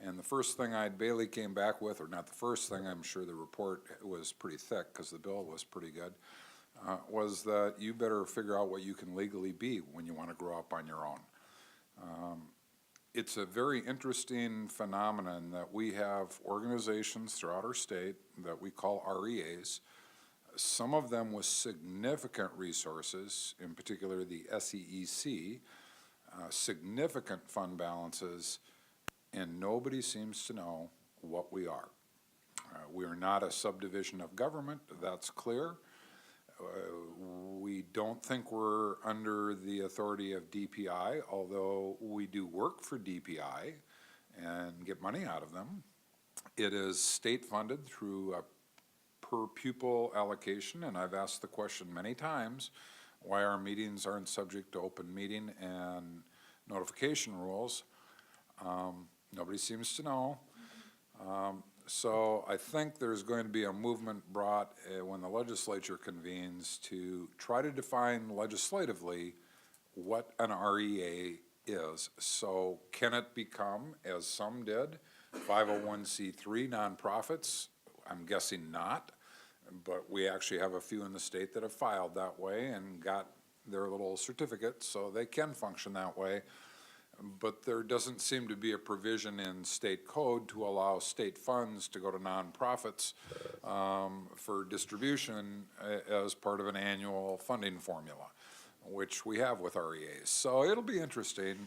And the first thing Ide Bailey came back with, or not the first thing, I'm sure the report was pretty thick because the bill was pretty good, was that you better figure out what you can legally be when you want to grow up on your own. It's a very interesting phenomenon that we have organizations throughout our state that we call REAs, some of them with significant resources, in particular the SEEC, significant fund balances, and nobody seems to know what we are. We are not a subdivision of government, that's clear. We don't think we're under the authority of DPI, although we do work for DPI and get money out of them. It is state funded through a per pupil allocation, and I've asked the question many times why our meetings aren't subject to open meeting and notification rules. Nobody seems to know. So I think there's going to be a movement brought when the legislature convenes to try to define legislatively what an REA is. So can it become, as some did, 501c3 nonprofits? I'm guessing not, but we actually have a few in the state that have filed that way and got their little certificate, so they can function that way. But there doesn't seem to be a provision in state code to allow state funds to go to nonprofits for distribution as part of an annual funding formula, which we have with REAs. So it'll be interesting.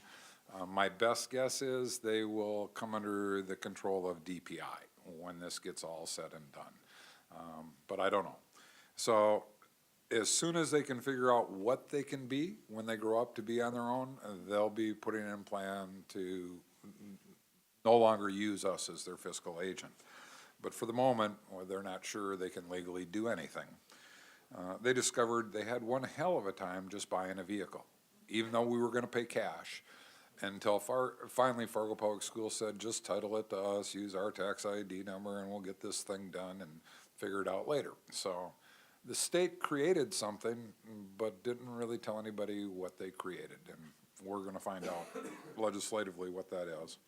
My best guess is they will come under the control of DPI when this gets all said and done. But I don't know. So as soon as they can figure out what they can be when they grow up to be on their own, they'll be putting in plan to no longer use us as their fiscal agent. But for the moment, well, they're not sure they can legally do anything. They discovered they had one hell of a time just buying a vehicle, even though we were going to pay cash, until finally Fargo Public Schools said, just title it to us, use our tax ID number, and we'll get this thing done and figure it out later. So the state created something, but didn't really tell anybody what they created, and we're going to find out legislatively what that is.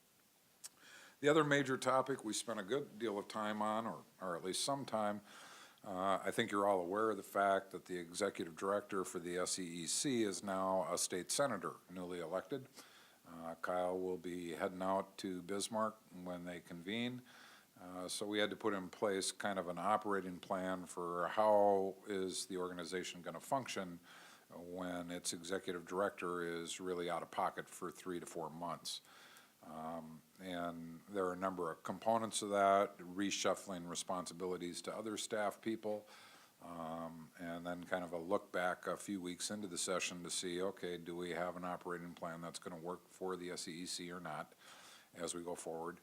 The other major topic we spent a good deal of time on, or at least some time, I think you're all aware of the fact that the executive director for the SEEC is now a state senator, newly elected. Kyle will be heading out to Bismarck when they convene. So we had to put in place kind of an operating plan for how is the organization going to function when its executive director is really out of pocket for 3 to 4 months. And there are a number of components of that, reshuffling responsibilities to other staff people, and then kind of a look back a few weeks into the session to see, okay, do we have an operating plan that's going to work for the SEEC or not as we go forward.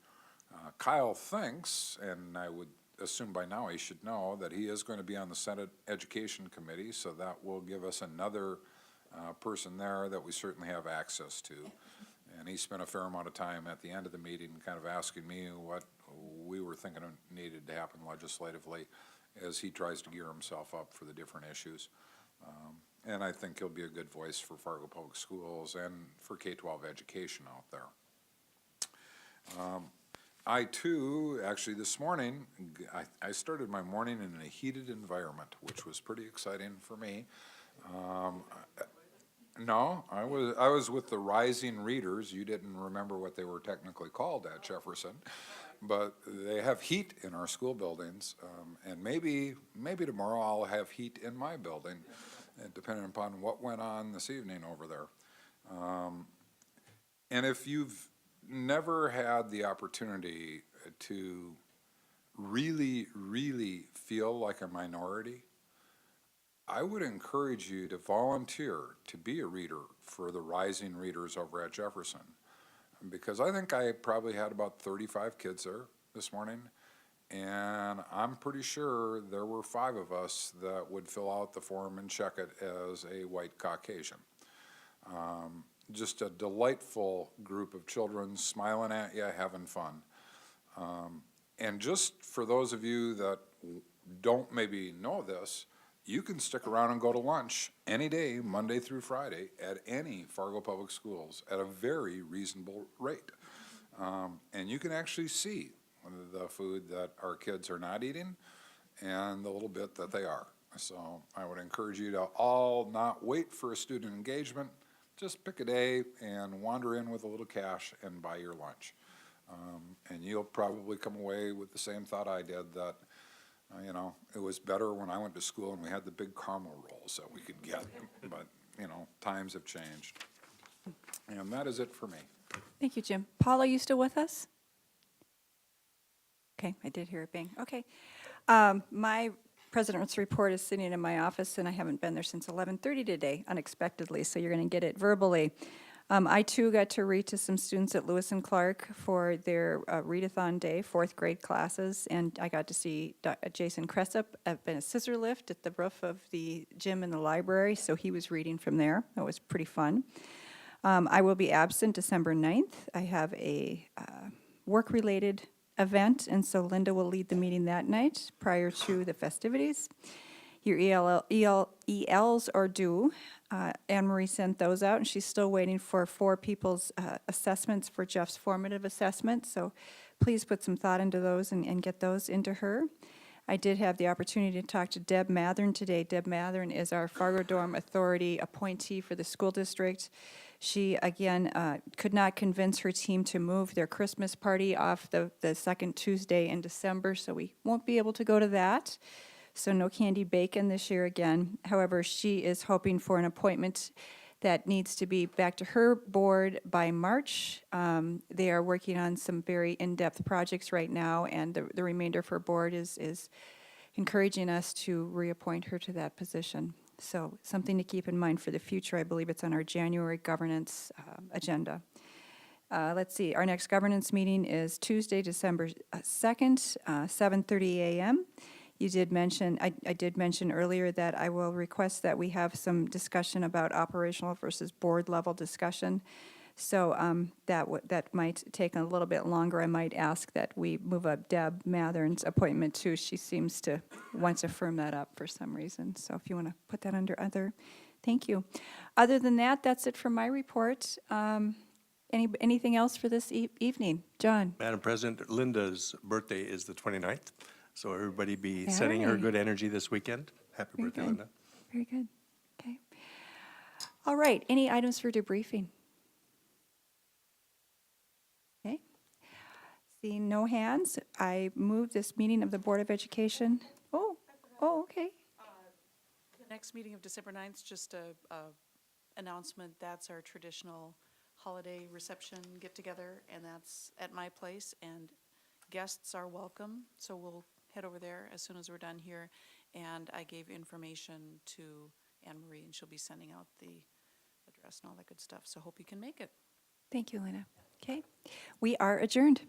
Kyle thinks, and I would assume by now he should know, that he is going to be on the Senate Education Committee, so that will give us another person there that we certainly have access to. And he spent a fair amount of time at the end of the meeting kind of asking me what we were thinking needed to happen legislatively as he tries to gear himself up for the different issues. And I think he'll be a good voice for Fargo Public Schools and for K-12 education out there. I too, actually this morning, I started my morning in a heated environment, which was pretty exciting for me. No, I was with the Rising Readers. You didn't remember what they were technically called at Jefferson, but they have heat in our school buildings, and maybe tomorrow I'll have heat in my building, depending upon what went on this evening over there. And if you've never had the opportunity to really, really feel like a minority, I would encourage you to volunteer to be a reader for the Rising Readers over at Jefferson, because I think I probably had about 35 kids there this morning, and I'm pretty sure there were 5 of us that would fill out the form and check it as a white Caucasian. Just a delightful group of children smiling at you, having fun. And just for those of you that don't maybe know this, you can stick around and go to lunch any day, Monday through Friday, at any Fargo Public Schools at a very reasonable rate. And you can actually see the food that our kids are not eating and the little bit that they are. So I would encourage you to all not wait for a student engagement. Just pick a day and wander in with a little cash and buy your lunch. And you'll probably come away with the same thought I did, that you know, it was better when I went to school and we had the big caramel rolls that we could get, but, you know, times have changed. And that is it for me. Thank you, Jim. Paul, are you still with us? Okay, I did hear it bang. Okay. My president's report is sitting in my office, and I haven't been there since 11:30 today, unexpectedly, so you're going to get it verbally. I too got to read to some students at Lewis and Clark for their readathon day, 4th grade classes, and I got to see Jason Cressup up in a scissor lift at the roof of the gym in the library, so he was reading from there. That was pretty fun. I will be absent December 9th. I have a work-related event, and so Linda will lead the meeting that night prior to the festivities. Your ELs are due. Anne Marie sent those out, and she's still waiting for 4 people's assessments for Jeff's formative assessment, so please put some thought into those and get those into her. I did have the opportunity to talk to Deb Mathern today. Deb Mathern is our Fargo Dorm Authority appointee for the school district. She, again, could not convince her team to move their Christmas party off the second Tuesday in December, so we won't be able to go to that. So no candied bacon this year again. However, she is hoping for an appointment that needs to be back to her board by March. They are working on some very in-depth projects right now, and the remainder of her board is encouraging us to reappoint her to that position. So something to keep in mind for the future. I believe it's on our January governance agenda. Let's see, our next governance meeting is Tuesday, December 2nd, 7:30 a.m. You did mention, I did mention earlier that I will request that we have some discussion about operational versus board level discussion. So that might take a little bit longer. I might ask that we move up Deb Mathern's appointment too. She seems to want to firm that up for some reason. So if you want to put that under other, thank you. Other than that, that's it for my report. Anything else for this evening? John? Madam President, Linda's birthday is the 29th, so everybody be sending her Hey. good energy this weekend. Happy Very birthday, good. Linda. Very good. Okay. All right. Any items for debriefing? Okay. Seeing no hands, I move this meeting of the Board of Education. Oh, okay. The next meeting of December 9th, just a announcement, that's our traditional holiday reception get-together, and that's at my place, and guests are welcome, so we'll head over there as soon as we're done here. And I gave information to Anne Marie, and she'll be sending out the address and all that good stuff, so hope you can make it. Thank you, Lena. Okay. We are adjourned.